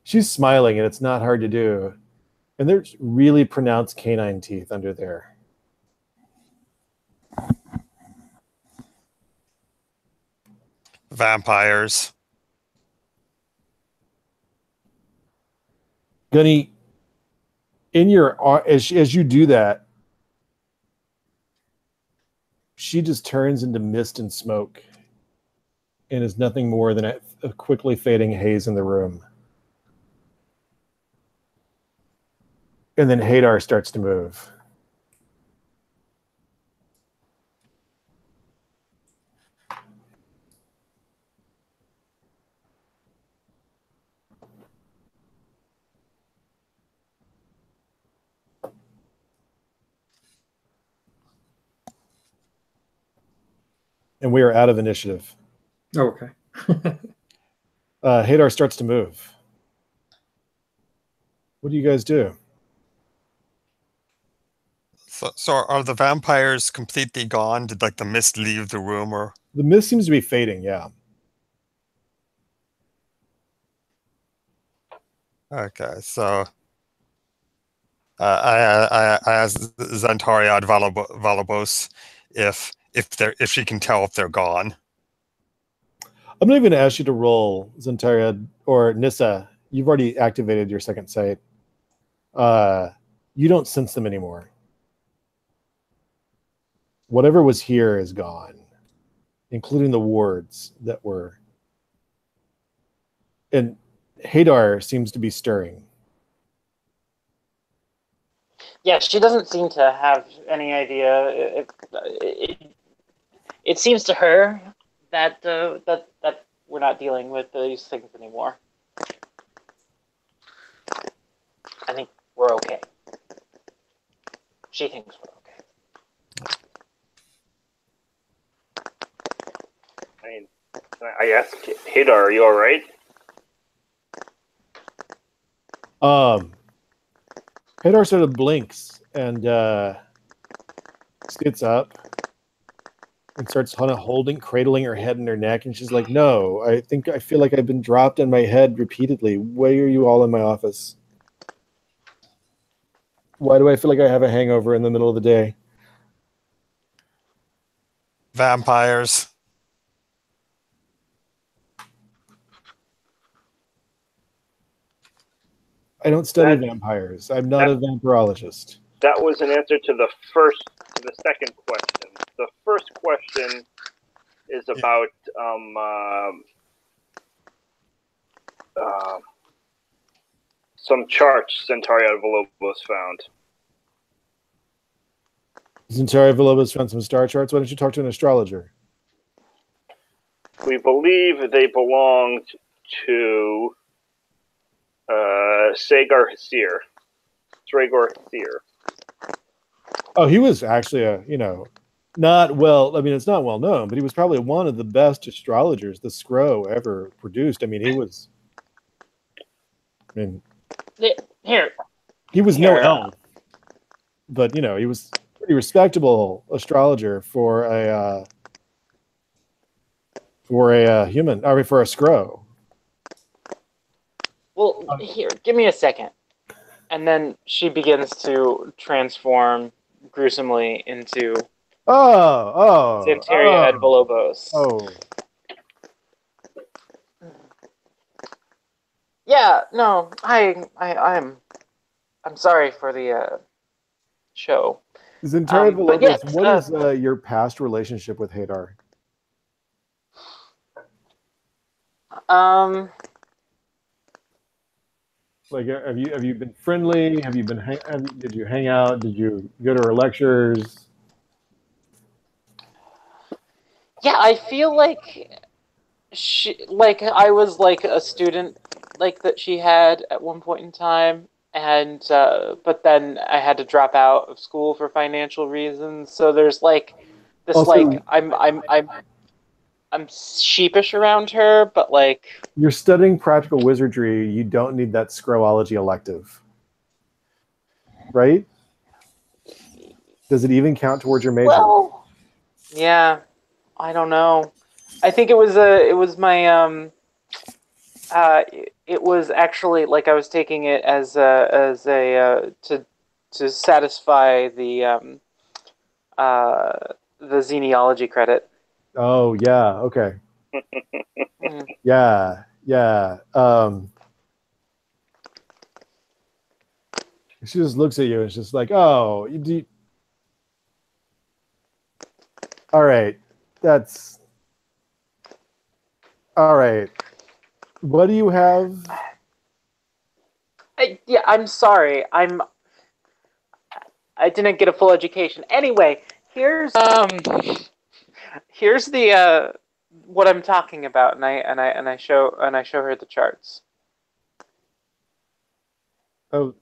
She's smiling, and it's not hard to do. And there's really pronounced canine teeth under there. Vampires. Gunny, in your as you do that, she just turns into mist and smoke and is nothing more than a quickly fading haze in the room. And then Hadar starts to move. And we are out of initiative. Oh, okay. Hadar starts to move. What do you guys do? So are the vampires completely gone? Did like the mist leave the room, or The mist seems to be fading, yeah. okay? So I asked Zantariad Valabos if she can tell if they're gone. I'm not even going to ask you to roll, Zantariad or Nissa. You've already activated your second sight. You don't sense them anymore. Whatever was here is gone, including the wards that were. And Hadar seems to be stirring. Yeah, she doesn't seem to have any idea. It seems to her that that we're not dealing with these things anymore. I think we're okay. She thinks we're okay. I mean, I asked Hadar, are you all right? Hadar sort of blinks and gets up and starts kind of cradling her head in her neck, and she's like, "No, I feel like I've been dropped on my head repeatedly. Why are you all in my office? Why do I feel like I have a hangover in the middle of the day?" Vampires. I don't study vampires. I'm not a vampirologist. That was an answer to the second question. The first question is about some charts Centauri Villalobos found. Centauri Villalobos found some star charts. Why don't you talk to an astrologer? We believe they belonged to Sagar Hasir. Sregor Hasir. Oh, he was actually not well. I mean, it's not well known, but he was probably one of the best astrologers the Scrow ever produced. I mean, he was. I mean, he was no elf, but he was a pretty respectable astrologer for a human. I mean, for a Scrow. Well, here, give me a second. And then she begins to transform gruesomely into Xantaria Ed Villalobos. Oh. Yeah, no, I'm sorry for the show. Xantaria Villalobos, yes, what is your past relationship with Hadar? Like, have you been friendly? Have you been did you hang out? Did you go to her lectures? Yeah, I feel like I was like a student like that she had at one point in time, and but then I had to drop out of school for financial reasons. So there's like this Also, I'm sheepish around her, but like you're studying practical wizardry. You don't need that Scrowology elective, right? Does it even count towards your major? Well, yeah, I don't know. I think it was my it was actually like I was taking it as a to satisfy the xenealogy credit. Oh yeah, okay. Yeah. She just looks at you and she's like, "Oh, all right, that's All right. What do you have? I'm sorry. I didn't get a full education. Anyway, here's the what I'm talking about, and I show her the charts. Oh,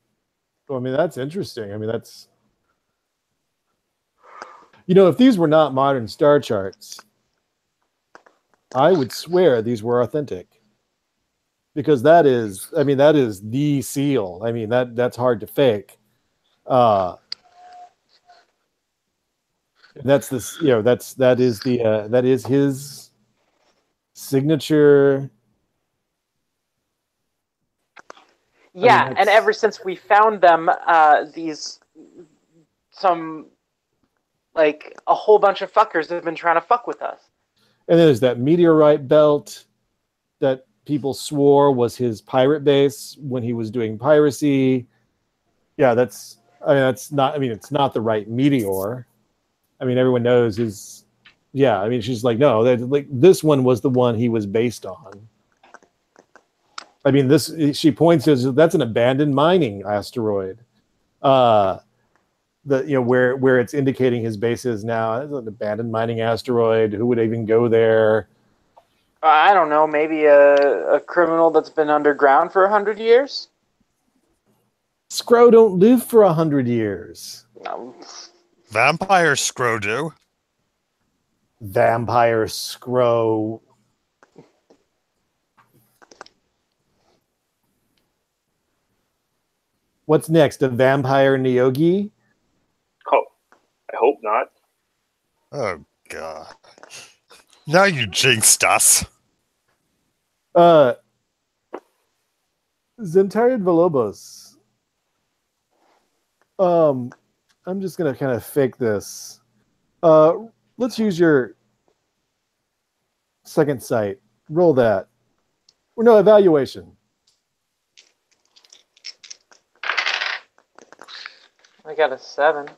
well, I mean, that's interesting. I mean, that's, if these were not modern star charts, I would swear these were authentic, because that is the seal. I mean, that's hard to fake. That's this, that is his signature. Yeah, and ever since we found them, a whole bunch of fuckers have been trying to fuck with us. And there's that meteorite belt that people swore was his pirate base when he was doing piracy. Yeah, it's not the right meteor. I mean, everyone knows she's like, no, like this one was the one he was based on. I mean, she points to, that's an abandoned mining asteroid. Where it's indicating his base is now. It's an abandoned mining asteroid. Who would even go there? I don't know. Maybe a criminal that's been underground for 100 years. Scrow don't live for 100 years. Vampire Scrow do. Vampire Scrow. What's next? A vampire Neogi? Oh, I hope not. Oh, God. Now you jinxed us. Zentarian Vilobos. I'm just going to kind of fake this. Let's use your second sight. Roll that. Or no, evaluation. I got a 7.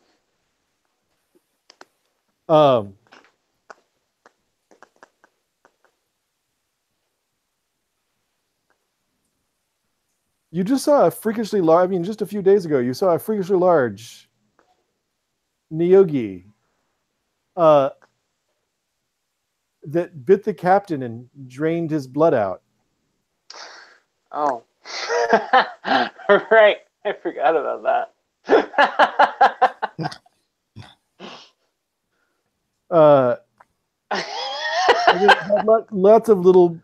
You just saw a freakishly large, I mean, just a few days ago, you saw a freakishly large Neogi that bit the captain and drained his blood out. Oh. Right. I forgot about that. Lots of little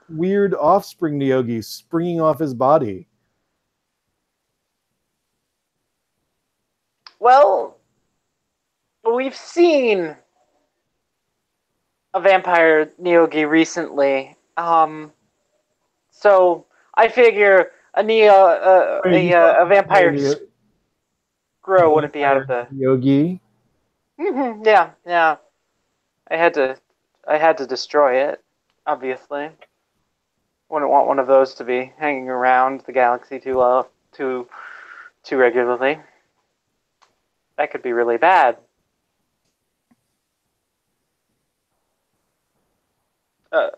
weird offspring Neogis springing off his body. Well, we've seen a vampire Neogi recently. So I figure a vampire Scrow wouldn't be out of the Neogi. Mm-hmm, yeah. I had to destroy it, obviously. Wouldn't want one of those to be hanging around the galaxy too regularly. That could be really bad.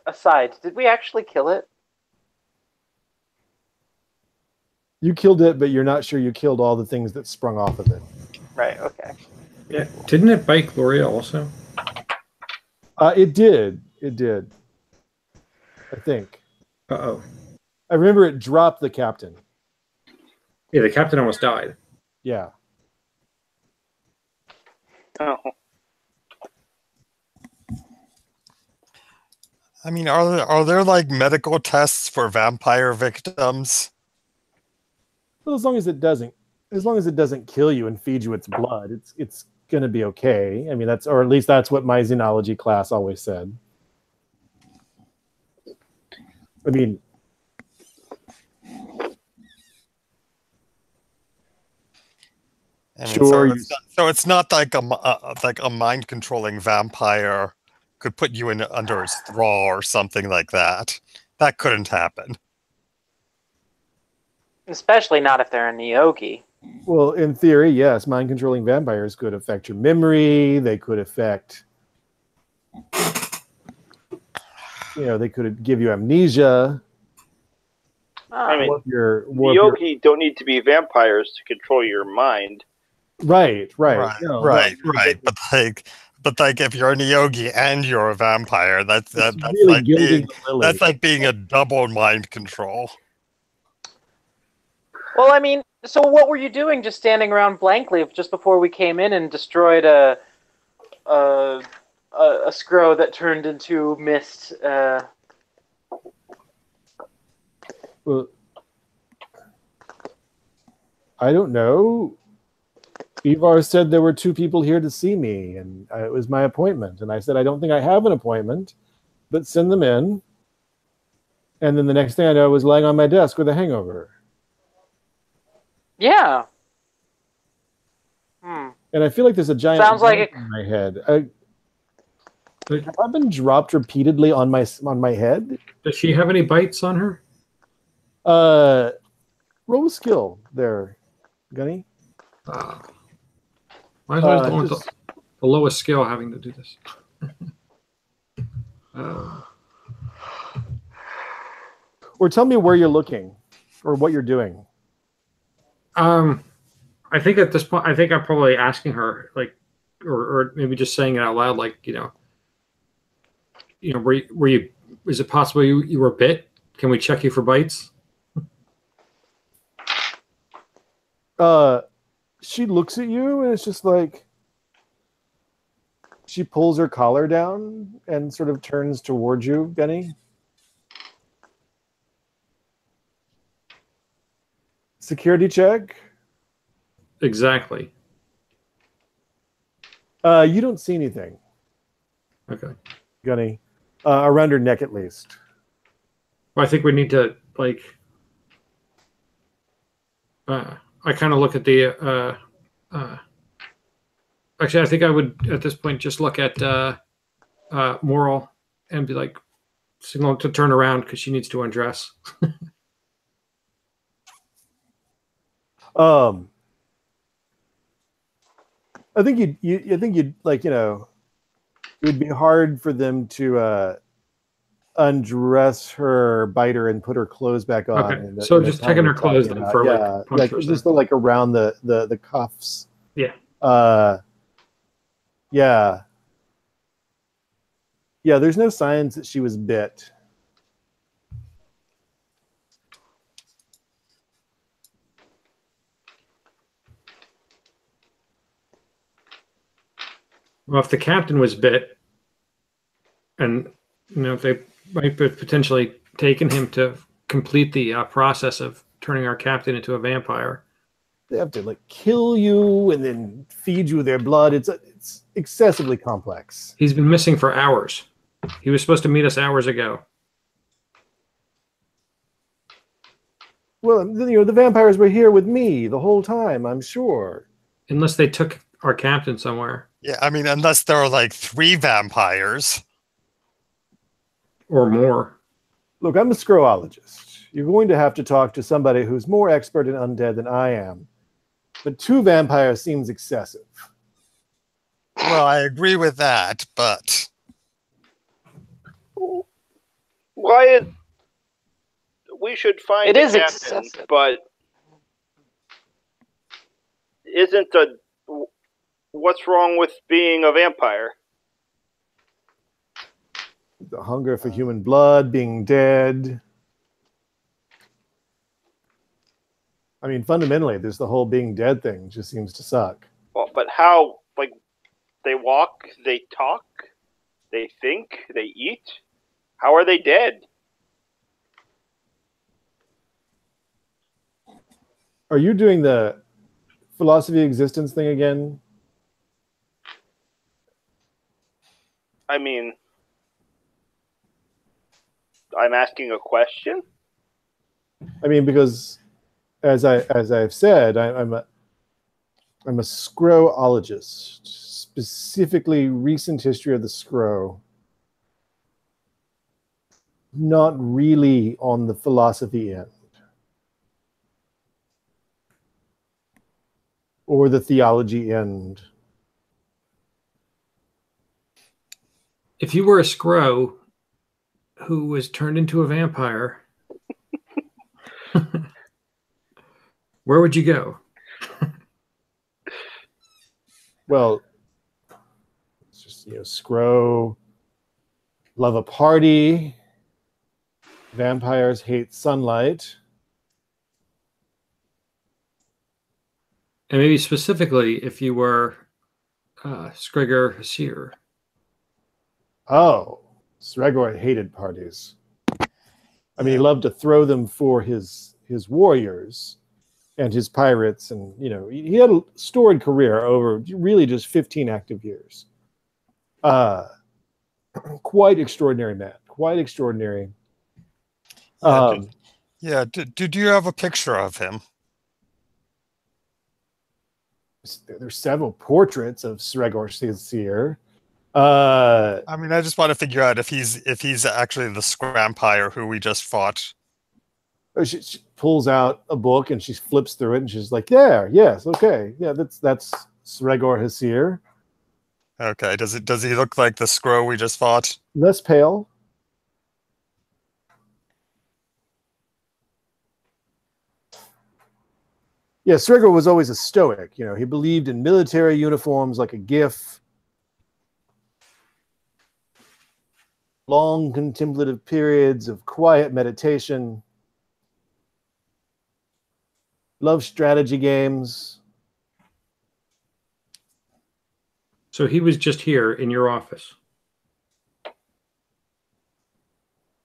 Aside, did we actually kill it? You killed it, but you're not sure you killed all the things that sprung off of it. Right, okay. Yeah, didn't it bite Gloria also? It did. I think. Uh-oh. I remember it dropped the captain. Yeah, the captain almost died. Yeah. Oh. I mean, are there like medical tests for vampire victims? Well, as long as it doesn't kill you and feed you its blood, it's gonna be okay. I mean, or at least that's what my xenology class always said. I mean, sure. So it's not like a mind controlling vampire could put you under his thrall or something like that. That couldn't happen. Especially not if they're a Neogi. Well, in theory, yes, mind controlling vampires could affect your memory. They could affect they could give you amnesia. I mean, Your Yogi don't need to be vampires to control your mind. Right. Right, No, right, no. right. But like if you're a Yogi and you're a vampire, that's really like gilding the lily. that's like being a double mind control. Well, I mean, so what were you doing just standing around blankly just before we came in and destroyed a scrow that turned into mist? Well, I don't know. Ivar said there were 2 people here to see me, and it was my appointment. And I said, I don't think I have an appointment, but send them in. And then the next thing I know, I was laying on my desk with a hangover. Yeah. And I feel like there's a giant Sounds like in my head. Have I been dropped repeatedly on my head? Does she have any bites on her? Roll a skill there, Gunny. Why is always the one with the lowest skill having to do this? Or tell me where you're looking, or what you're doing. I think at this point, I think I'm probably asking her, like, or maybe just saying it out loud, like, were you? Is it possible you were bit? Can we check you for bites? She looks at you and it's just like she pulls her collar down and sort of turns towards you, Benny. Security check. Exactly. You don't see anything. Okay. Gunny. Around her neck at least. Well, I think we need to I kind of look at the actually I think I would at this point just look at Moral and be like, signal to turn around because she needs to undress. I think you'd like, it would be hard for them to undress her, bite her, and put her clothes back on. Okay. So just taking her clothes then for like just like around the cuffs. Yeah. Yeah. There's no signs that she was bit. Well, if the captain was bit, and if they might have potentially taken him to complete the process of turning our captain into a vampire, they have to kill you and then feed you their blood. It's excessively complex. He's been missing for hours. He was supposed to meet us hours ago. Well, the vampires were here with me the whole time, I'm sure. Unless they took our captain somewhere. Yeah, I mean, unless there are 3 vampires. Or more. Look, I'm a scroologist. You're going to have to talk to somebody who's more expert in undead than I am. But 2 vampires seems excessive. Well, I agree with that, but... Wyatt, we should find it is captain, excessive. But what's wrong with being a vampire? The hunger for human blood, being dead. I mean, fundamentally, there's the whole being dead thing just seems to suck. Well, but how? They walk, they talk, they think, they eat. How are they dead? Are you doing the philosophy of existence thing again? I mean, I'm asking a question. I mean, because as I've said, I'm a scroologist, specifically recent history of the scroll. Not really on the philosophy end. Or the theology end. If you were a scrow, who was turned into a vampire, where would you go? Well, it's just, Scro love a party. Vampires hate sunlight. And maybe specifically if you were Skrigor Hasir. Oh, Sregor hated parties. I mean, he loved to throw them for his warriors and his pirates, and he had a storied career over really just 15 active years. Quite extraordinary man. Quite extraordinary. Did you have a picture of him? There's several portraits of Sregor Hasir. I mean, I just want to figure out if he's actually the Scrampire who we just fought. She pulls out a book and she flips through it and she's like, "There, yes, okay, yeah, that's Sregor Hasir." Okay, does he look like the Scro we just fought? Less pale. Yeah, Sregor was always a stoic. He believed in military uniforms like a gift. Long contemplative periods of quiet meditation. Love strategy games. So he was just here in your office.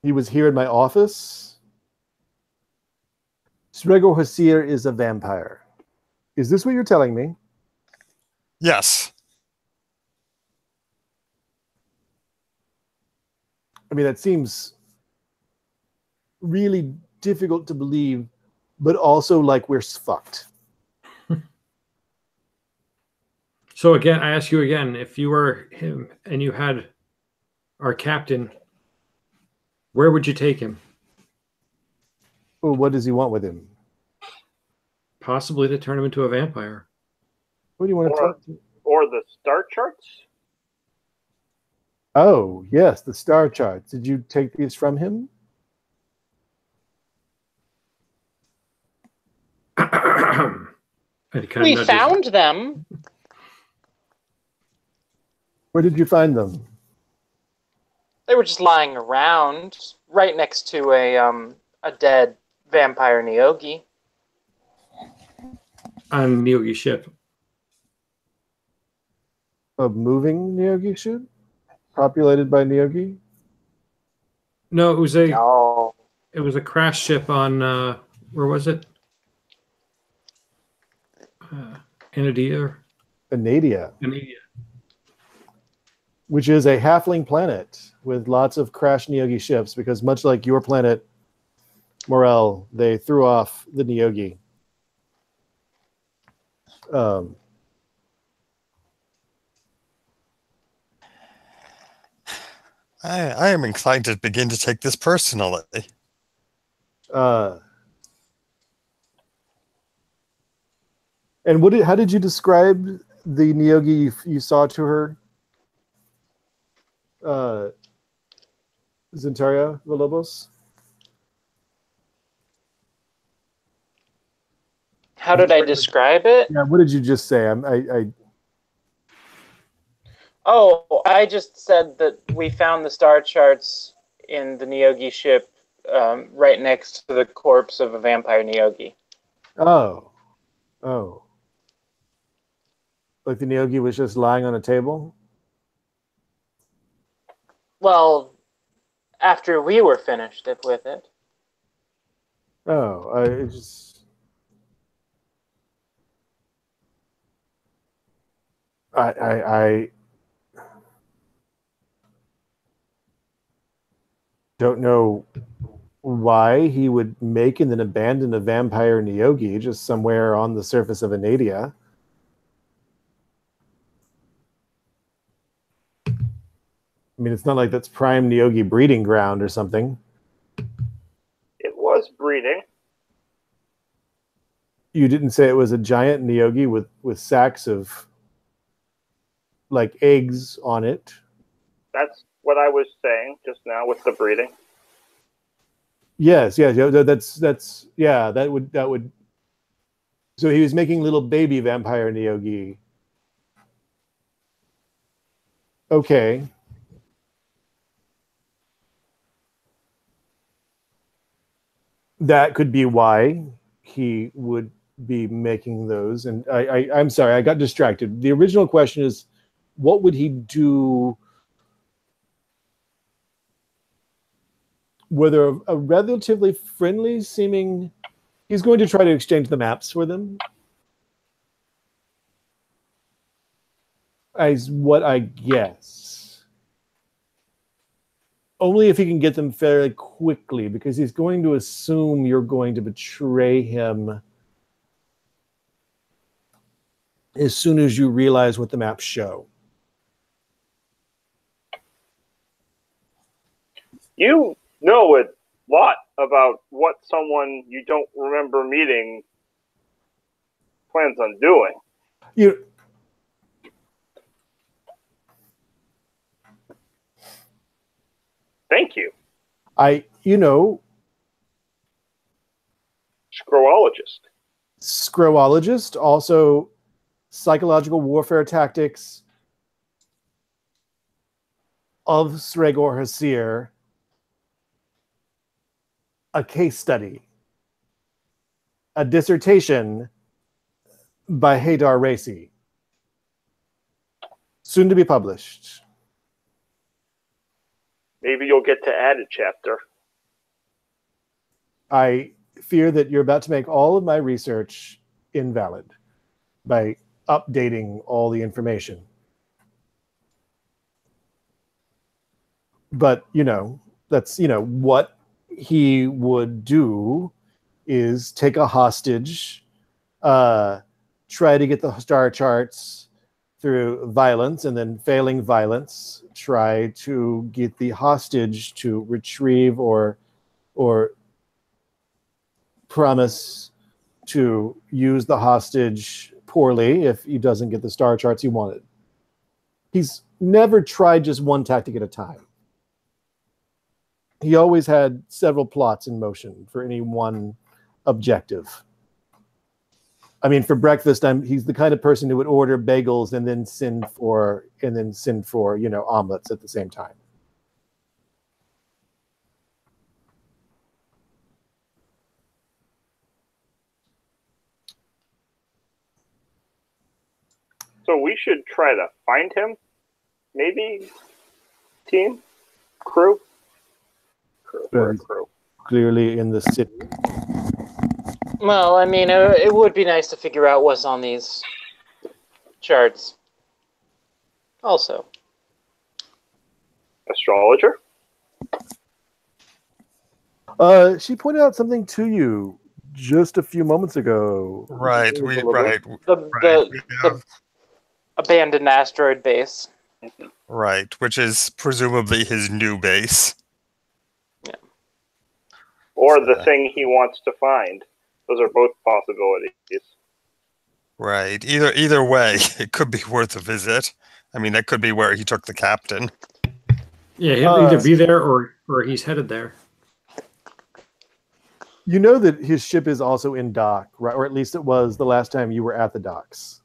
He was here in my office. Sregor Hasir is a vampire. Is this what you're telling me? Yes. I mean, that seems really difficult to believe, but also like we're fucked. So again, I ask you again, if you were him and you had our captain, where would you take him? Well, what does he want with him? Possibly to turn him into a vampire. What do you want to talk to? Or the star charts? Oh, yes, the star charts. Did you take these from him? We found them. Where did you find them? They were just lying around, right next to a dead vampire Neogi. On Neogi ship. A moving Neogi ship? Populated by Neogi? No, it was No. a crash ship on where was it? Anadia. Anadia. Which is a halfling planet with lots of crashed Neogi ships, because much like your planet, Morel, they threw off the Neogi. I am inclined to begin to take this personally. And how did you describe the Neogi you saw to her? Zentaria Villalobos? How did I describe it? Yeah, what did you just say? Oh, I just said that we found the star charts in the Neogi ship right next to the corpse of a vampire Neogi. Oh. Like the Neogi was just lying on a table? Well, after we were finished with it. Oh, I don't know why he would make and then abandon a vampire Neogi just somewhere on the surface of Anadia. I mean, it's not like that's prime Neogi breeding ground or something. It was breeding. You didn't say it was a giant Neogi with sacks of like eggs on it. That's what I was saying just now with the breeding. Yes, yes, yeah, that's yeah, that would. So he was making little baby vampire Neogi. Okay. That could be why he would be making those. And I'm sorry, I got distracted. The original question is, what would he do? Whether a relatively friendly seeming, he's going to try to exchange the maps for them. As what I guess. Only if he can get them fairly quickly, because he's going to assume you're going to betray him as soon as you realize what the maps show. You know a lot about what someone you don't remember meeting plans on doing. You. Thank you. Scroologist, also psychological warfare tactics of Sregor Hasir, a case study, a dissertation by Haydar Raci, soon to be published. Maybe you'll get to add a chapter. I fear that you're about to make all of my research invalid by updating all the information. But, that's, what he would do is take a hostage, try to get the star charts through violence, and then failing violence, try to get the hostage to retrieve or promise to use the hostage poorly if he doesn't get the star charts he wanted. He's never tried just one tactic at a time. He always had several plots in motion for any one objective. I mean, for breakfast, he's the kind of person who would order bagels and then send for omelets at the same time. So we should try to find him? Maybe? Team? Crew? Crew. Clearly in the city. Well, I mean, it would be nice to figure out what's on these charts. Also. Astrologer? She pointed out something to you just a few moments ago. Right. The abandoned asteroid base. Right, which is presumably his new base. Yeah. Or the thing he wants to find. Those are both possibilities. Right. Either way, it could be worth a visit. I mean, that could be where he took the captain. Yeah, he'll either be there or he's headed there. You know that his ship is also in dock, right? Or at least it was the last time you were at the docks.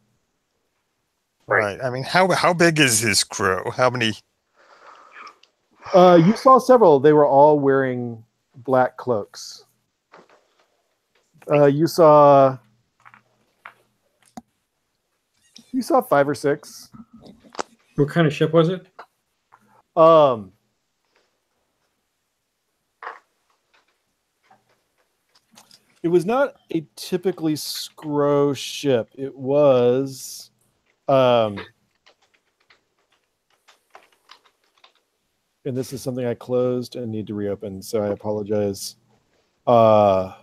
Right. I mean, how big is his crew? How many? You saw several. They were all wearing black cloaks. You saw 5 or 6. What kind of ship was it? It was not a typically Scro ship. It was and this is something I closed and need to reopen, so I apologize. And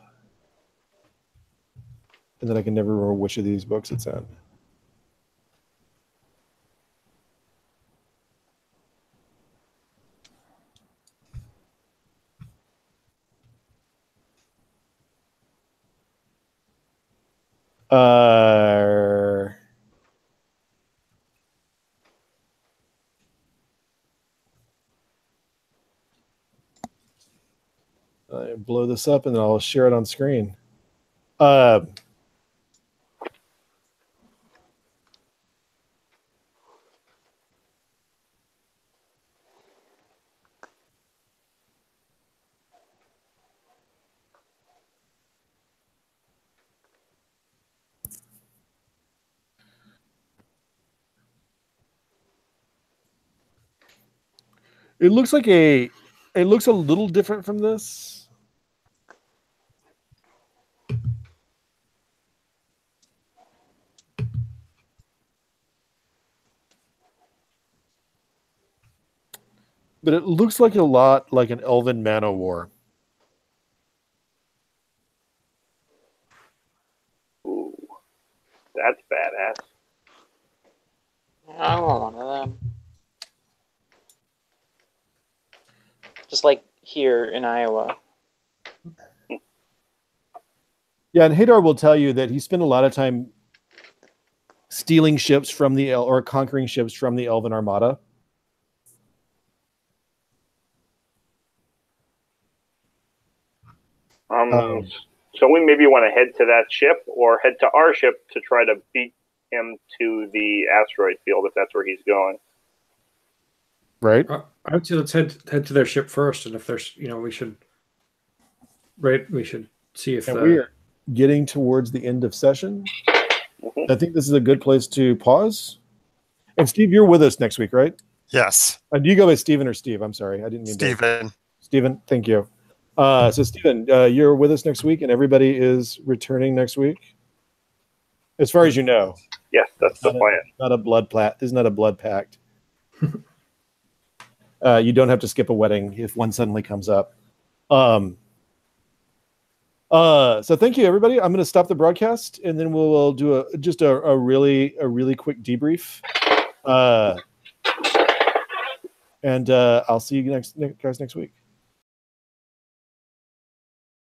then I can never remember which of these books it's in. I blow this up and then I'll share it on screen. It looks like it looks a little different from this. But it looks like a lot like an Elven Mana War. Ooh, that's badass. I want one of them. Just like here in Iowa. Yeah, and Hadar will tell you that he spent a lot of time stealing ships from the or conquering ships from the Elven Armada. So we maybe want to head to that ship or head to our ship to try to beat him to the asteroid field if that's where he's going. Right. I would say let's head to their ship first, and if there's, we should see if we are getting towards the end of session. I think this is a good place to pause. And Steve, you're with us next week, right? Yes. Do you go by Steven or Steve? I'm sorry, I didn't mean Steven. Steven, thank you. So Steven, you're with us next week, and everybody is returning next week, as far as you know. Yes, that's the plan. Not a blood plat. This is not a blood pact. You don't have to skip a wedding if one suddenly comes up. So thank you, everybody. I'm going to stop the broadcast, and then we'll do a really quick debrief. And I'll see you guys next week.